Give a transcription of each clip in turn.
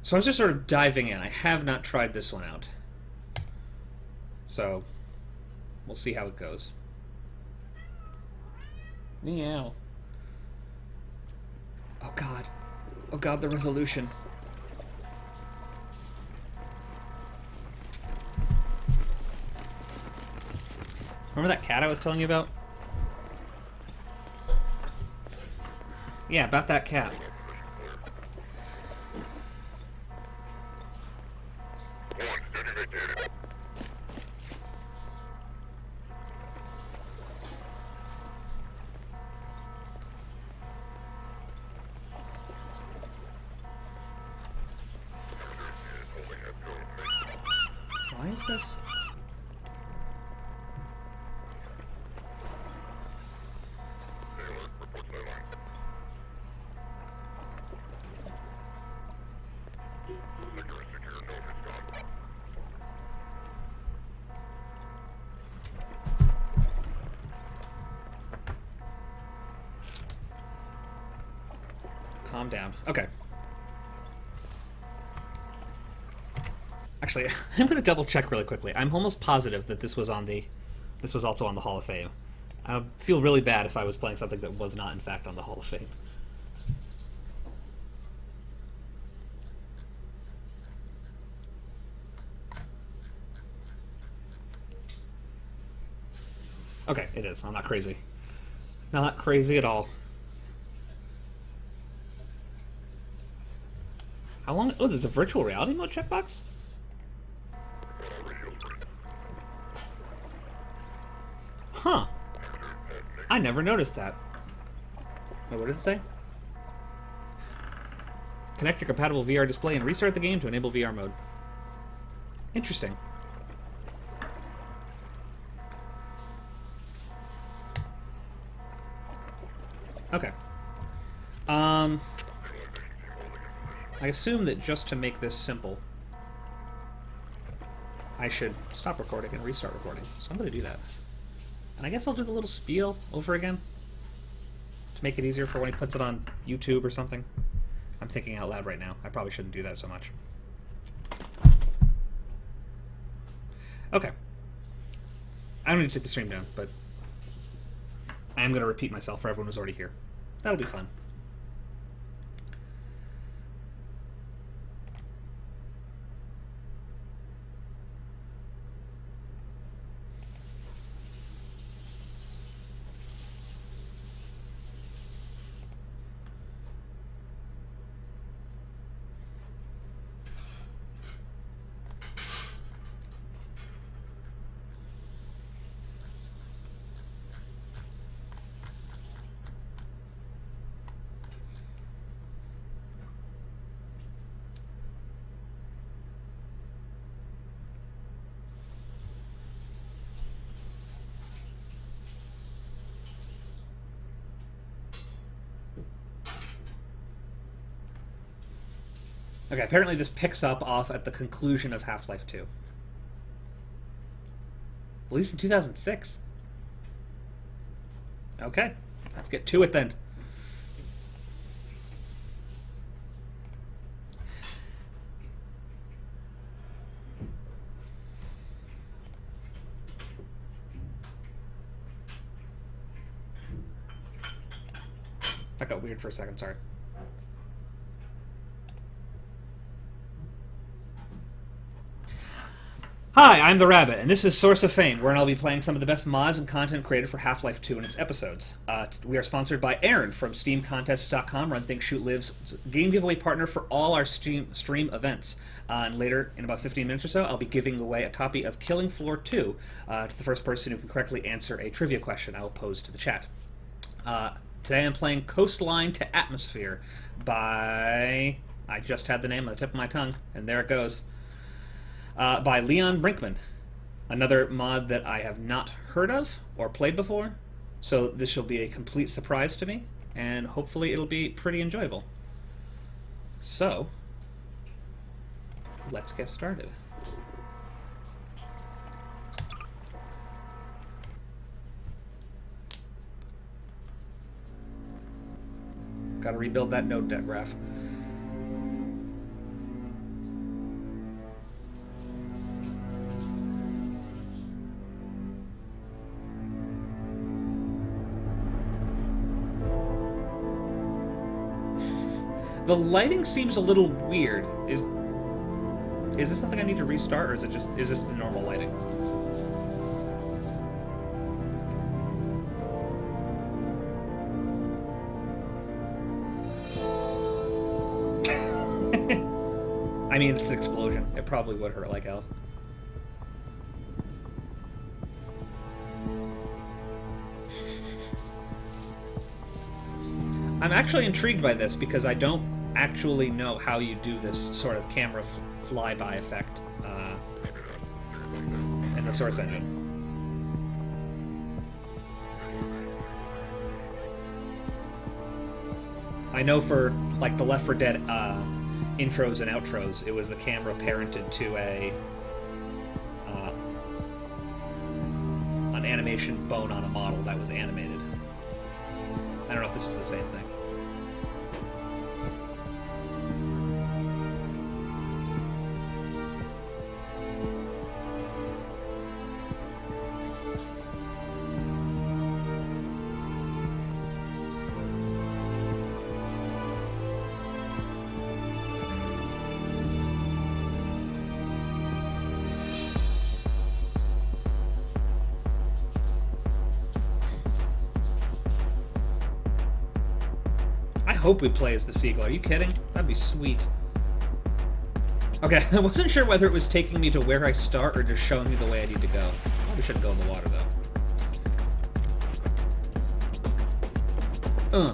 So I was just sort of diving in. I have not tried this one out. So we'll see how it goes. Meow. Oh god. Oh god, the resolution. Remember that cat I was telling you about? Yeah, about that cat. Why is this? Calm down. Okay. Actually, I'm going to double check really quickly. I'm almost positive that this was also on the Hall of Fame. I would feel really bad if I was playing something that was not, in fact, on the Hall of Fame. Okay, it is. I'm not crazy. Not crazy at all. How long? Oh, there's a virtual reality mode checkbox? Huh. I never noticed that. Wait, what did it say? Connect your compatible VR display and restart the game to enable VR mode. Interesting. Okay. I assume that just to make this simple, I should stop recording and restart recording. So I'm going to do that. And I guess I'll do the little spiel over again to make it easier for when he puts it on YouTube or something. I'm thinking out loud right now. I probably shouldn't do that so much. Okay. I don't need to take the stream down, but I am going to repeat myself for everyone who's already here. That'll be fun. Okay, apparently this picks up off at the conclusion of Half-Life 2. Released in 2006. Okay, let's get to it then. That got weird for a second, sorry. Hi, I'm the Rabbit, and this is Source of Fame, wherein I'll be playing some of the best mods and content created for Half-Life 2 and its episodes. We are sponsored by Aaron from SteamContests.com, Run, Think, Shoot, Live's game giveaway partner for all our stream events. And later, in about 15 minutes or so, I'll be giving away a copy of Killing Floor 2 to the first person who can correctly answer a trivia question I will pose to the chat. Today I'm playing Coastline to Atmosphere by... I just had the name on the tip of my tongue, and there it goes. By Leon Brinkmann, another mod that I have not heard of or played before, so this will be a complete surprise to me, and hopefully it'll be pretty enjoyable. So, let's get started. Gotta rebuild that node graph. The lighting seems a little weird. Is this something I need to restart, or is this the normal lighting? I mean, it's an explosion. It probably would hurt like hell. I'm actually intrigued by this because I don't actually know how you do this sort of camera flyby effect in the Source engine. I know for like the Left 4 Dead intros and outros, it was the camera parented to an animation bone on a model that was animated. I don't know if this is the same thing. I hope we play as the Seagull. Are you kidding? That'd be sweet. Okay, I wasn't sure whether it was taking me to where I start or just showing me the way I need to go. Probably shouldn't go in the water, though.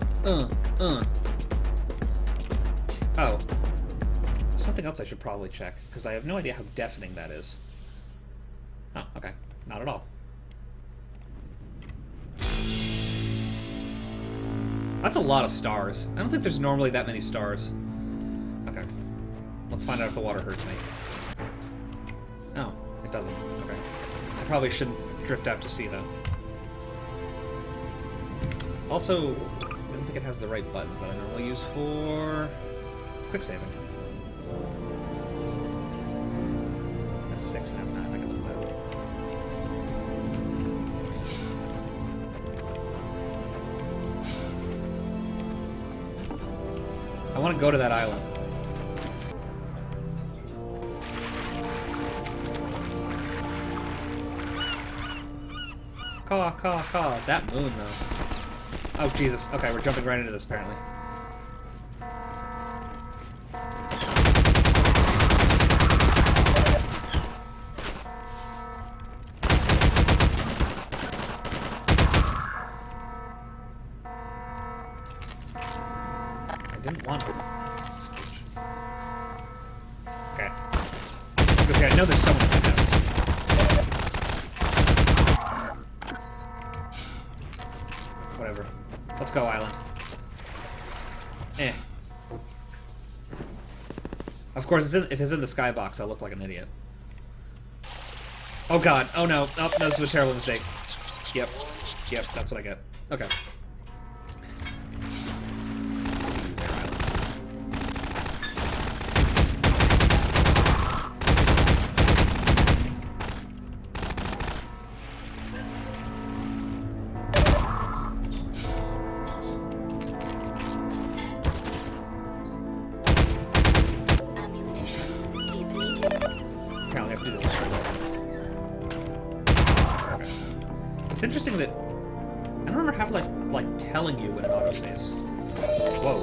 Oh. Something else I should probably check, because I have no idea how deafening that is. Oh, okay. Not at all. That's a lot of stars. I don't think there's normally that many stars. Okay. Let's find out if the water hurts me. Oh, it doesn't. Okay. I probably shouldn't drift out to sea, though. Also, I don't think it has the right buttons that I normally use for quick saving. F6 and F9, I can look at that. I want to go to that island. Caw. That moon, though. Oh, Jesus. Okay, we're jumping right into this, apparently. I didn't want to. Okay. Okay, I know there's someone in my house. Whatever. Let's go, island. Eh. Of course, if it's in the skybox, I'll look like an idiot. Oh god. Oh no. Oh, that was a terrible mistake. Yep, that's what I get. Okay. It's interesting that I don't remember Half-Life like telling you when it autosaves. Whoa.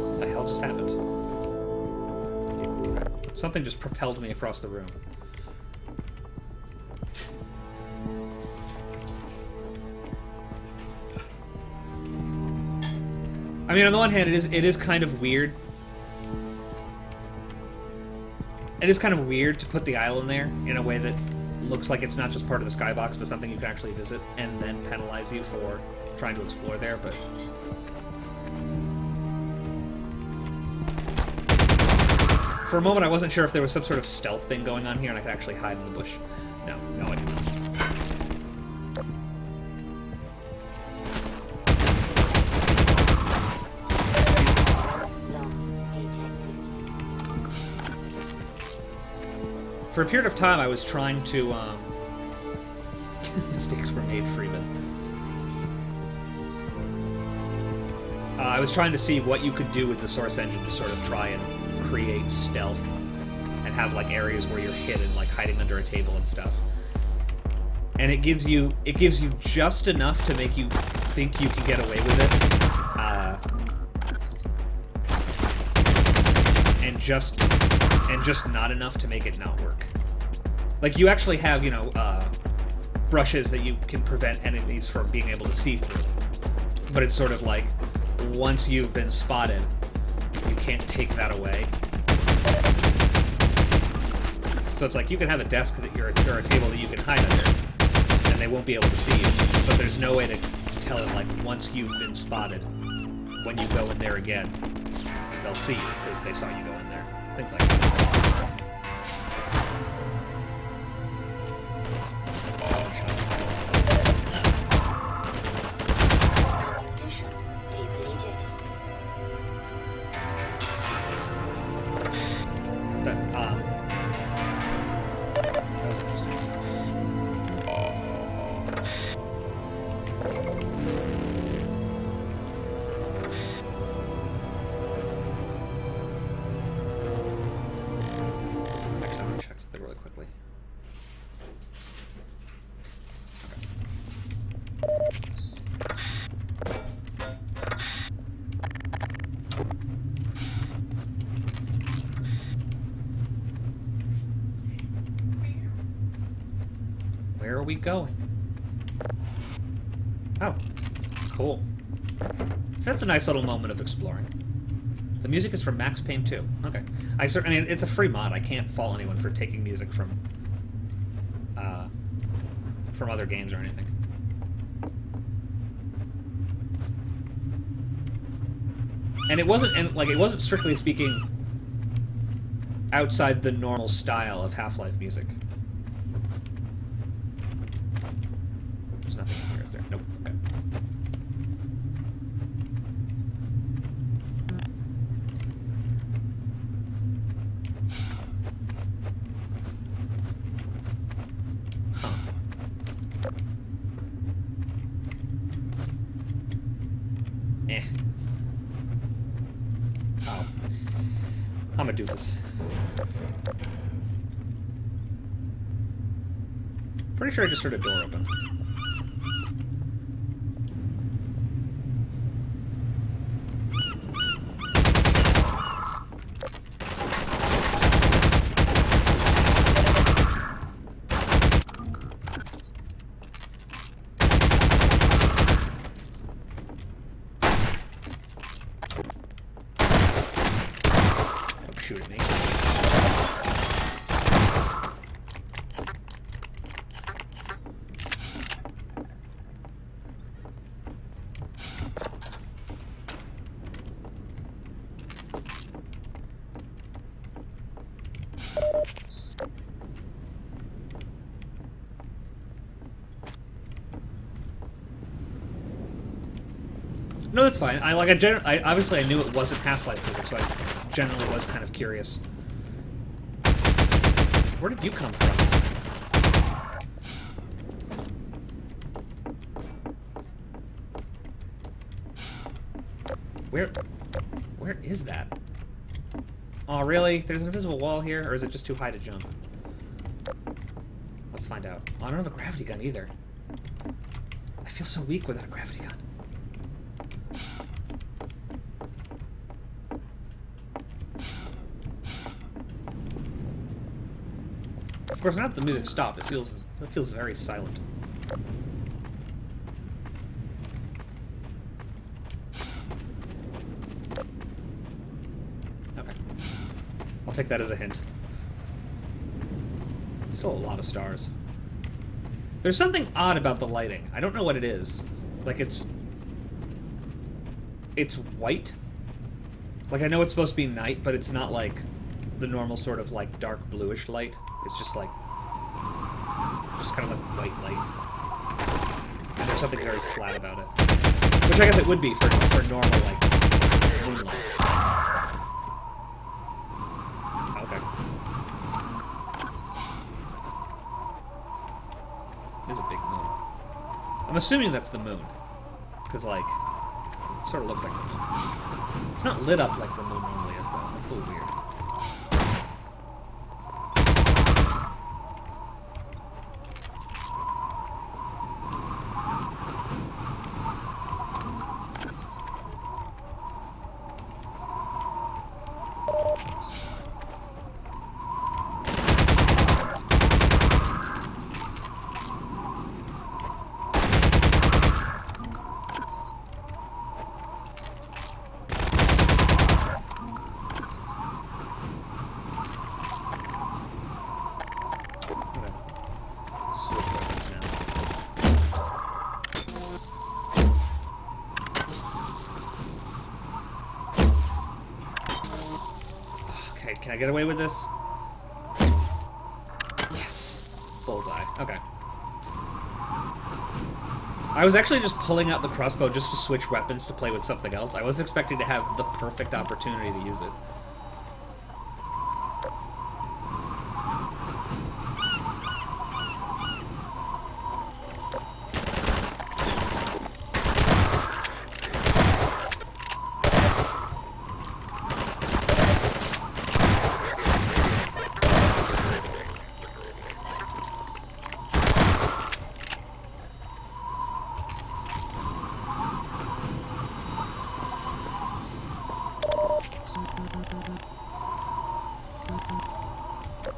What the hell just happened? Okay. Something just propelled me across the room. I mean, on the one hand, it is kind of weird. It is kind of weird to put the island there in a way that looks like it's not just part of the skybox, but something you can actually visit, and then penalize you for trying to explore there, but... For a moment, I wasn't sure if there was some sort of stealth thing going on here, and I could actually hide in the bush. No, I didn't. For a period of time, I was trying to, mistakes were made, Freeman. I was trying to see what you could do with the Source engine to sort of try and create stealth and have like areas where you're hidden, like hiding under a table and stuff. And it gives you just enough to make you think you can get away with it, and just not enough to make it not work. Like you actually have, you know, brushes that you can prevent enemies from being able to see through. But it's sort of like, once you've been spotted, you can't take that away. So it's like, you can have a desk that or a table that you can hide under, and they won't be able to see you. But there's no way to tell it, like, once you've been spotted, when you go in there again, they'll see you, because they saw you go in there. Things like that. Where are we going? Oh, cool. So that's a nice little moment of exploring. The music is from Max Payne 2. Okay. I mean, it's a free mod. I can't fault anyone for taking music from other games or anything. And it wasn't strictly speaking outside the normal style of Half-Life music. There's nothing in here, is there? Nope. Okay. Huh. Eh. Oh. I'm a doofus. Pretty sure I just heard a door open. Don't shoot at me. No, that's fine. I obviously I knew it wasn't Half-Life physics, so I generally was kind of curious. Where did you come from? Where is that? Oh, really? There's an invisible wall here, or is it just too high to jump? Let's find out. Oh, I don't have a gravity gun either. I feel so weak without a gravity gun. Of course, now that the music stopped, it feels very silent. Okay. I'll take that as a hint. Still a lot of stars. There's something odd about the lighting. I don't know what it is. Like, it's white. Like, I know it's supposed to be night, but it's not like the normal sort of, like, dark bluish light. It's just like, kind of like white light. And there's something very flat about it. Which I guess it would be for normal, like, moonlight. Okay. There's a big moon. I'm assuming that's the moon. Because, like, Sort of looks like the moon. It's not lit up like the moon normally is, though. That's a little weird. Can I get away with this? Yes! Bullseye. Okay. I was actually just pulling out the crossbow just to switch weapons to play with something else. I wasn't expecting to have the perfect opportunity to use it.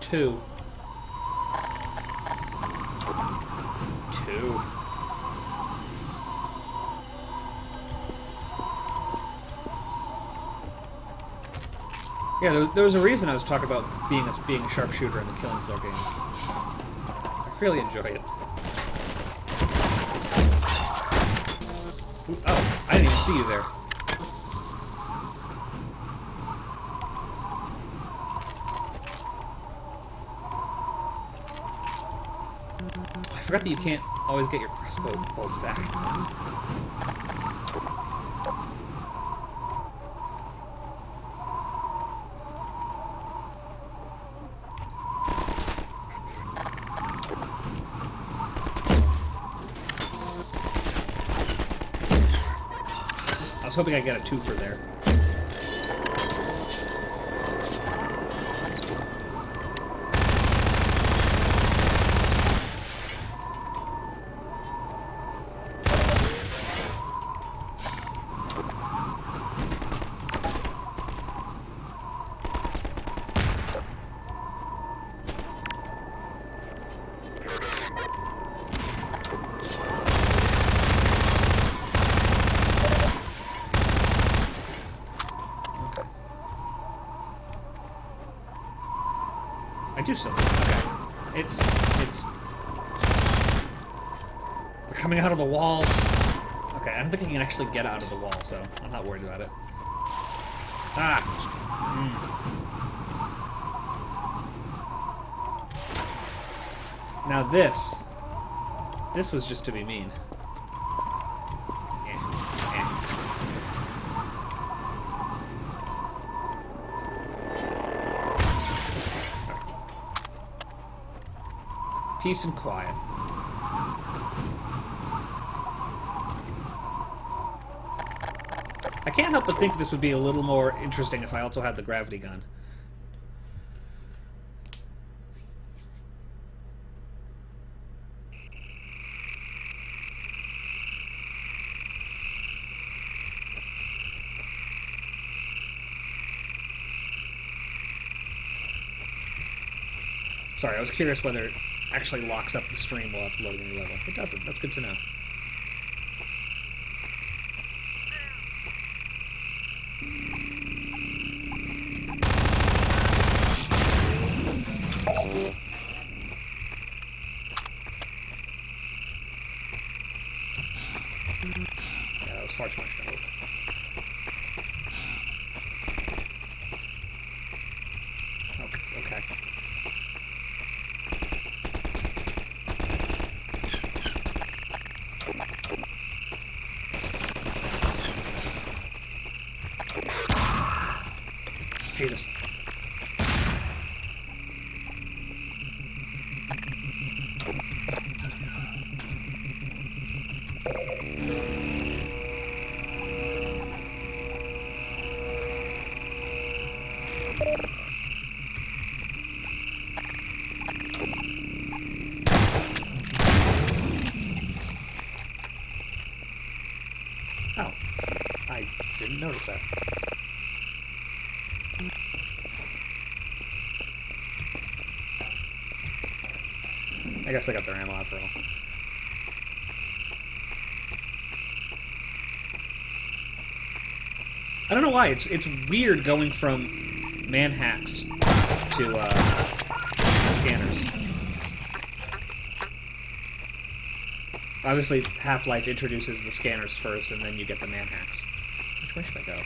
Two. Yeah, there was a reason I was talking about being a sharpshooter in the Killing Floor games. I really enjoy it. Ooh, oh, I didn't even see you there. I forgot that you can't always get your crossbow bolts back. I was hoping I'd get a twofer there. I do still. Okay. It's... They're coming out of the walls. Okay, I don't think I can actually get out of the wall, so I'm not worried about it. Ah! Now this was just to be mean. Peace and quiet. I can't help but think this would be a little more interesting if I also had the gravity gun. Sorry, I was curious whether it actually locks up the stream while it's loading a new level. It doesn't. That's good to know. Yeah, that was far too much to hope. Okay. Jesus. Oh. I didn't notice that. I guess I got their ammo after all. I don't know why, it's weird going from manhacks to scanners. Obviously, Half-Life introduces the scanners first, and then you get the manhacks. Which way should I go?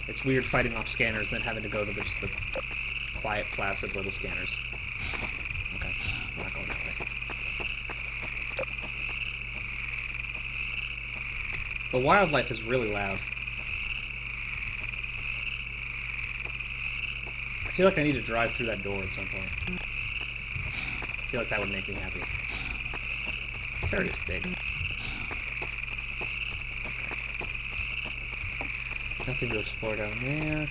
It's weird fighting off scanners, then having to go to just the quiet, placid little scanners. Okay, I'm not going that way. The wildlife is really loud. I feel like I need to drive through that door at some point. I feel like that would make me happy. This area is big. Okay. Nothing to explore down there.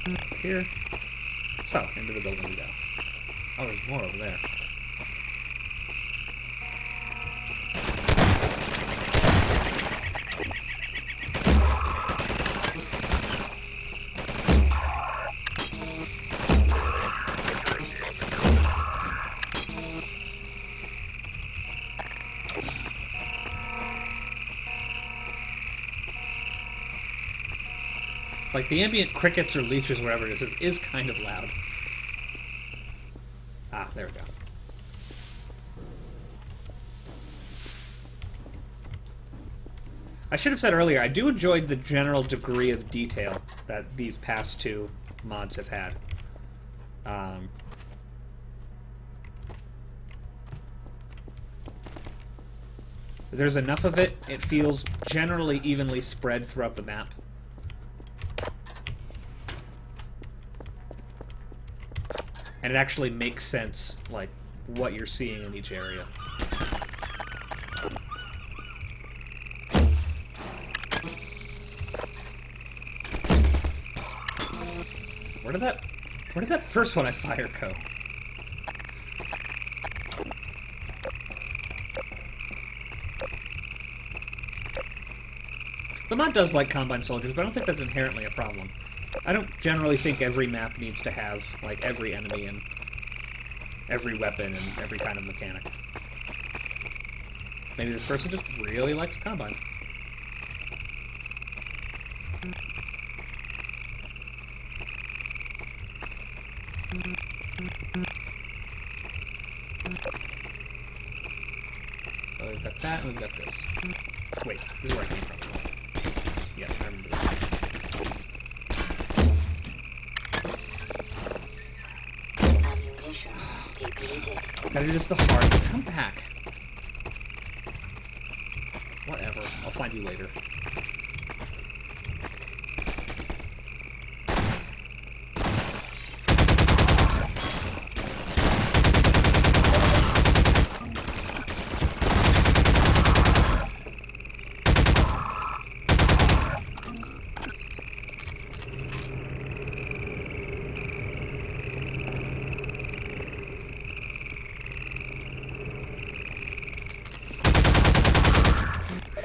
Over here. So, into the building we go. Oh, there's more over there. Like, the ambient crickets or leeches or whatever it is kind of loud. Ah, there we go. I should have said earlier, I do enjoy the general degree of detail that these past two mods have had. There's enough of it, it feels generally evenly spread throughout the map. And it actually makes sense, like, what you're seeing in each area. Where did that first one I fired go? The mod does like Combine Soldiers, but I don't think that's inherently a problem. I don't generally think every map needs to have, like, every enemy and every weapon and every kind of mechanic. Maybe this person just really likes Combine. So we've got that and we've got this. Wait, this is where I came from. Yeah, I remember this. Gotta do this the hard way. Come back. Whatever. I'll find you later.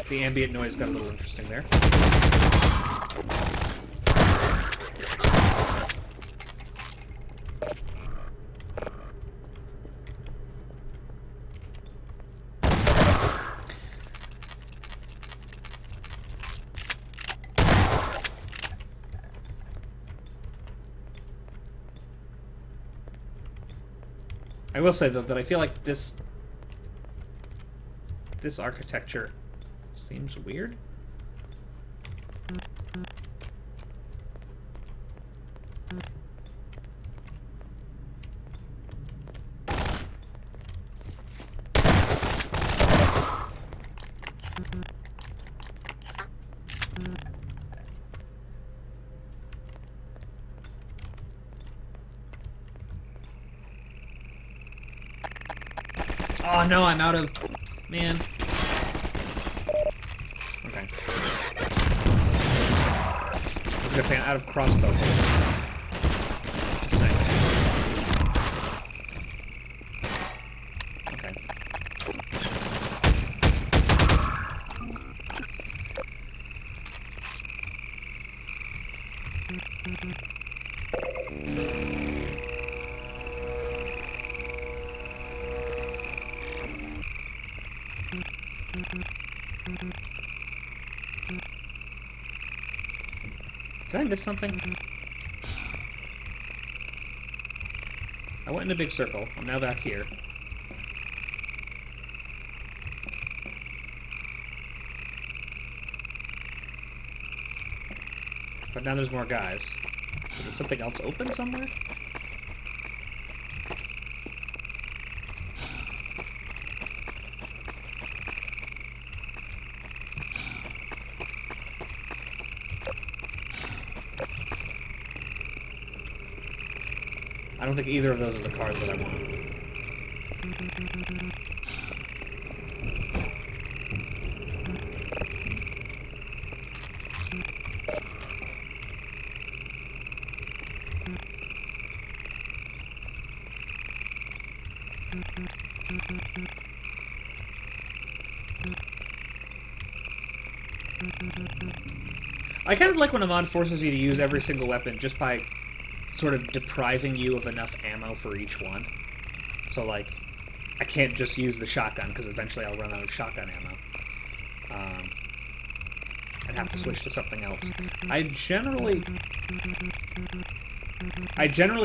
The ambient noise got a little interesting there. I will say, though, that I feel like this architecture seems weird. Oh no, I'm out of... Man. Okay. I was gonna say I'm out of crossbow bullets. Did I miss something? I went in a big circle. I'm now back here. But now there's more guys. Did something else open somewhere? I don't think either of those are the cars that I want. I kind of like when a mod forces you to use every single weapon just by sort of depriving you of enough ammo for each one. So, like, I can't just use the shotgun, because eventually I'll run out of shotgun ammo. I'd have to switch to something else. I generally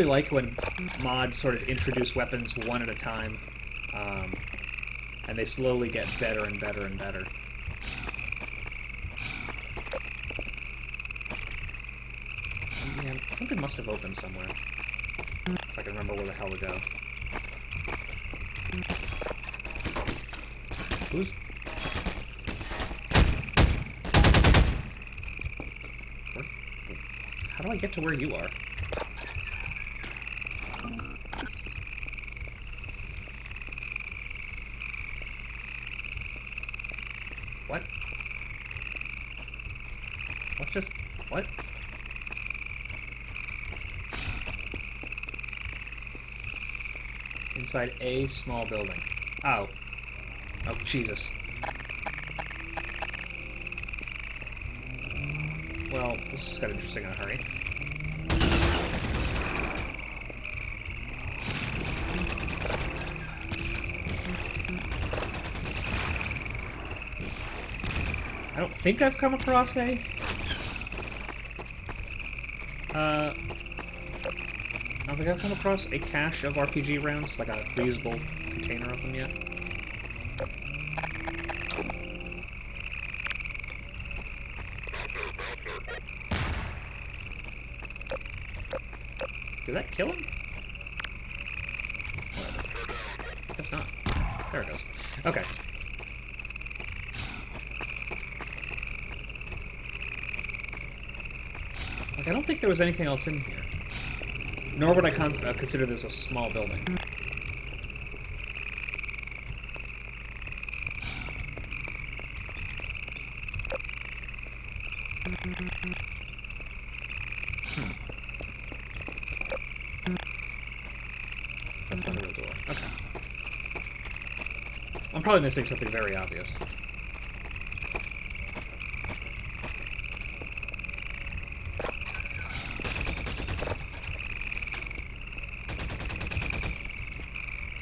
like when mods sort of introduce weapons one at a time, and they slowly get better and better and better. Man, something must have opened somewhere. If I can remember where the hell to go. Who's... Where... How do I get to where you are? What? What just... What? Inside a small building. Oh. Oh, Jesus. Well, this just got interesting in a hurry. I don't think I've come across a... I don't think I've come across a cache of RPG rounds, like a reusable container of them yet. Did that kill him? Whatever. Guess not. There it goes. Okay. Like, I don't think there was anything else in here. Nor would I consider this a small building. That's not a real door. Okay. I'm probably missing something very obvious.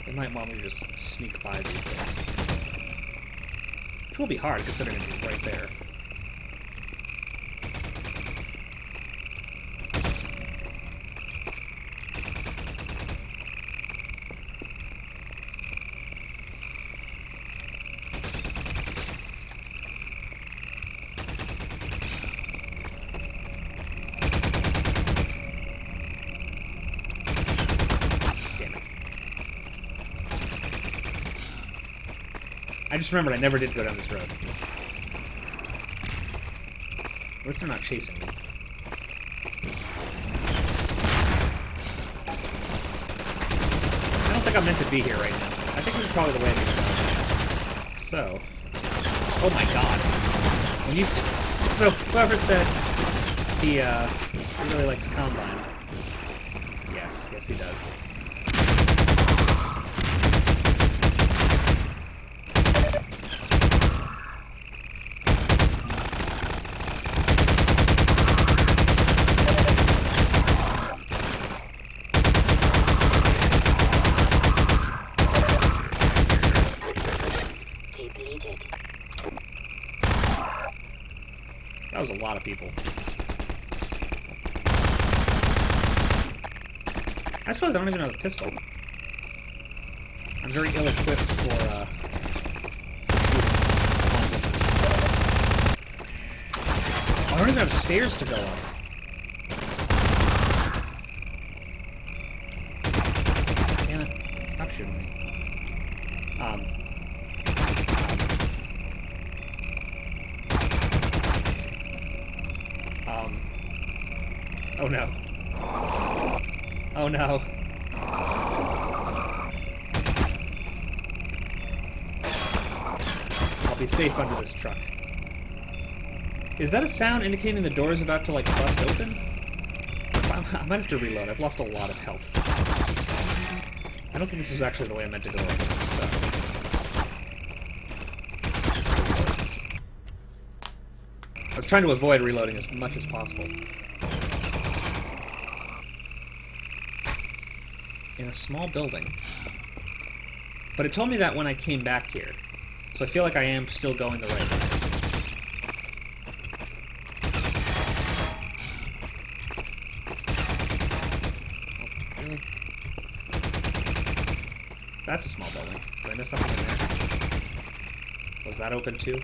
They might want me to just sneak by these things. Which will be hard, considering it's right there. I just remembered I never did go down this road. At least they're not chasing me. I don't think I'm meant to be here right now. I think this is probably the way to go. So. Oh my god. When you... So, whoever said he really likes Combine. Yes, yes he does. That was a lot of people. I suppose I don't even have a pistol. I'm very ill-equipped for I don't even have stairs to go up. Damn it. Stop shooting me. Oh no. Oh no. I'll be safe under this truck. Is that a sound indicating the door is about to, like, bust open? I might have to reload. I've lost a lot of health. I don't think this is actually the way I meant to go like this, so... I was trying to avoid reloading as much as possible. In a small building. But it told me that when I came back here. So I feel like I am still going the right way. That's a small building. Did I miss something in there? Was that open too?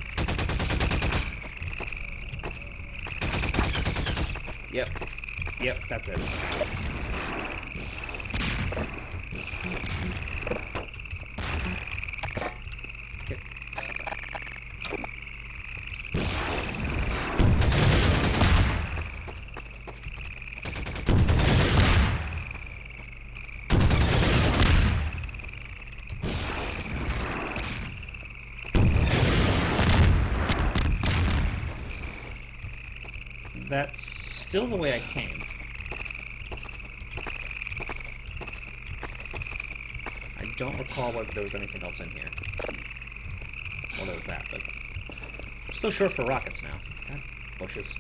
Yep. Yep, that's it. Okay. That's still the way I came. I don't recall whether there was anything else in here. Well, there was that, but... I'm still short for rockets now. God, bushes.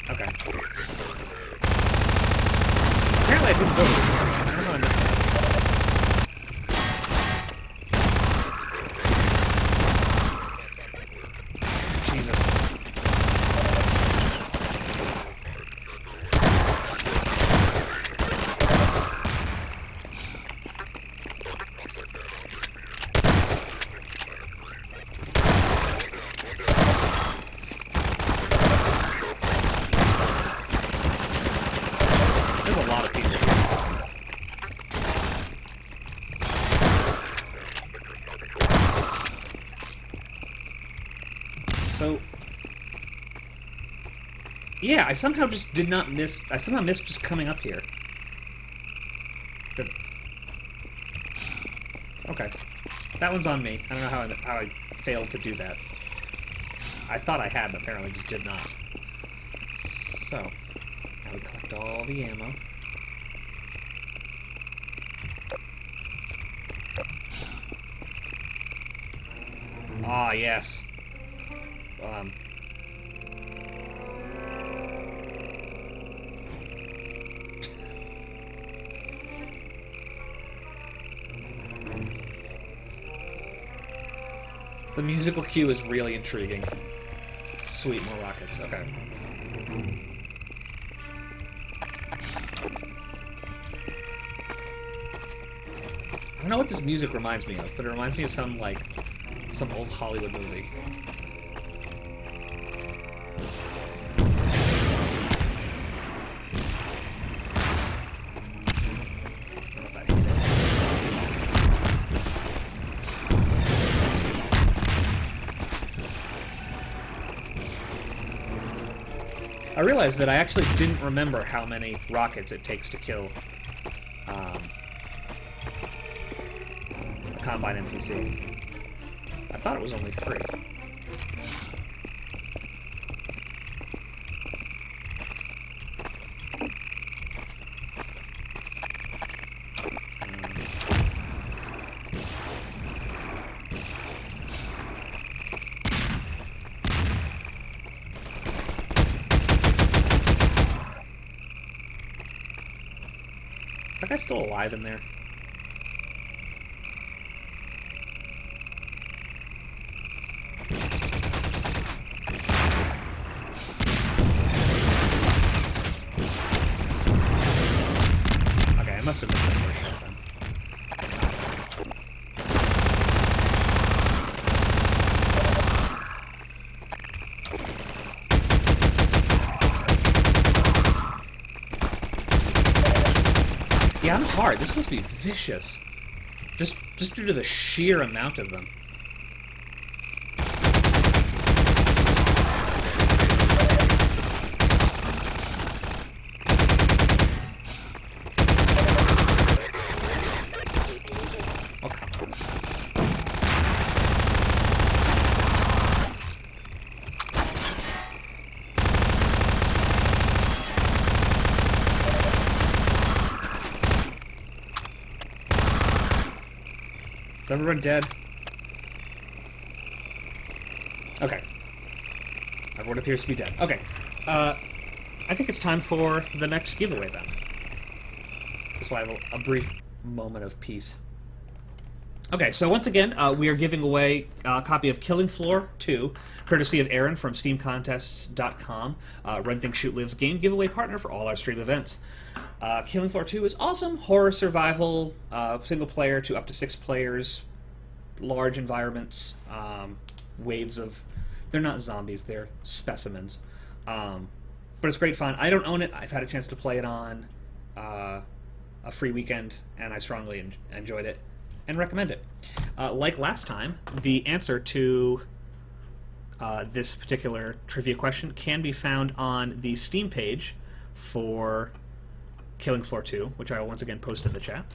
Okay. Apparently I didn't go to this area. I don't know how I missed that. Jesus. There's a lot of people here. So, yeah, I somehow just did not miss... I somehow missed just coming up here. Okay. That one's on me. I don't know how I failed to do that. I thought I had, but apparently just did not. So, now we collect all the ammo. Ah, yes. The musical cue is really intriguing. Sweet, more rockets. Okay. I don't know what this music reminds me of, but it reminds me of some old Hollywood movie. I realized that I actually didn't remember how many rockets it takes to kill a Combine NPC. I thought it was only 3. that guy still alive in there? Okay, I must have missed that first shot then. Yeah, I'm hard. This must be vicious. Just due to the sheer amount of them. Is everyone dead? Okay. Everyone appears to be dead. Okay. I think it's time for the next giveaway then. Just so I have a brief moment of peace. Okay, so once again, we are giving away a copy of Killing Floor 2, courtesy of Aaron from steamcontests.com, Run, Think, Shoot, Live's game giveaway partner for all our stream events. Killing Floor 2 is awesome. Horror survival, single player to up to 6 players, large environments, waves of... They're not zombies, they're specimens. But it's great fun. I don't own it. I've had a chance to play it on a free weekend, and I strongly enjoyed it and recommend it. Like last time, the answer to this particular trivia question can be found on the Steam page for Killing Floor 2, which I will once again post in the chat.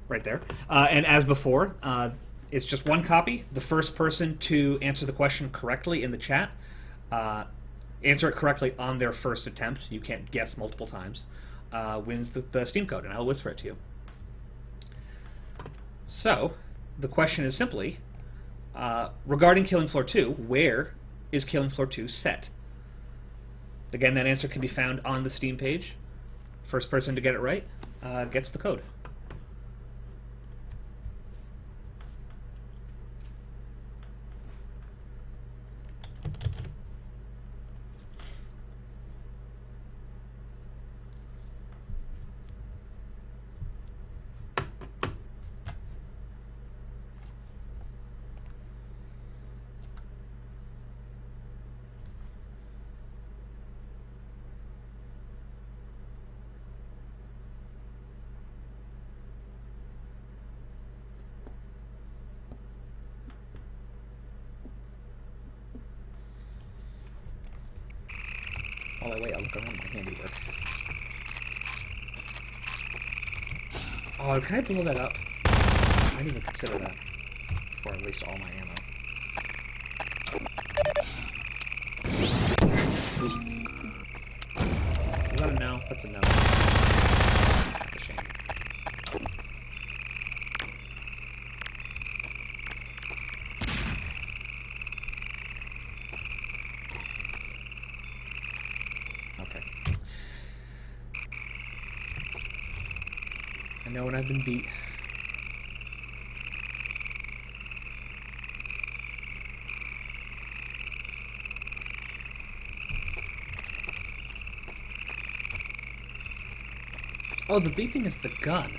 Right there. And as before, it's just one copy. The first person to answer the question correctly in the chat, answer it correctly on their first attempt, you can't guess multiple times, wins the Steam code, and I'll whisper it to you. So, the question is simply, regarding Killing Floor 2, where is Killing Floor 2 set? Again, that answer can be found on the Steam page. First person to get it right gets the code. While I wait, I'll look around my handiwork. Oh, can I blow that up? I didn't even consider that before I waste all my ammo. Is that a no? That's a no. That's a shame. Okay. I know when I've been beat. Oh, the beeping is the gun.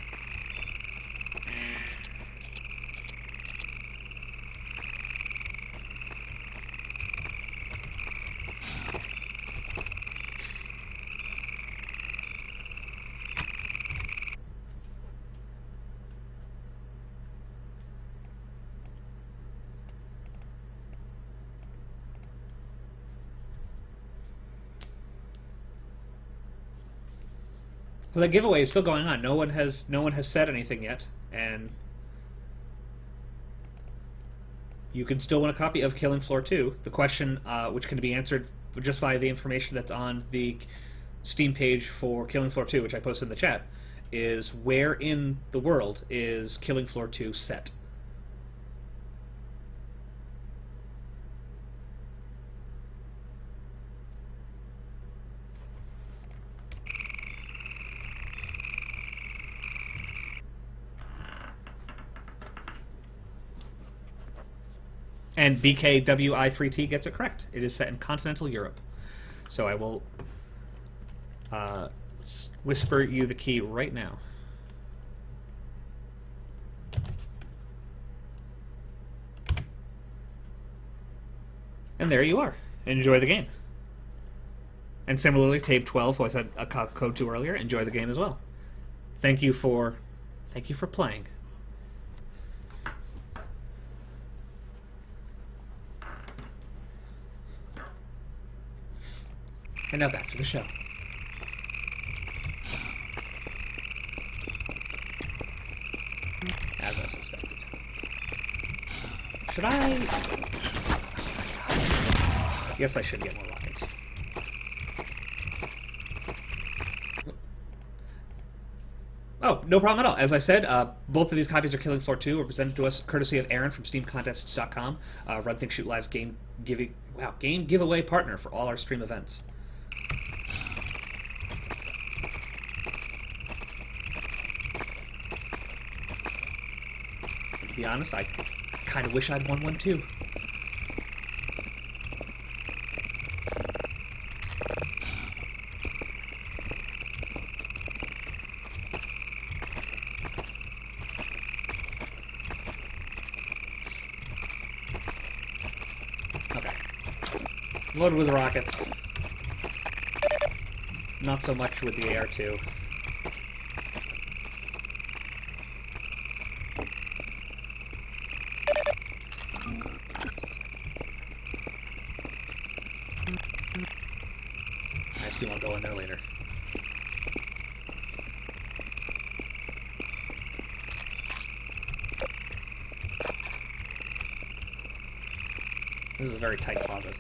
So the giveaway is still going on. No one has said anything yet, and you can still win a copy of Killing Floor 2. The question, which can be answered just via the information that's on the Steam page for Killing Floor 2, which I posted in the chat, is where in the world is Killing Floor 2 set? And BKWI3T gets it correct. It is set in continental Europe. So I will whisper you the key right now. And there you are. Enjoy the game. And similarly, Tape 12, who I said a code to earlier, enjoy the game as well. Thank you for playing. And now back to the show. As I suspected. Should I... Yes, I should get more rockets. Oh, no problem at all. As I said, both of these copies of Killing Floor 2 were presented to us courtesy of Aaron from SteamContests.com, Run Think Shoot Live's game giveaway partner for all our stream events. To be honest, I kind of wish I'd won one too. Loaded with rockets. Not so much with the AR-2. I assume I'll go in there later. This is a very tight closet.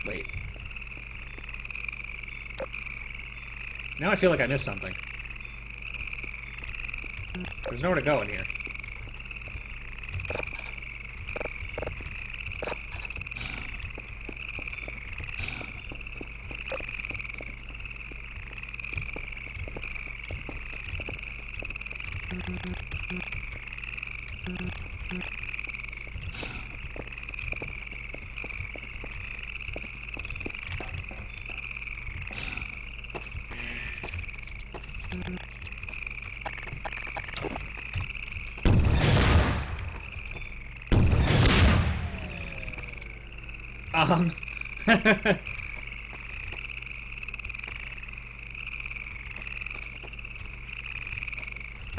Wait. Now I feel like I missed something. There's nowhere to go in here.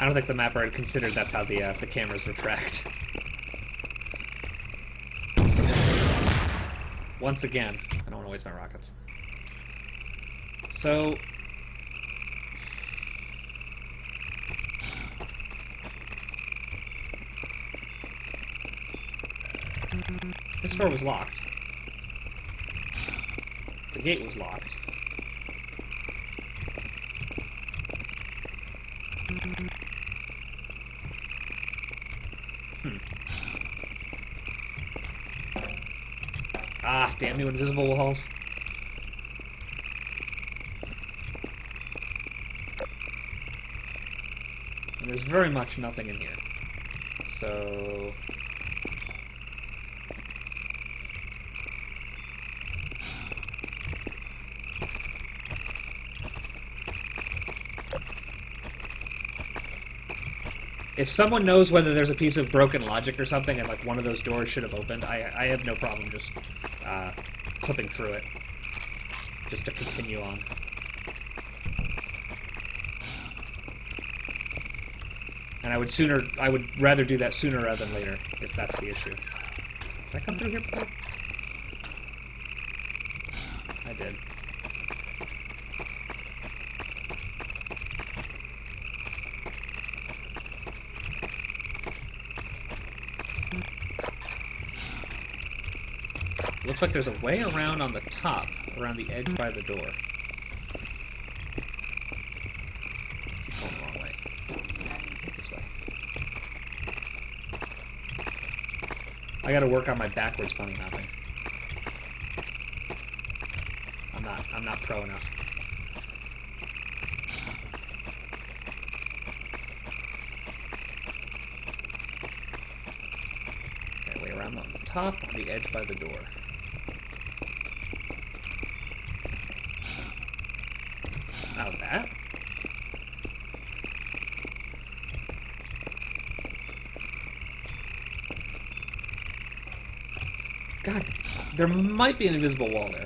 I don't think the mapper had considered that's how the cameras were tracked. Once again, I don't want to waste my rockets. So... this door was locked. The gate was locked. Ah, damn new invisible walls. And there's very much nothing in here. So... if someone knows whether there's a piece of broken logic or something and like one of those doors should have opened, I have no problem just clipping through it. Just to continue on. And I would rather do that sooner rather than later, if that's the issue. Did I come through here before? I did. Looks like there's a way around on the top, around the edge by the door. Keep going the wrong way. This way. I gotta work on my backwards bunny hopping. I'm not pro enough. top, on the edge by the door. Now that. God, there might be an invisible wall there.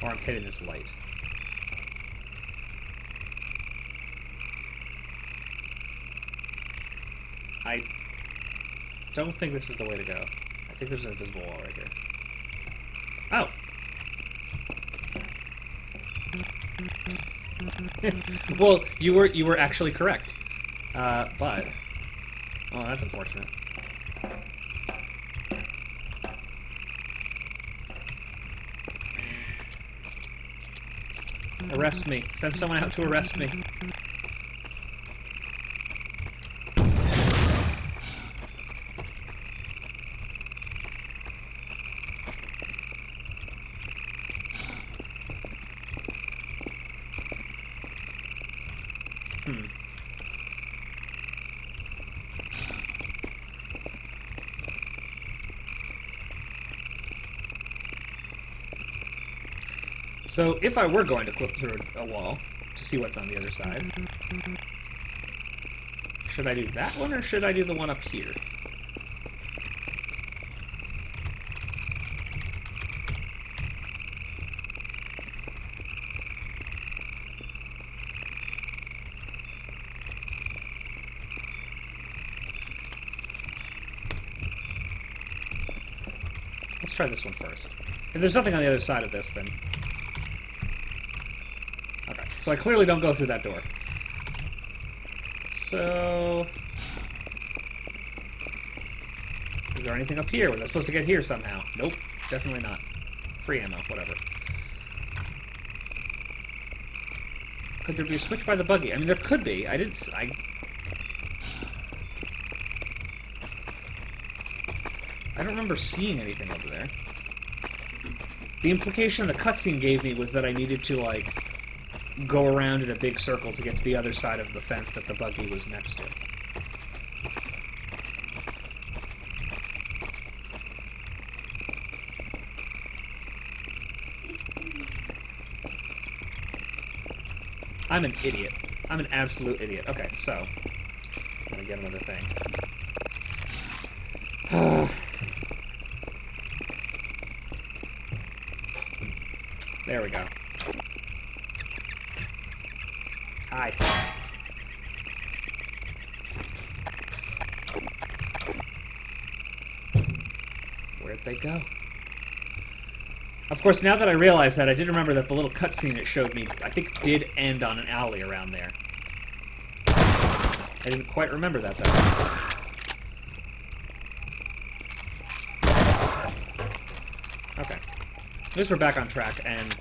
Or I'm hitting this light. I don't think this is the way to go. I think there's an invisible wall right here. Oh! Well, you were actually correct. But... Oh, that's unfortunate. Arrest me. Send someone out to arrest me. So, if I were going to clip through a wall to see what's on the other side, should I do that one or should I do the one up here? Let's try this one first. If there's nothing on the other side of this, then... Okay, so I clearly don't go through that door. So... Is there anything up here? Was I supposed to get here somehow? Nope, definitely not. Free ammo, whatever. Could there be a switch by the buggy? I mean, there could be. I don't remember seeing anything over there. The implication the cutscene gave me was that I needed to, like, go around in a big circle to get to the other side of the fence that the buggy was next to. I'm an idiot. I'm an absolute idiot. Okay, so... I'm gonna get another thing. There we go. Hi. Where'd they go? Of course, now that I realize that, I did remember that the little cutscene it showed me, I think, did end on an alley around there. I didn't quite remember that, though. Okay. At least we're back on track, and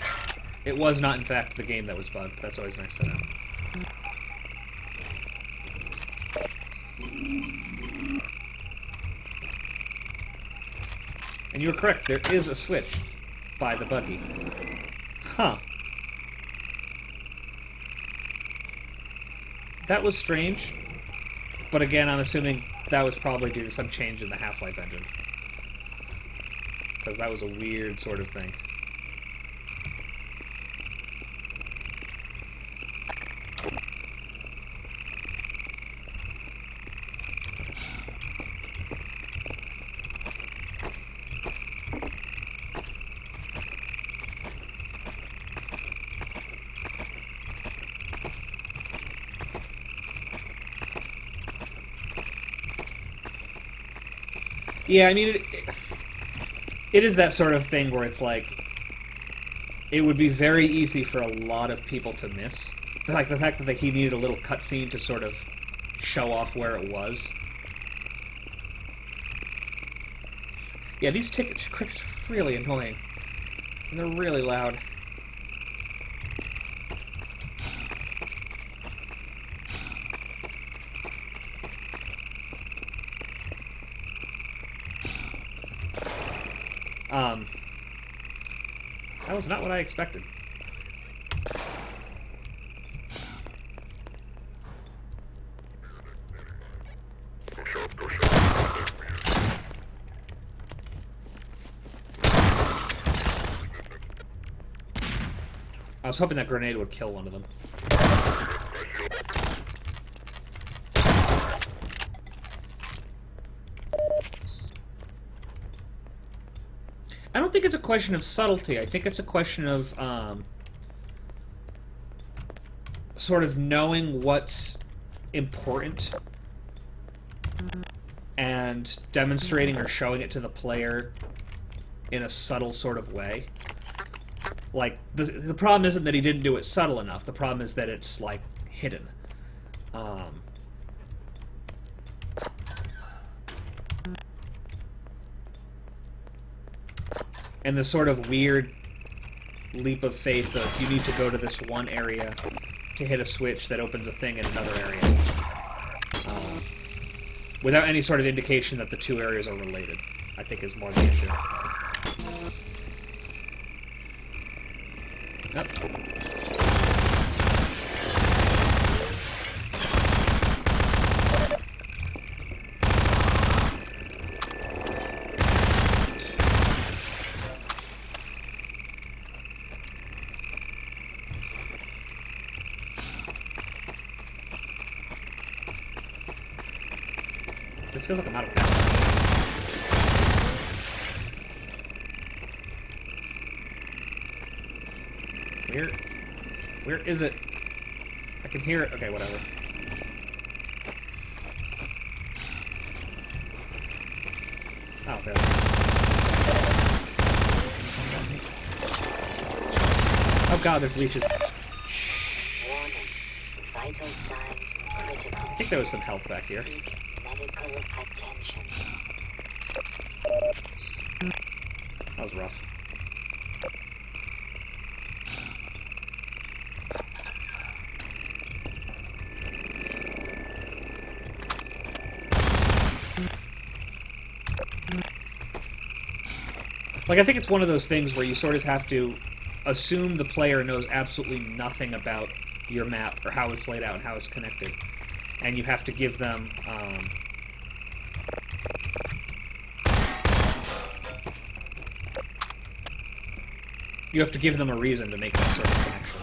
it was not, in fact, the game that was bugged. That's always nice to know. And you were correct, there is a switch by the buggy. Huh. That was strange, but again, I'm assuming that was probably due to some change in the Half-Life engine. Because that was a weird sort of thing. Yeah, I mean, it is that sort of thing where it's like, it would be very easy for a lot of people to miss. Like, the fact that he needed a little cutscene to sort of show off where it was. Yeah, these ticket crickets are really annoying. And they're really loud. That was not what I expected. I was hoping that grenade would kill one of them. I don't think it's a question of subtlety. I think it's a question of sort of knowing what's important and demonstrating or showing it to the player in a subtle sort of way. Like, the problem isn't that he didn't do it subtle enough. The problem is that it's, like, hidden. And the sort of weird leap of faith of you need to go to this one area to hit a switch that opens a thing in another area. Without any sort of indication that the two areas are related, I think is more the issue. Yep. This feels like I'm out of bounds. Where is it? I can hear it. Okay, whatever. Oh, there. Oh god, there's leeches. Warning. Vital signs critical. I think there was some health back here. Seek medical attention. That was rough. Like, I think it's one of those things where you sort of have to assume the player knows absolutely nothing about your map or how it's laid out and how it's connected. And you have to give them, you have to give them a reason to make that sort of connection.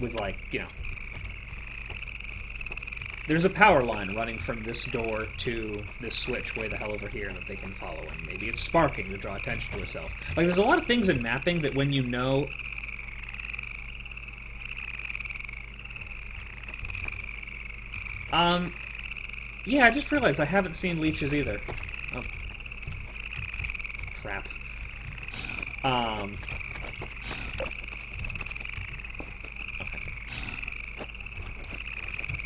With, like, you know, there's a power line running from this door to this switch way the hell over here that they can follow, and maybe it's sparking to draw attention to itself. Like, there's a lot of things in mapping that when you know... Yeah, I just realized I haven't seen leeches either. Oh. Crap. Okay.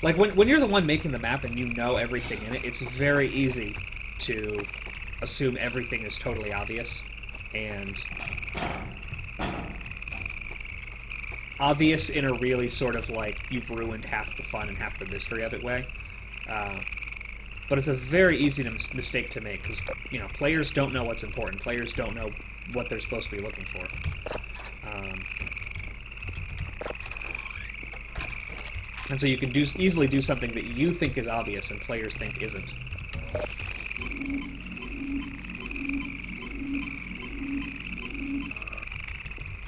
Like, when you're the one making the map and you know everything in it, it's very easy to assume everything is totally obvious. And obvious in a really sort of, like, you've ruined half the fun and half the mystery of it way. But it's a very easy mistake to make, because, you know, players don't know what's important. Players don't know what they're supposed to be looking for. And so you can easily do something that you think is obvious and players think isn't.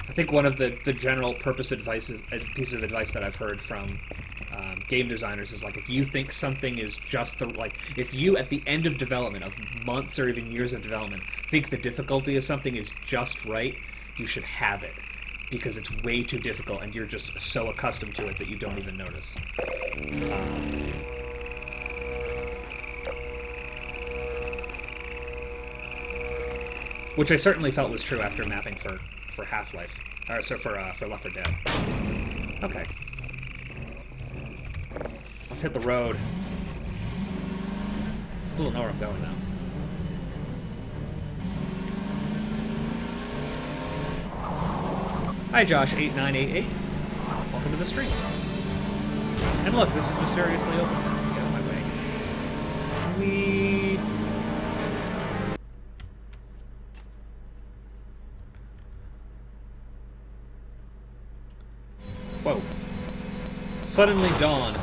I think one of the general purpose pieces of advice that I've heard from game designers is, like, if you think something is just if you at the end of development, of months or even years of development, think the difficulty of something is just right, you should have it, because it's way too difficult and you're just so accustomed to it that you don't even notice. Which I certainly felt was true after mapping for Half-Life, or so for Left 4 Dead. Okay. Let's hit the road. Still don't know where I'm going now. Hi, Josh8988. Welcome to the stream. And look, this is mysteriously open. Get out of my way. We... Whoa. Suddenly dawn.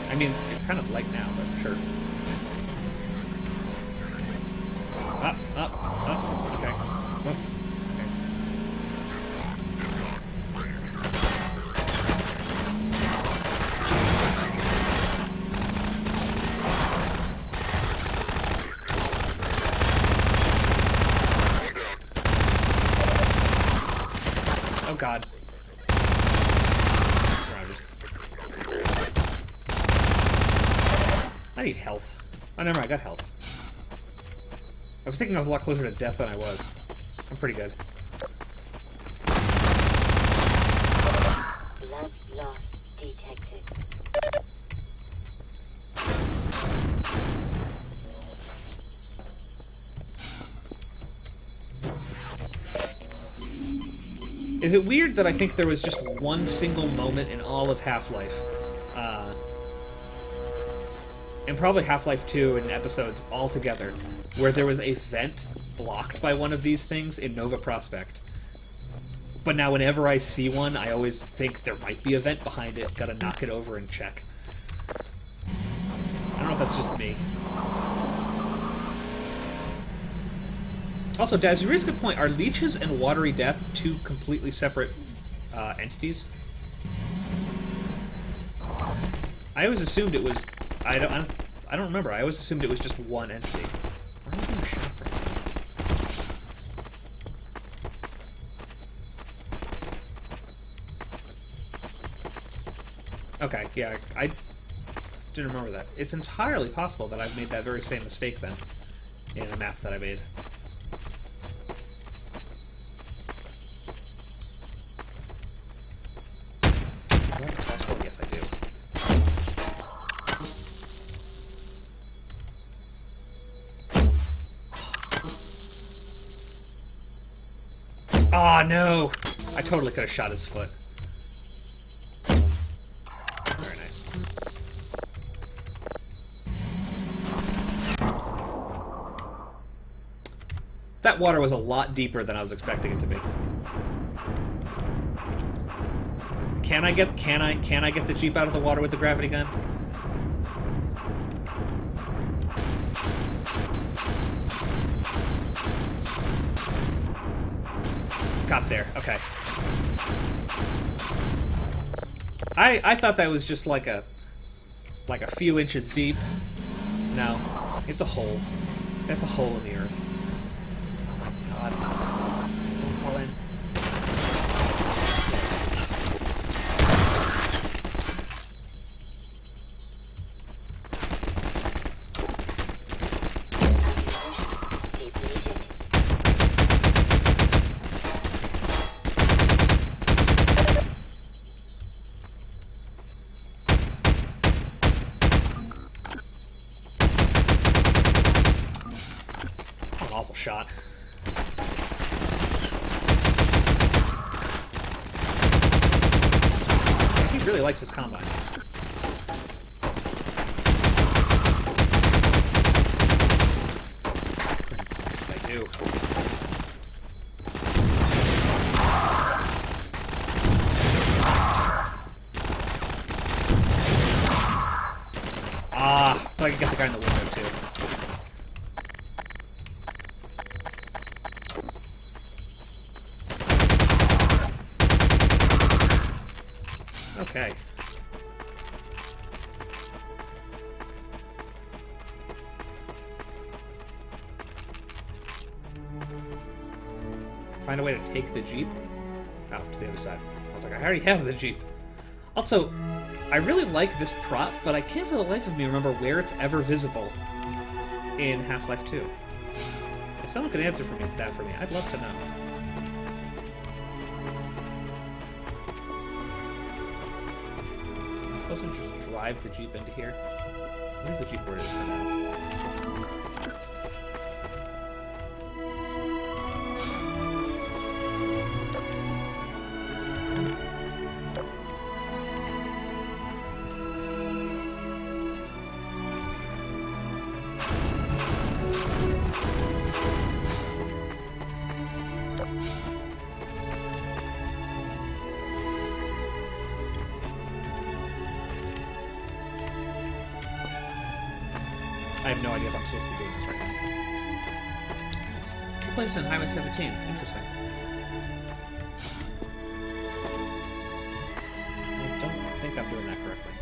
I mean, it's kind of light now, but sure. God. I need health. Oh, never mind, I got health. I was thinking I was a lot closer to death than I was. I'm pretty good. Blood loss detected. Is it weird that I think there was just one single moment in all of Half-Life, and probably Half-Life 2 and episodes all together, where there was a vent blocked by one of these things in Nova Prospect? But now whenever I see one, I always think there might be a vent behind it. Gotta knock it over and check. I don't know if that's just me. Also, Daz, you raise a good point. Are leeches and watery death two completely separate entities? I always assumed it was. I don't remember. I always assumed it was just one entity. Where am I getting shot from? Okay, yeah, I didn't remember that. It's entirely possible that I've made that very same mistake then in a map that I made. Yes, I do. Oh no! I totally could have shot his foot. Very nice. That water was a lot deeper than I was expecting it to be. Can I get the Jeep out of the water with the gravity gun? Got there. Okay. I thought that was just like a few inches deep. No, it's a hole. That's a hole in the earth. Oh my god. Don't fall in. Awful shot. He really likes his combine. Yes, I do. Ah, I thought I could get the guy in the window too. Okay. Find a way to take the Jeep? Oh, to the other side. I was like, I already have the Jeep. Also, I really like this prop, but I can't for the life of me remember where it's ever visible in Half-Life 2. If someone could answer that for me, I'd love to know. I'm supposed to just drive the Jeep into here? Leave the Jeep where it is for now. I have no idea if I'm supposed to be doing this right now. Two places in Highway 17. Interesting. I don't think I'm doing that correctly.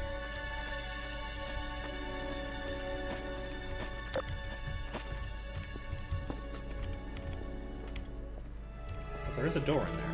But there is a door in there.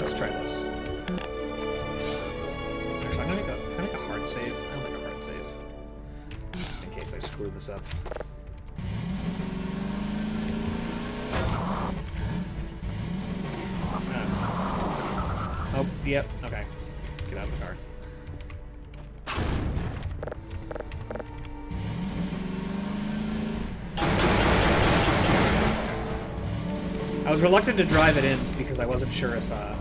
Let's try this. Actually, I'm gonna make can I make a hard save? I'll make a hard save. Just in case I screw this up. Oh, yep, okay. Get out of the car. I was reluctant to drive it in because I wasn't sure if I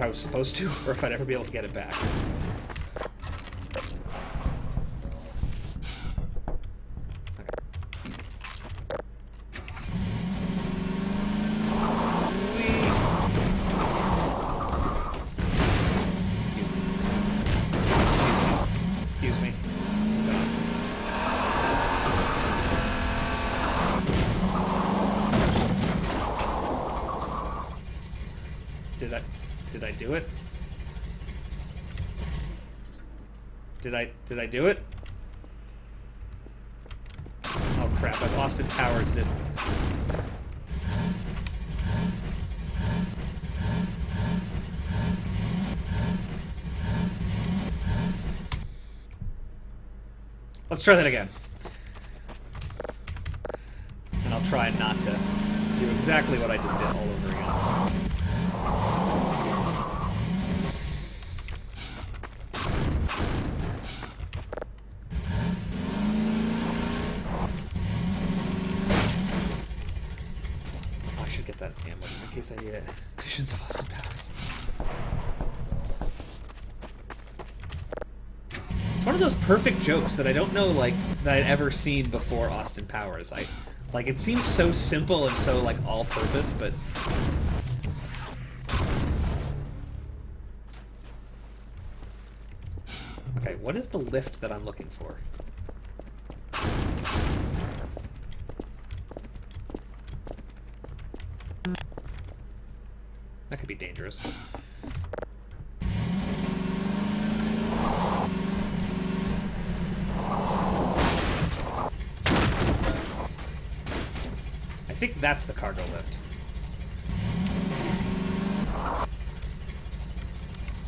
was supposed to or if I'd ever be able to get it back. Excuse me. Did I do it? Did I do it? Oh crap, I've Austin Powers did. Let's try that again. And I'll try not to do exactly what I just did all over again. Oh, I should get that ammo in case I need it. Visions of Austin Powers. It's one of those perfect jokes that I don't know, like, that I'd ever seen before Austin Powers. Like, it seems so simple and so, like, all-purpose, but... Okay, what is the lift that I'm looking for? That could be dangerous. I think that's the cargo lift.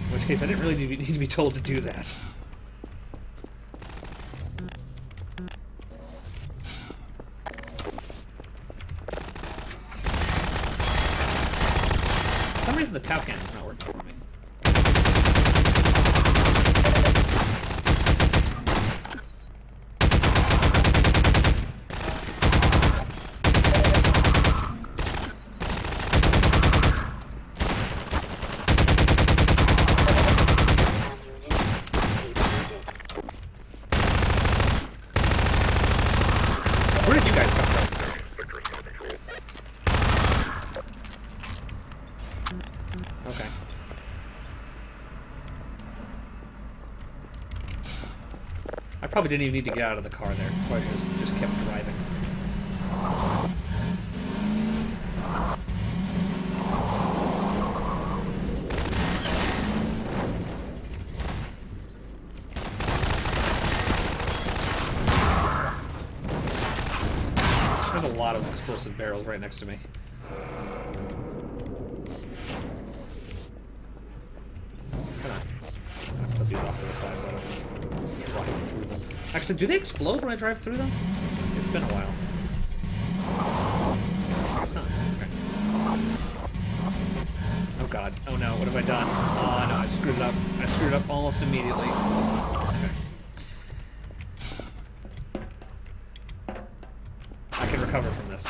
In which case, I didn't really need to be told to do that. For some reason, the tau cannon is not working for me. Where did you guys come from? Okay. I probably didn't even need to get out of the car there. Probably just kept driving. There's a lot of explosive barrels right next to me. Put these off to the side so I don't drive through them. Actually, do they explode when I drive through them? It's been a while. It's not. Okay. Oh god. Oh no, what have I done? Oh no, I screwed it up. I screwed it up almost immediately. Okay. I can recover from this.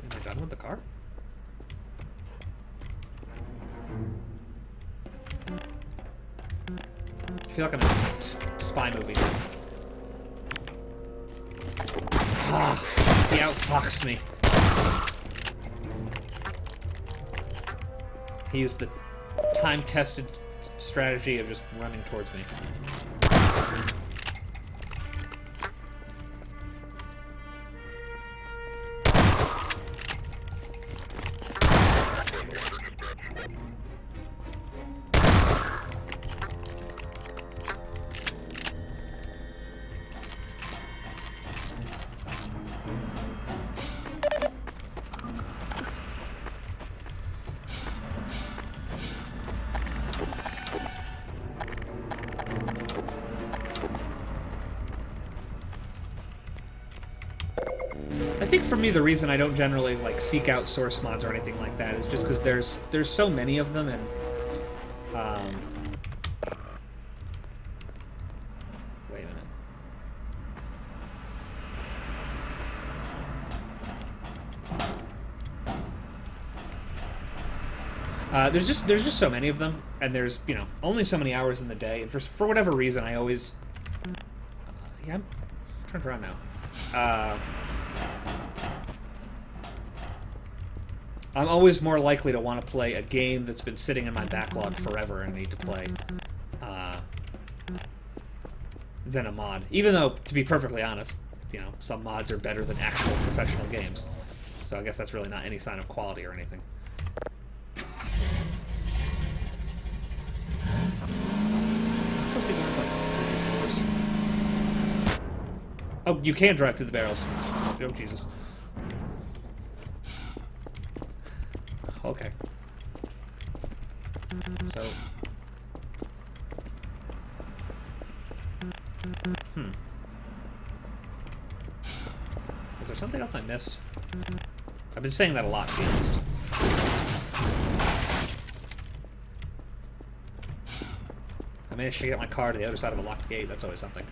Am I done with the car? I feel like I'm in a spy movie. Ah, he outfoxed me. He used the time-tested strategy of just running towards me. think for me the reason I don't generally like seek out source mods or anything like that is just because there's so many of them, and wait a minute. There's just so many of them, and there's, you know, only so many hours in the day, and for whatever reason I always yeah, I'm turned around now. I'm always more likely to want to play a game that's been sitting in my backlog forever and need to play than a mod. Even though, to be perfectly honest, you know, some mods are better than actual professional games. So I guess that's really not any sign of quality or anything. Oh, you can drive through the barrels. Oh, Jesus. Okay. So... Was there something else I missed? I've been saying that a lot, to be honest. I managed to get my car to the other side of a locked gate. That's always something.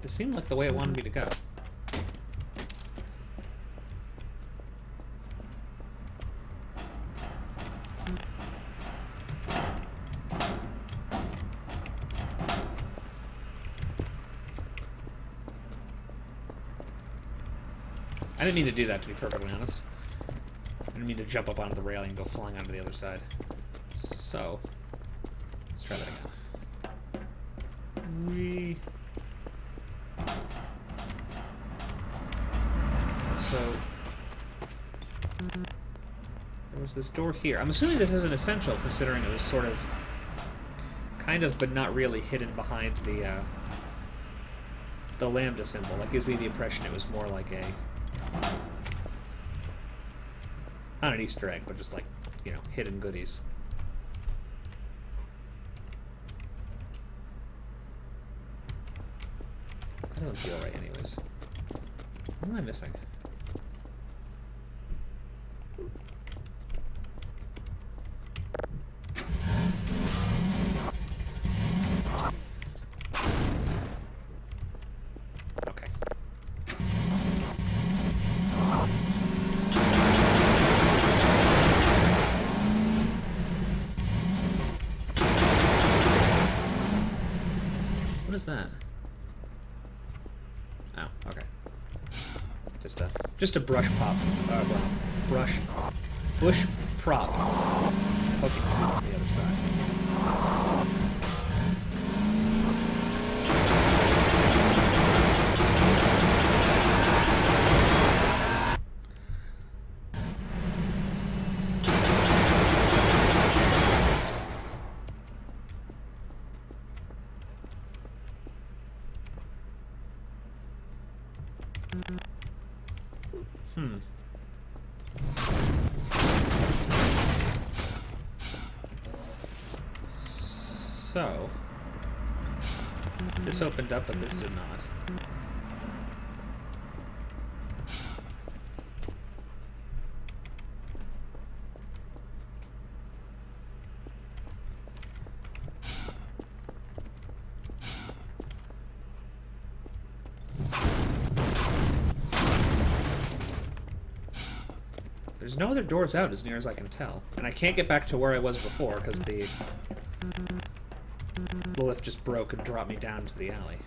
Seemed like the way it wanted me to go. I didn't mean to do that, to be perfectly honest. I didn't mean to jump up onto the railing and go flying onto the other side. So, let's try that again. So, there was this door here. I'm assuming this isn't essential, considering it was sort of, kind of, but not really hidden behind the lambda symbol. That gives me the impression it was more like a, not an Easter egg, but just like, you know, hidden goodies. That doesn't feel right anyways. What am I missing? That? Oh, okay. Just a brush pop. Bush prop. Poking through on the other side. So, this opened up, but this did not. There's no other doors out as near as I can tell. And I can't get back to where I was before because the lift just broke and dropped me down to the alley.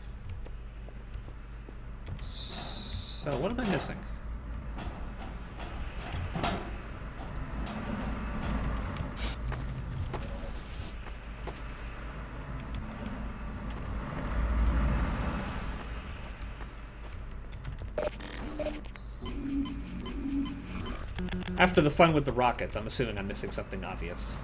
So, what am I missing? After the fun with the rockets, I'm assuming I'm missing something obvious.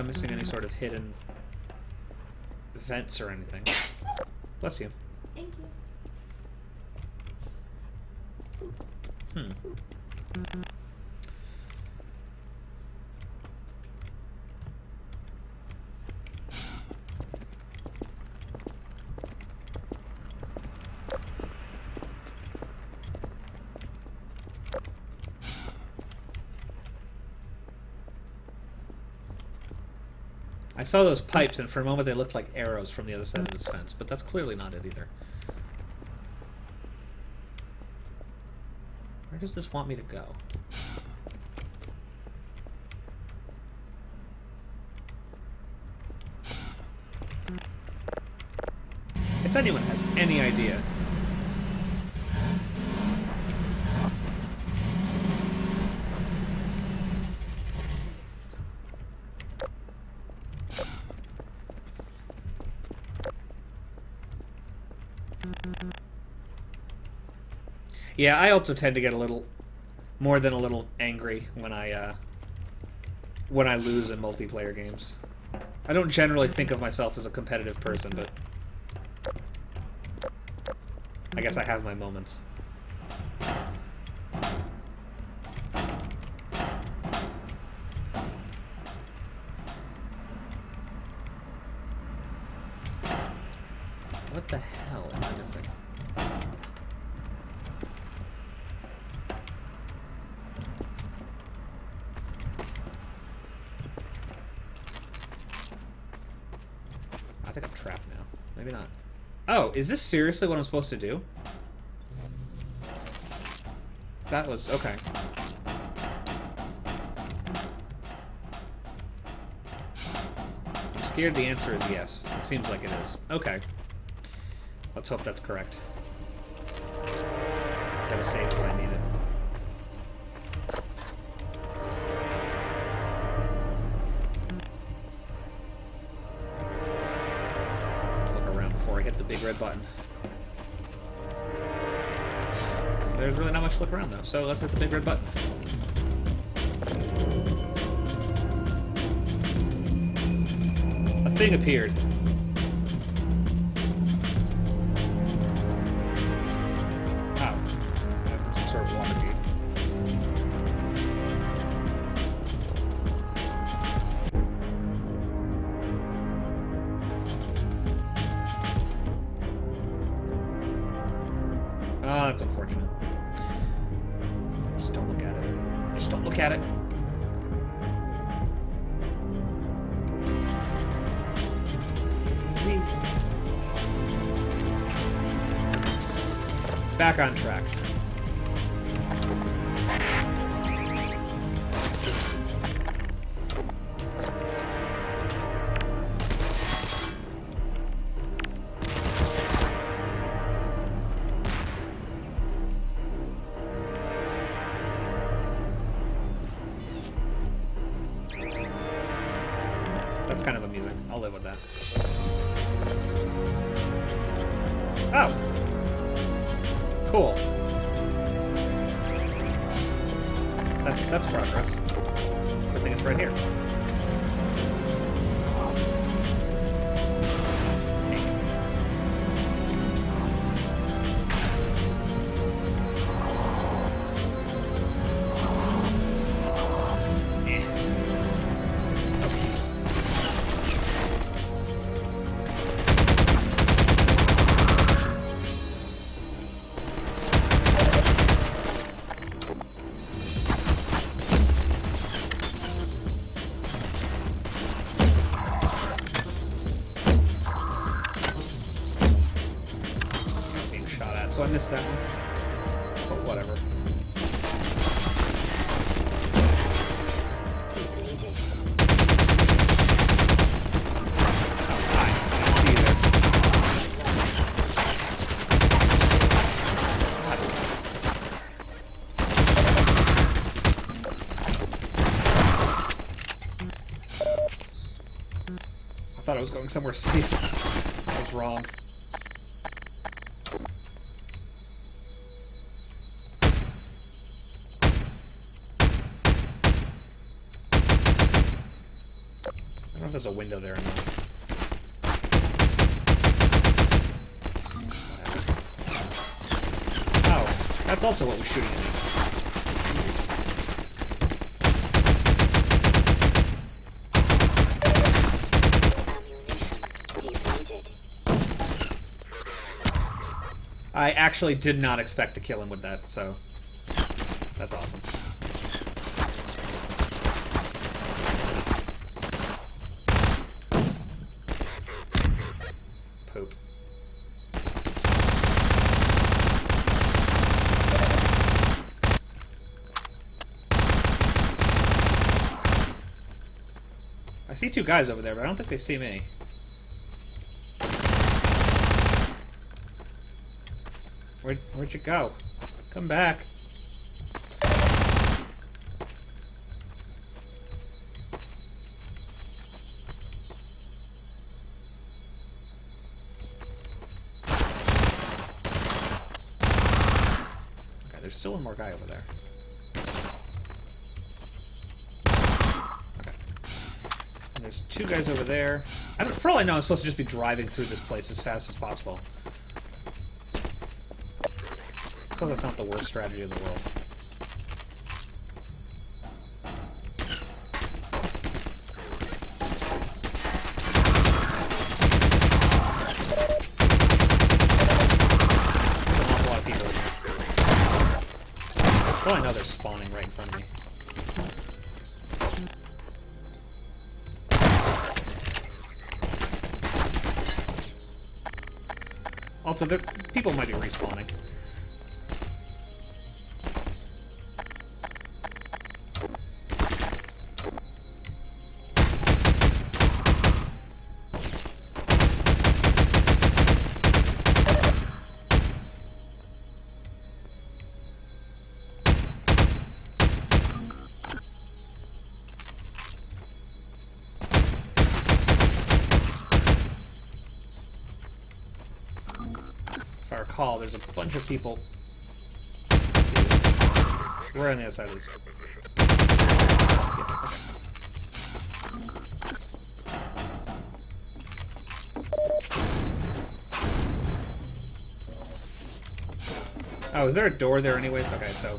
I'm missing any sort of hidden vents or anything. Bless you. Thank you. Hmm. I saw those pipes, and for a moment they looked like arrows from the other side of this fence, but that's clearly not it either. Where does this want me to go? If anyone has any idea. Yeah, I also tend to get a little more than a little angry when I lose in multiplayer games. I don't generally think of myself as a competitive person, but I guess I have my moments. What the hell am I missing? I think I'm trapped now. Maybe not. Oh, is this seriously what I'm supposed to do? That was... okay. I'm scared the answer is yes. It seems like it is. Okay. Let's hope that's correct. Gotta save if I need it. Hit the big red button. There's really not much to look around though, so let's hit the big red button. A thing appeared. Oh. Some sort of water gate. Oh, that's unfortunate. Just don't look at it. Just don't look at it. Back on track. That's kind of amusing. I'll live with that. Oh! Cool. That's progress. Good thing it's right here. So I missed that one. But whatever. Hi. I didn't see you there. I thought I was going somewhere safe. I was wrong. there's a window there or not. Oh, that's also what we're shooting at. I actually did not expect to kill him with that, so that's awesome. Poop. I see two guys over there, but I don't think they see me. Where'd you go? Come back. Okay, there's still one more guy over there. Okay. And there's two guys over there. For all I know, I'm supposed to just be driving through this place as fast as possible. So that's not the worst strategy in the world. There's an awful lot of people. Oh, I know they're spawning right in front of me. Also, people might be respawning. If I recall, there's a bunch of people. We're on the other side of this. Yeah, okay. Oh, is there a door there anyways? Okay, so...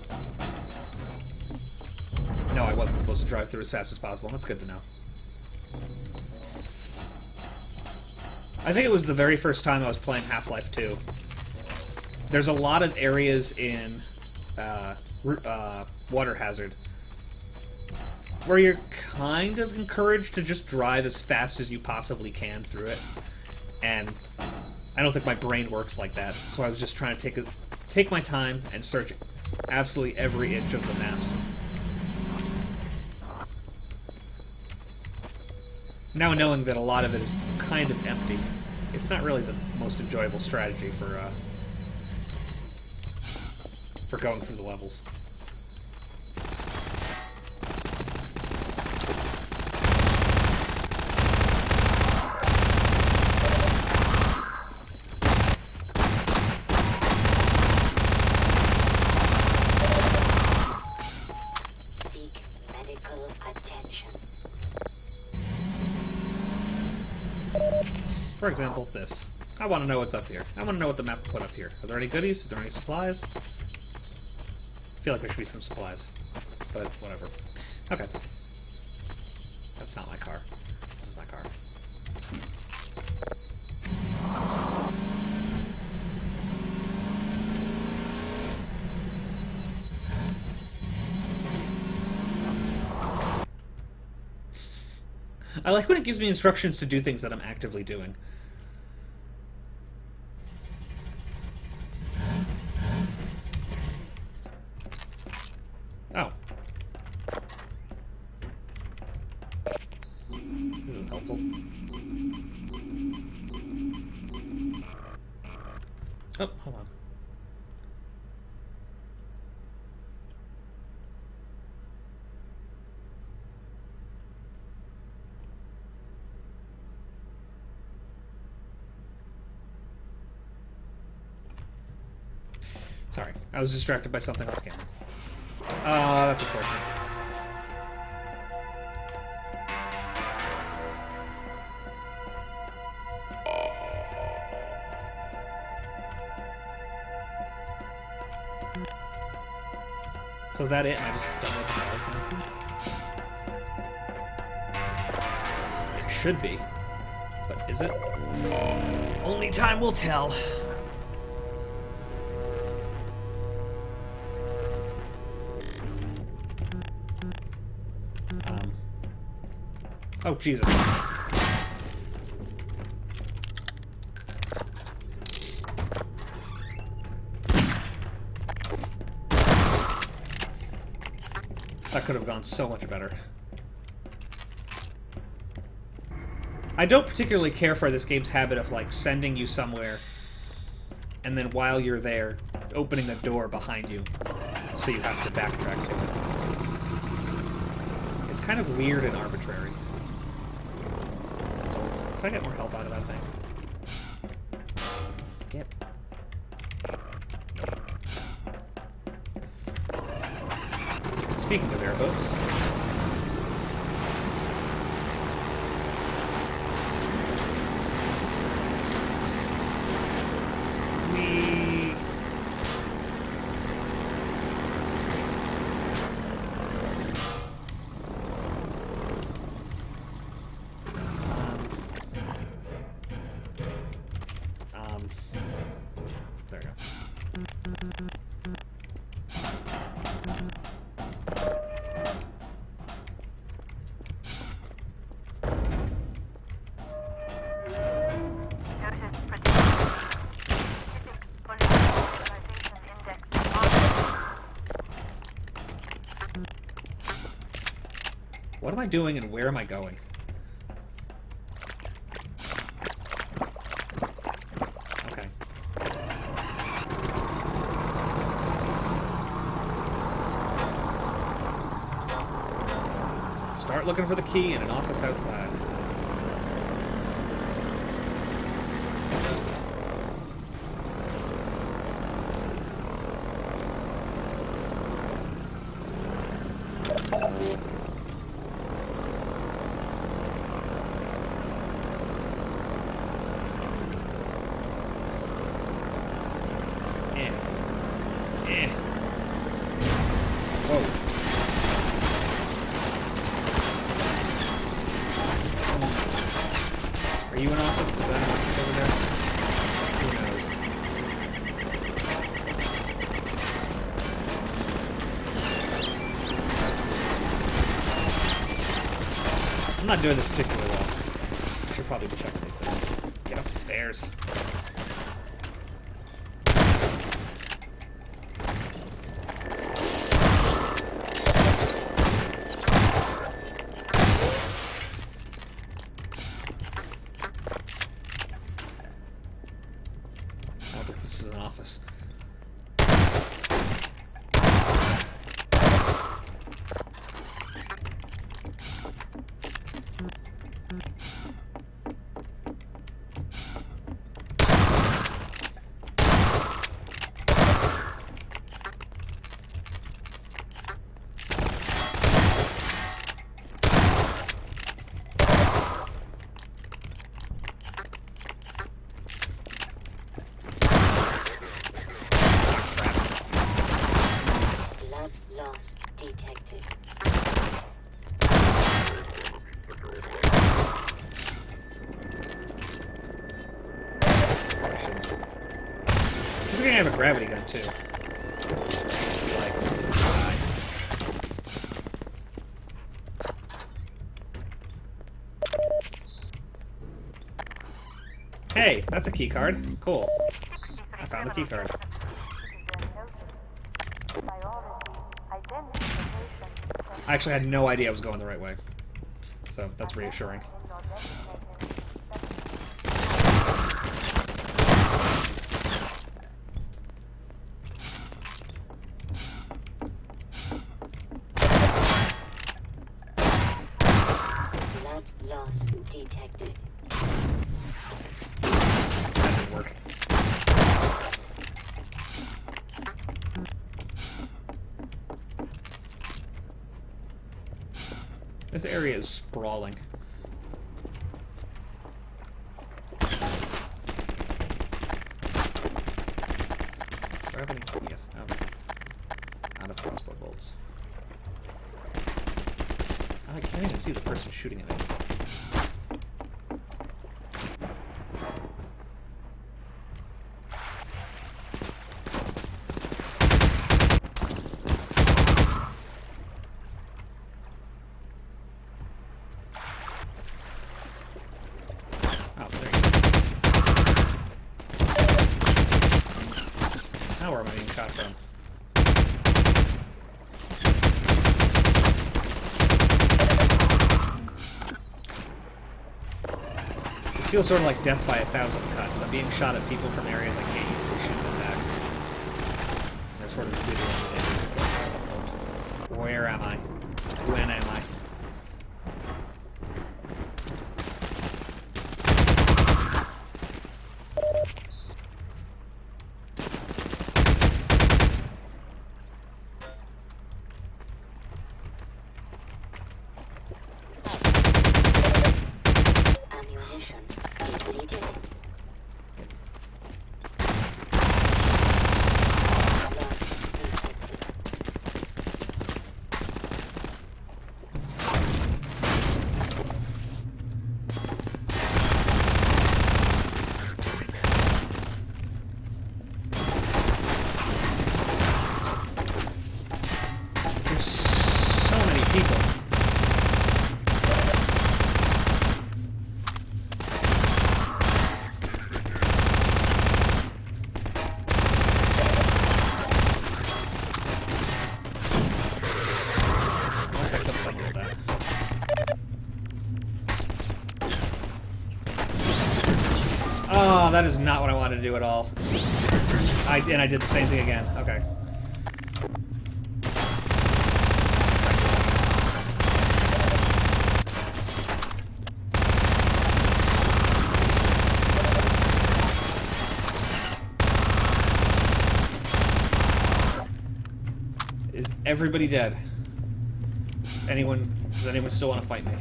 No, I wasn't supposed to drive through as fast as possible. That's good to know. I think it was the very first time I was playing Half-Life 2. There's a lot of areas in Water Hazard where you're kind of encouraged to just drive as fast as you possibly can through it. And I don't think my brain works like that, so I was just trying to take my time and search absolutely every inch of the maps. Now knowing that a lot of it is kind of empty, it's not really the most enjoyable strategy for going through the levels. Seek medical attention. For example, this. I want to know what's up here. I want to know what the map put up here. Are there any goodies? Is there any supplies? I feel like there should be some supplies, but whatever. Okay. That's not my car. This is my car. I like when it gives me instructions to do things that I'm actively doing. Oh. This is helpful. Oh, hold on. Sorry, I was distracted by something off camera. That's unfortunate. So is that it? And I just don't open the doors now? It should be. But is it? Only time will tell. Oh, Jesus. That could have gone so much better. I don't particularly care for this game's habit of, like, sending you somewhere, and then while you're there, opening the door behind you, so you have to backtrack to it. It's kind of weird and arbitrary. So, can I get more health out of that thing? Get. Speaking of airboats. There we go. What am I doing and where am I going? Okay. Start looking for the key in an office outside. I'm not doing this particularly well. I should probably be checking these things. Get up the stairs. I don't think this is an office. I have a gravity gun too. Hey, that's a key card. Cool. I found the key card. I actually had no idea I was going the right way. So that's reassuring. Loss detected. That didn't work. This area is sprawling. Gravity? Yes. Okay. out of crossbow bolts. I can't even see the person shooting at me. Oh, there you go. Now where am I being shot from? Feels sort of like death by 1,000 cuts. I'm being shot at people from areas I can't easily shoot them back. They're sort of withering. Where am I? When am I? Oh, that is not what I wanted to do at all. And I did the same thing again. Okay. Is everybody dead? Does anyone still want to fight me?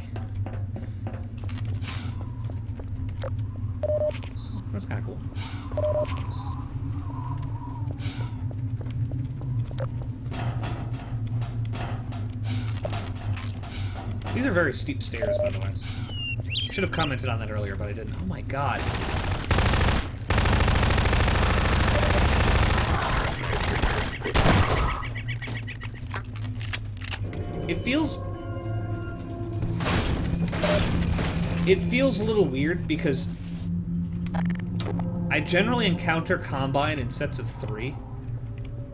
That's kind of cool. These are very steep stairs, by the way. Should have commented on that earlier, but I didn't. Oh my god. It feels a little weird because I generally encounter Combine in sets of 3,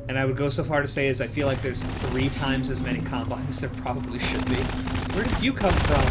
and I would go so far to say as I feel like there's 3 times as many Combine as there probably should be. Where did you come from?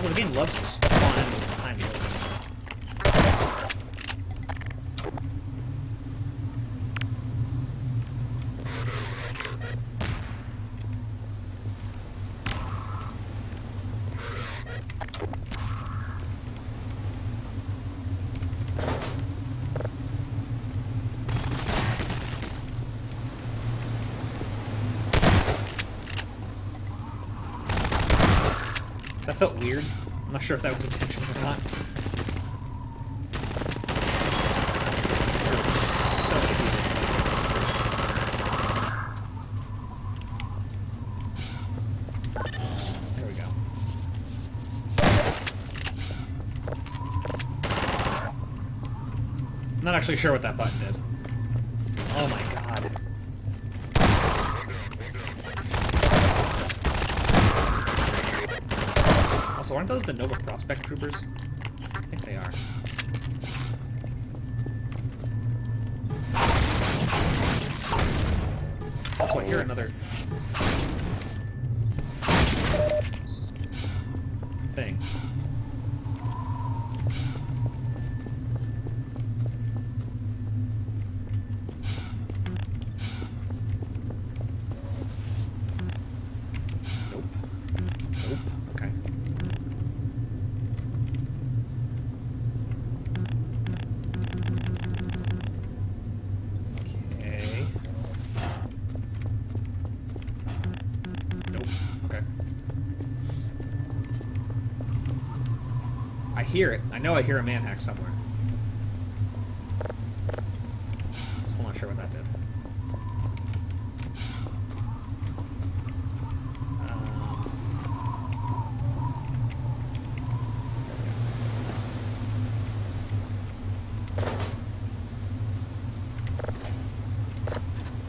The game loves to spawn enemies behind you. That felt weird. I'm not sure if that was intentional or not. There we go. I'm not actually sure what that button did. Oh my god. Also, aren't those the Nova Prospect Troopers? They are. Oh, I hear another thing. Nope. Nope. Okay. Okay. Nope. Okay. I hear it. I know I hear a manhack somewhere. Still not sure what that did.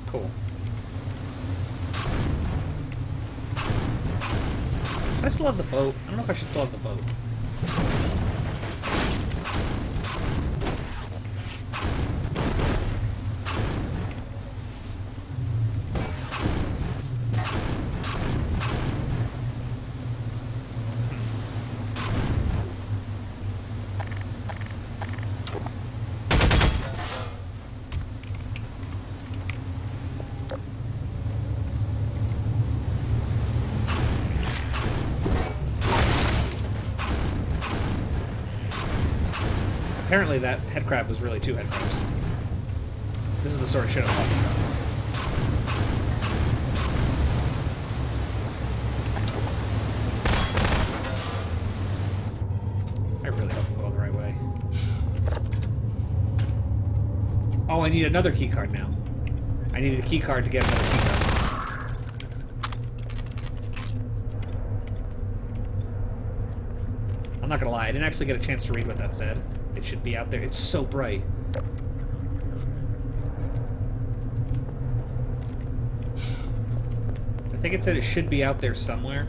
Cool. I still have the boat. I don't know if I should still have the boat. Apparently that head crab was really 2 head crabs. This is the sort of shit I'm talking about. I really hope I'm going the right way. Oh, I need another key card now. I needed a key card to get another key card. I'm not gonna lie, I didn't actually get a chance to read what that said. It should be out there. It's so bright. I think it said it should be out there somewhere.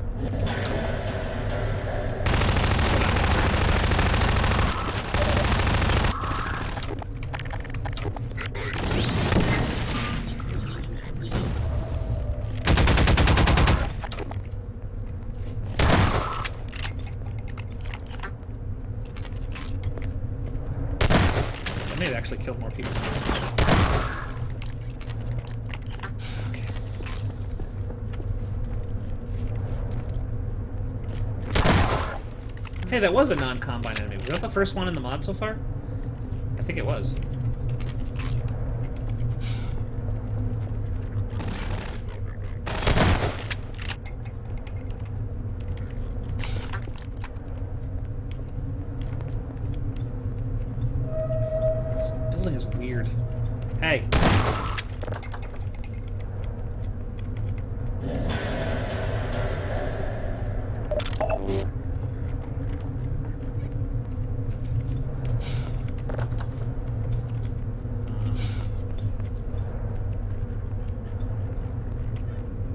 I may have actually killed more people. Okay. Hey, that was a non-combine enemy. Was that the first one in the mod so far? I think it was. Is weird. Hey.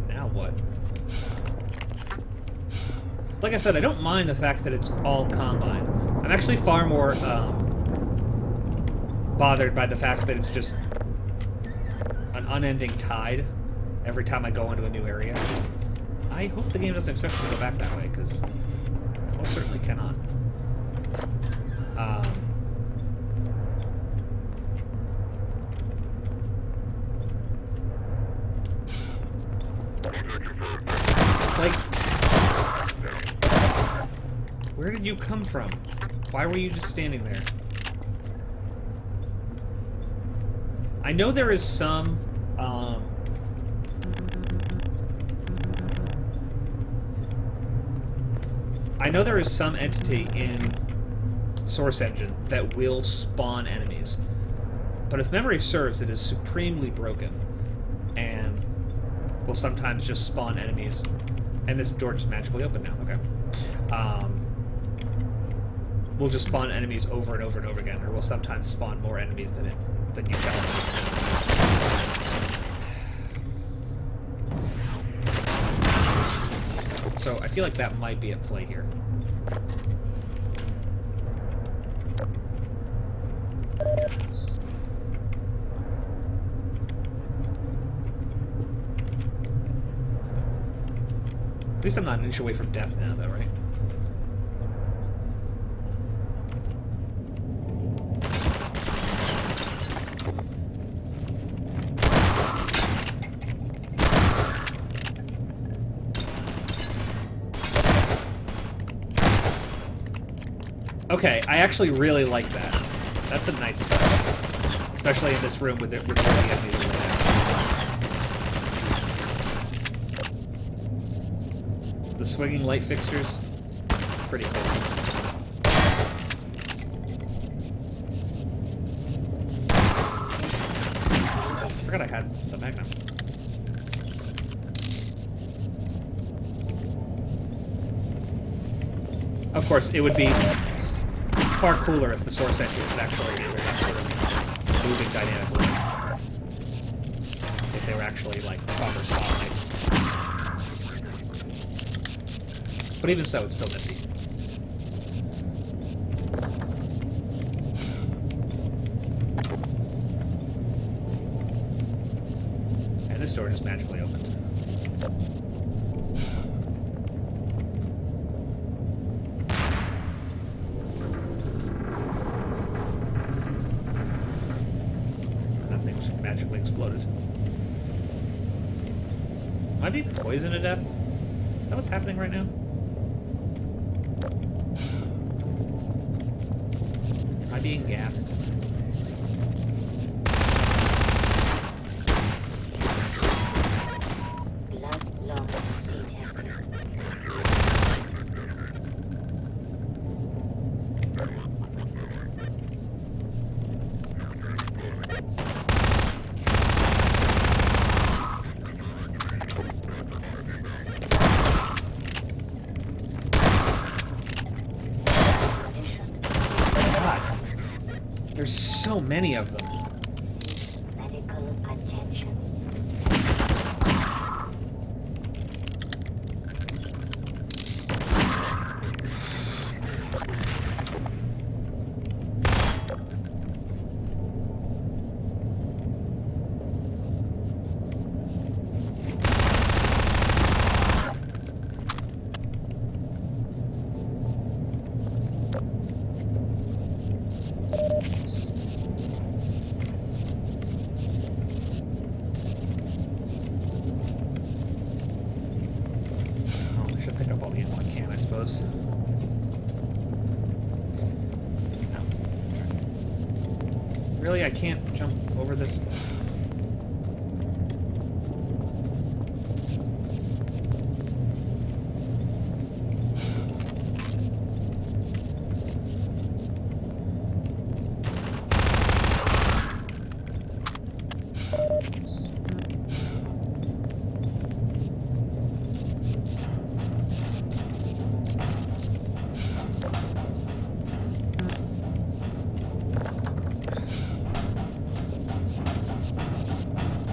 Now what? Like I said, I don't mind the fact that it's all combine. I'm actually far more bothered by the fact that it's just an unending tide every time I go into a new area. I hope the game doesn't expect me to go back that way, because I most certainly cannot. Like, where did you come from? Why were you just standing there? I know there is some, I know there is some entity in Source Engine that will spawn enemies. But if memory serves, it is supremely broken. And will sometimes just spawn enemies. And this door just magically opened now, okay. Will just spawn enemies over and over and over again, or will sometimes spawn more enemies than you tell them. So I feel like that might be at play here. At least I'm not an inch away from death now, though, right? Okay, I actually really like that. That's a nice touch. Especially in this room with all the enemies laid out. The swinging light fixtures, pretty cool. I forgot I had the Magnum. Of course, it would be far cooler if the source entry was actually sort of moving dynamically. If they were actually like proper spotlights. But even so, it's still nifty. And this door just magically opened. Magically exploded. Am I being poisoned to death? Is that what's happening right now? Am I being gassed? Blood loss detected. There's so many of them. Medical attention. Really, I can't jump over this?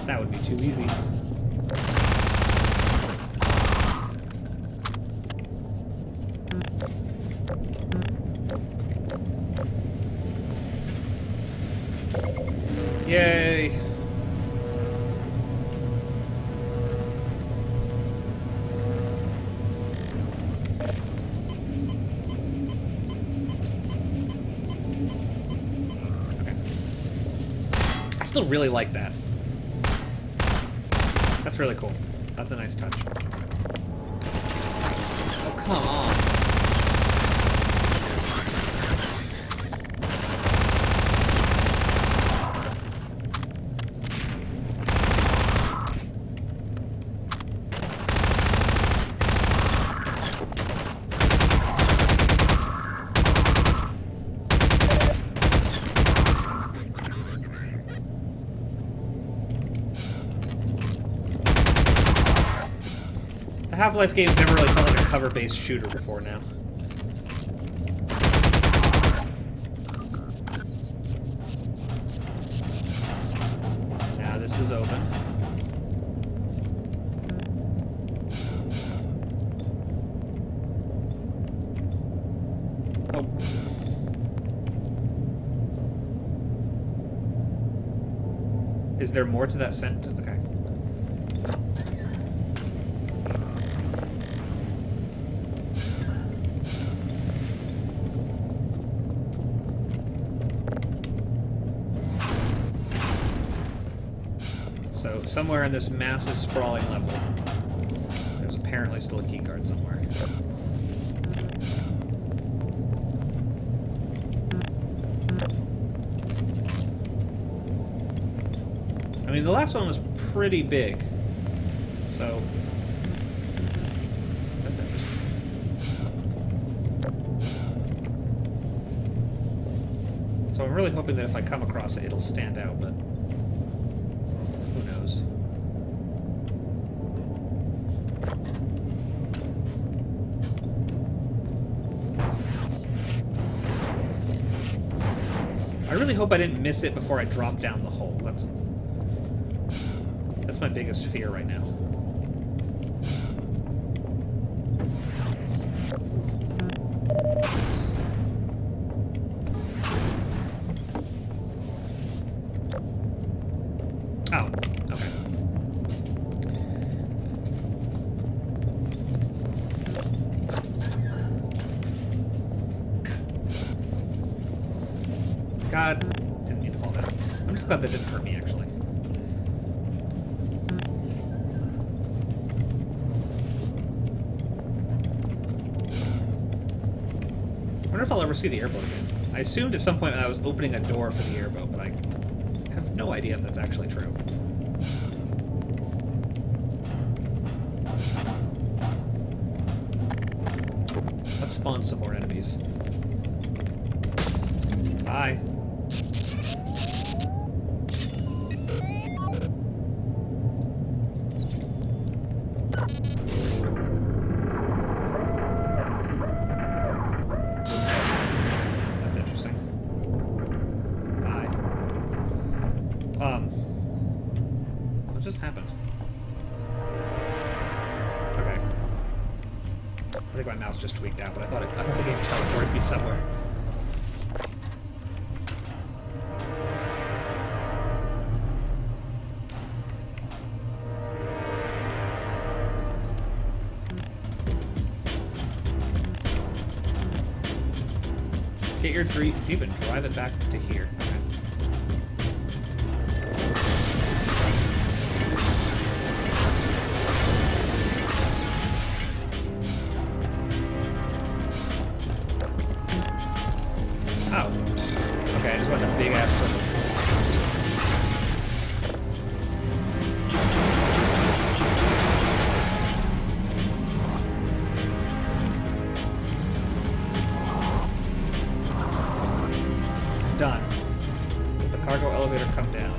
That would be too easy. Yay! Okay. I still really like that. That's really cool. That's a nice touch. Oh, come on. Half-Life games never really felt like a cover-based shooter before now. Now this is open. Oh. Is there more to that scent? Okay. So, somewhere in this massive, sprawling level, there's apparently still a keycard somewhere. I mean, the last one was pretty big, so that's interesting. So I'm really hoping that if I come across it, it'll stand out, but who knows? I really hope I didn't miss it before I dropped down the hole. That's my biggest fear right now. Oh, okay. God, didn't mean to fall down. I'm just glad that didn't hurt me, actually. I wonder if I'll ever see the airboat again. I assumed at some point I was opening a door for the airboat, but I have no idea if that's actually true. Let's spawn some more enemies. Bye. That's interesting. Bye. What just happened? Okay. I think my mouse just tweaked out, but I thought the game teleported me somewhere. Get your Jeep and drive it back to here. Okay. Oh. Okay, I just went a big ass circle. Done. Let the cargo elevator come down.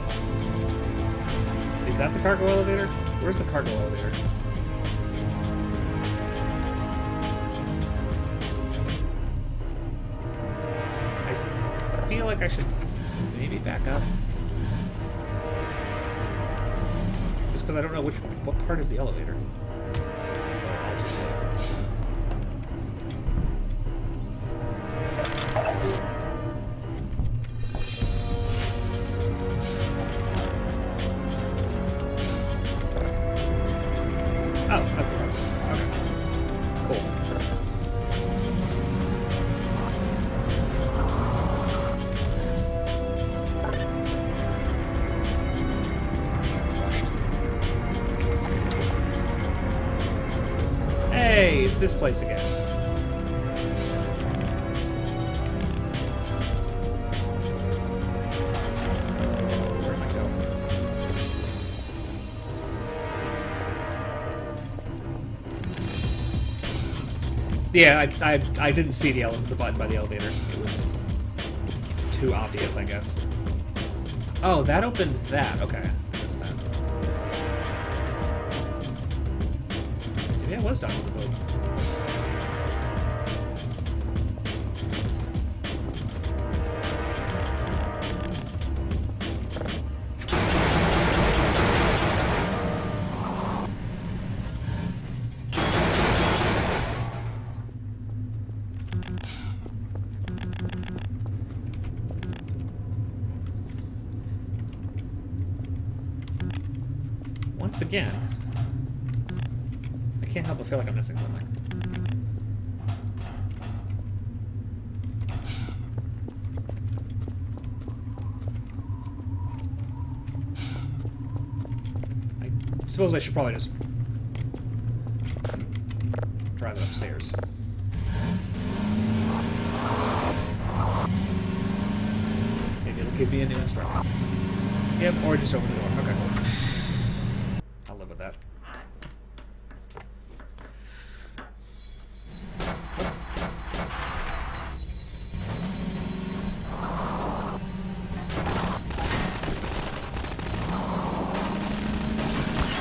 Is that the cargo elevator? Where's the cargo elevator? I feel like I should maybe back up. Just because I don't know what part is the elevator. So I'll just say. Oh, that's the cargo. Okay. Cool. Hey, it's this place again. So, where am I going? Yeah, I didn't see the button by the elevator. It was too obvious, I guess. Oh, that opened that. Okay, I missed that. Maybe I was done with the boat. Once again, I can't help but feel like I'm missing something. I suppose I should probably just drive it upstairs. Maybe it'll give me a new instruction. Yep, or just open the door. Okay. I'll live with that.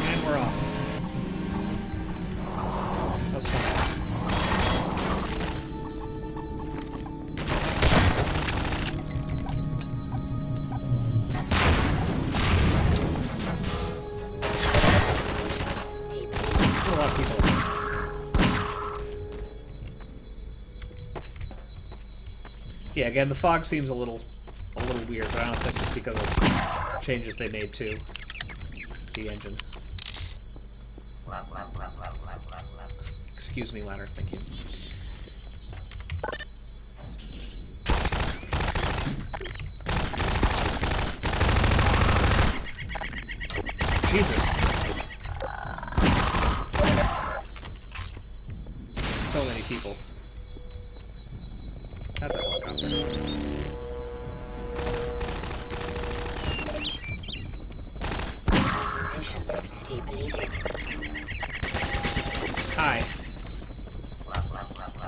And we're off. That was fun. A lot of people. Yeah, again, the fog seems a little weird, but I don't think it's because of changes they made to the engine. Excuse me, ladder. Thank you. Jesus. So many people. That's a helicopter. Hi.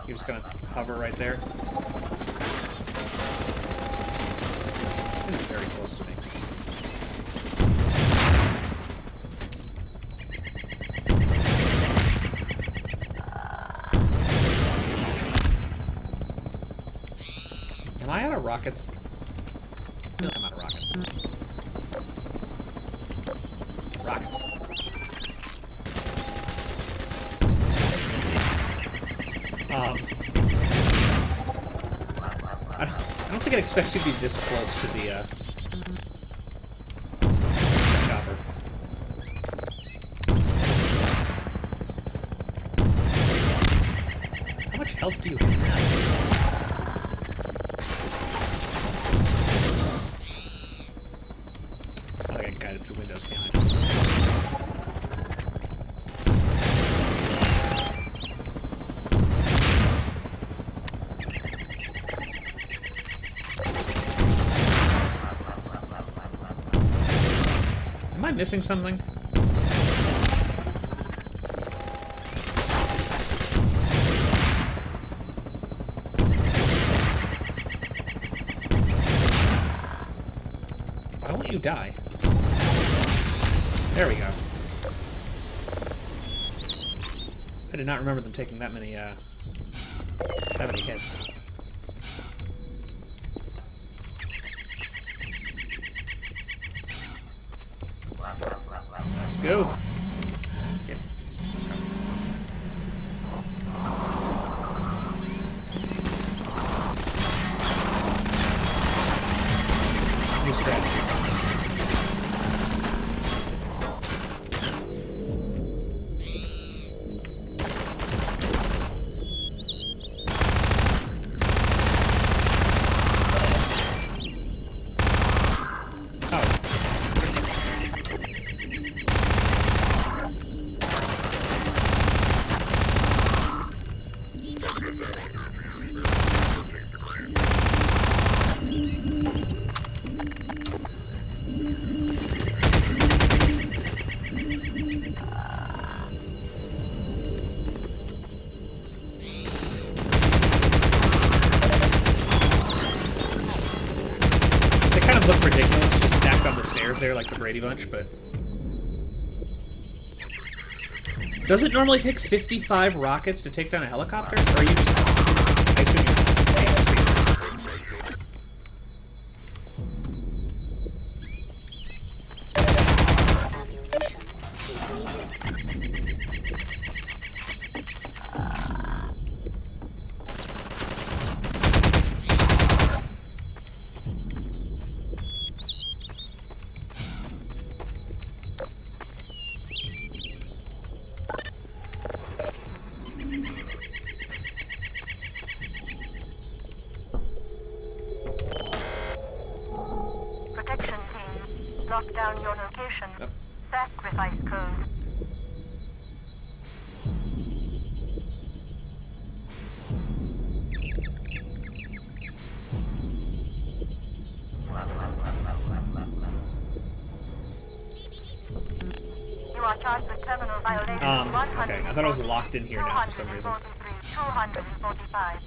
He was gonna hover right there. He was very close to me. Am I out of rockets? I feel like I'm out of rockets. Rockets. I don't think it expects you to be this close to the chopper. How much health do you have? I get guided through windows, can't I? Am I missing something? Why won't you die? There we go. I did not remember them taking that many hits. Let's go. Yep. New strategy. Look ridiculous, just stacked on the stairs there like the Brady Bunch, but... Does it normally take 55 rockets to take down a helicopter? Or are you just... I assume down your location. Yep. Sacrifice code. You are charged with terminal violation. Okay. I thought I was locked in here now for some reason. 245.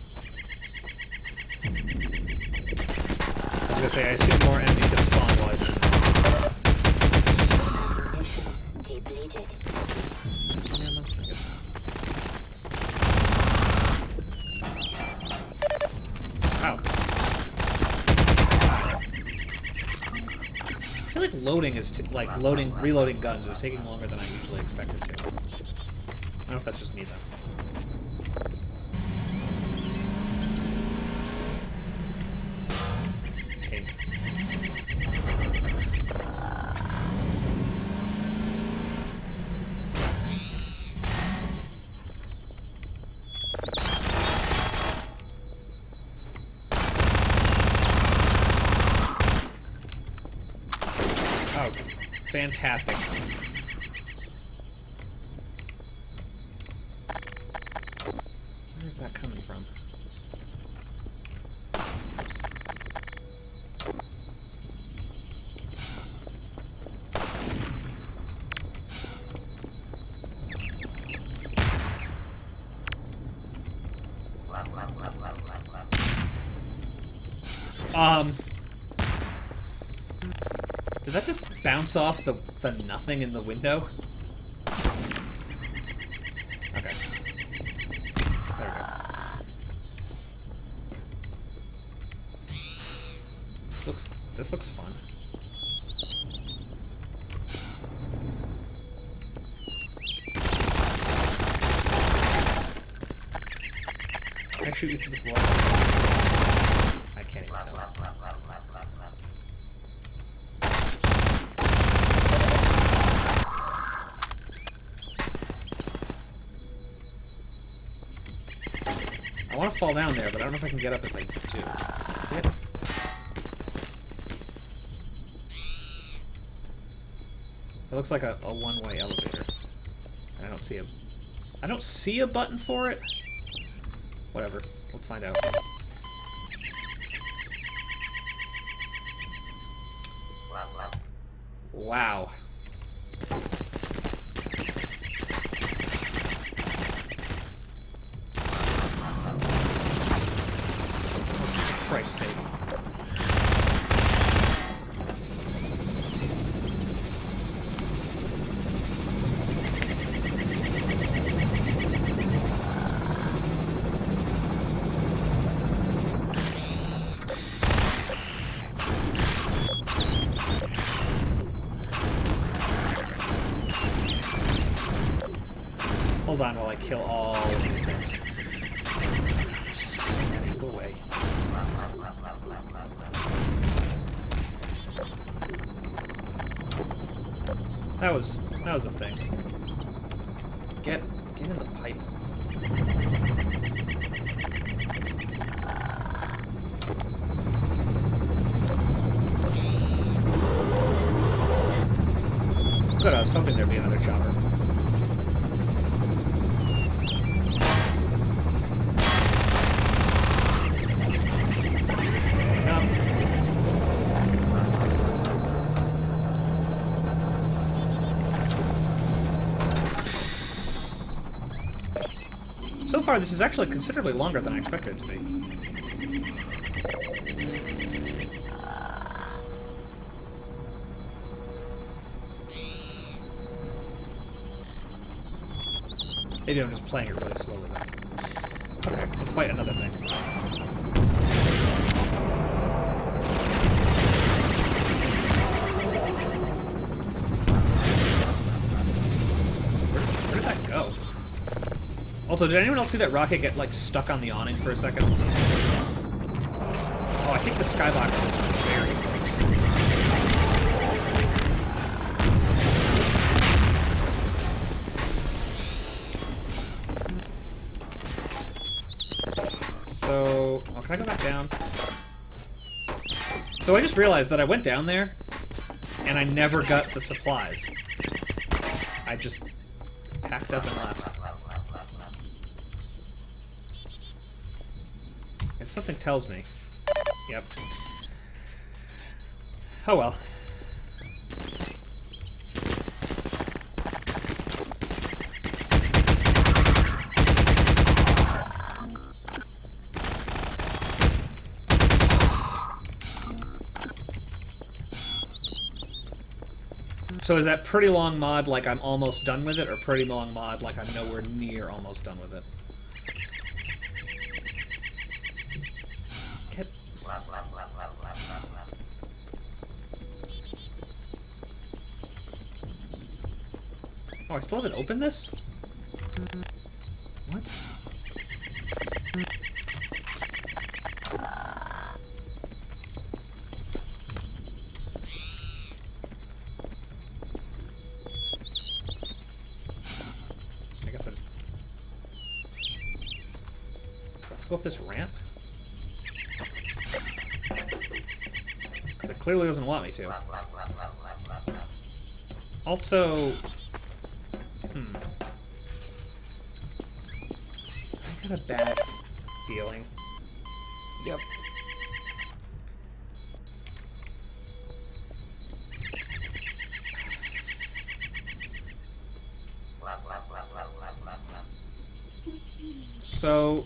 I was gonna say, I assume more enemies have spawned while I've been... Ammunition depleted. Ammo? I guess not. Wow. I feel like loading is reloading guns is taking longer than I usually expect it to. I don't know if that's just me though. Okay. Oh, fantastic. Where's that coming from? Did that just bounce off the nothing in the window? Okay. There we go. This looks fun. Can I shoot you through the floor? I can't even tell. I want to fall down there, but I don't know if I can get up if I do. Yeah. It looks like a one-way elevator. I don't see a button for it. Whatever. Let's find out. Wow. For Christ's sake. Hold on while I kill all of these things. Go away. That was a thing. Get in the pipe. Good, I was hoping there'd be another chopper. So far, this is actually considerably longer than I expected it to be. Maybe I'm just playing it really slowly though. Okay, let's fight another thing. Where did that go? Also, did anyone else see that rocket get, like, stuck on the awning for a second? Oh, I think the skybox is very close. So, oh, can I go back down? So I just realized that I went down there, And I never got the supplies. I just packed up and left. And something tells me. Yep. Oh well. So is that pretty long mod like I'm almost done with it, or pretty long mod like I'm nowhere near almost done with it? Get... Oh, I still haven't opened this? What? Go up this ramp? Because it clearly doesn't want me to. Also... I got a bad feeling. Yep. So...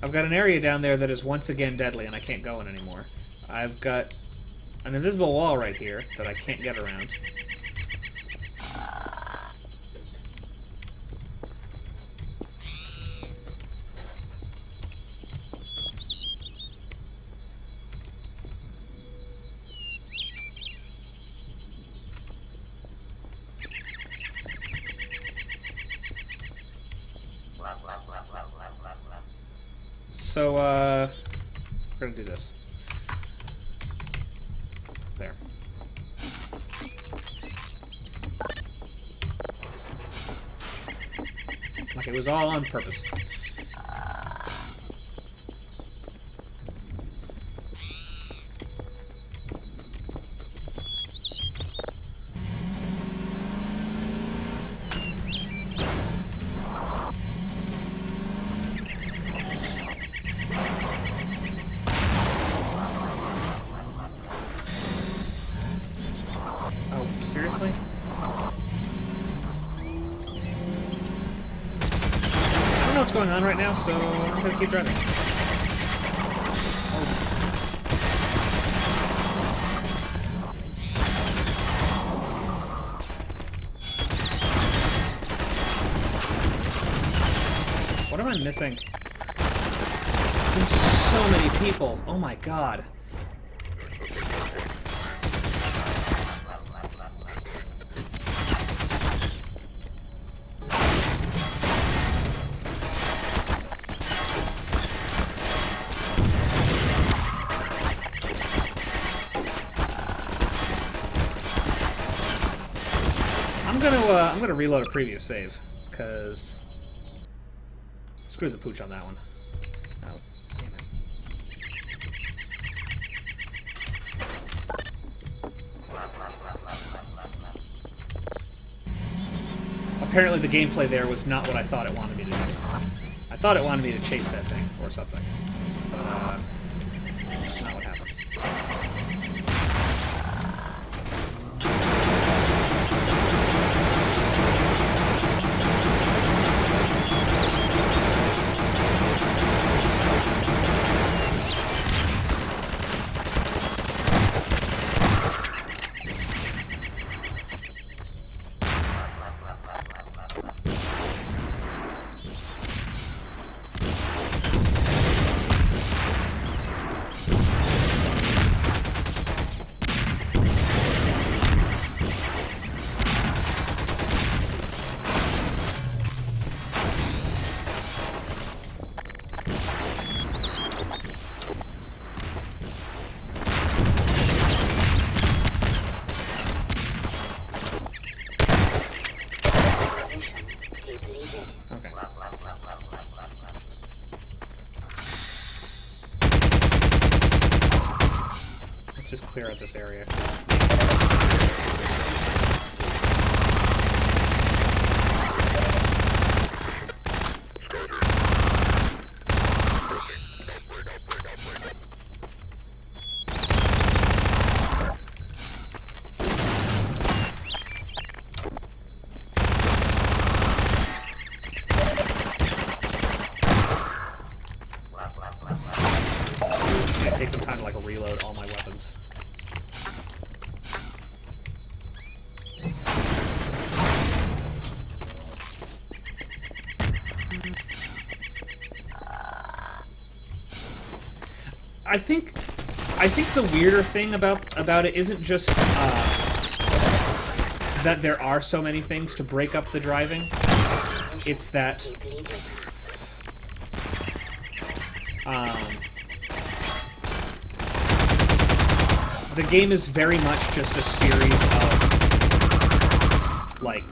I've got an area down there that is once again deadly and I can't go in anymore. I've got an invisible wall right here that I can't get around. So, we're gonna do this. There. Like it was all on purpose. Seriously? I don't know what's going on right now, so I'm gonna keep driving. Oh. What am I missing? There's so many people. Oh my god. I'm gonna reload a previous save, because screw the pooch on that one. Oh, damn it. Apparently the gameplay there was not what I thought it wanted me to do. I thought it wanted me to chase that thing, or something. But, that's not what happened. Just clear out this area. It takes some time to like reload all my weapons. I think the weirder thing about it isn't just that there are so many things to break up the driving. It's that the game is very much just a series of like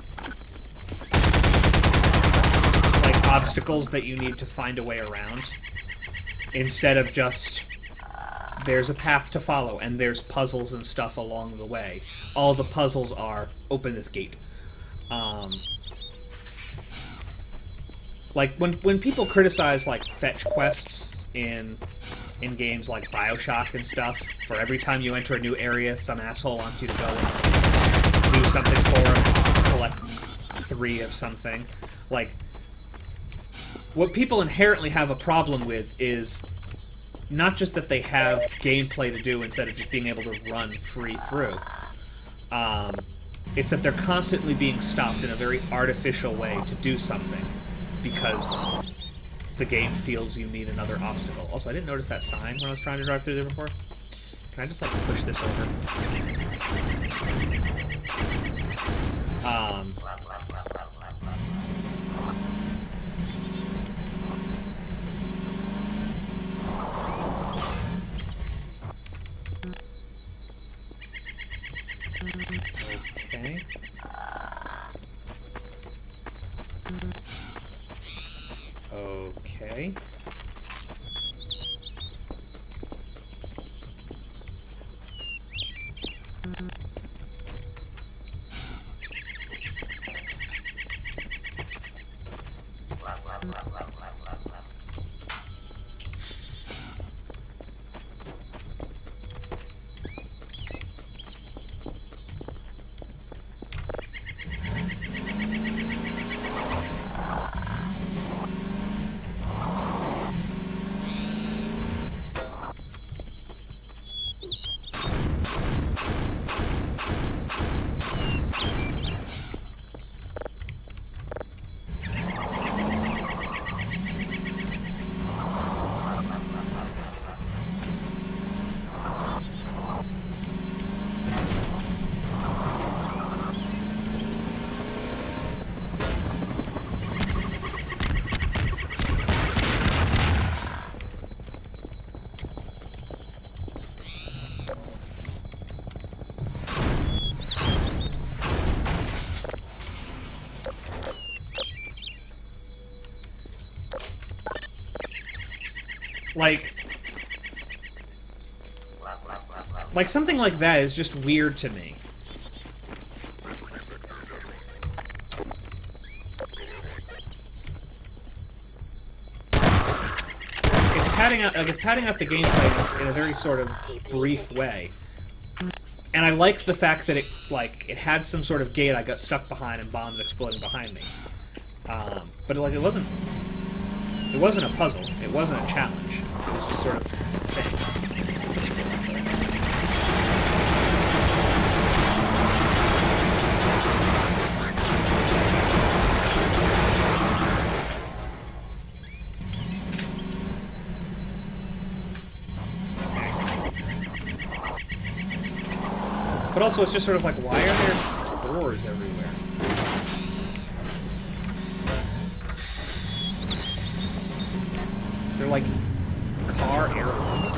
obstacles that you need to find a way around, instead of just there's a path to follow and there's puzzles and stuff along the way. All the puzzles are open this gate. Like when people criticize like fetch quests in games like BioShock and stuff, for every time you enter a new area, some asshole wants you to go and do something for him, collect 3 of something. Like, what people inherently have a problem with is not just that they have gameplay to do instead of just being able to run free through. It's that they're constantly being stopped in a very artificial way to do something, because the game feels you need another obstacle. Also, I didn't notice that sign when I was trying to drive through there before. Can I just, like, push this over? Okay. Okay. Like something like that is just weird to me. It's padding out the gameplay in a very sort of brief way. And I liked the fact that it had some sort of gate I got stuck behind and bombs exploding behind me. But like it wasn't a puzzle. It wasn't a challenge. It was just sort of a thing. But also, it's just sort of like, why are there doors everywhere? They're like car airlocks.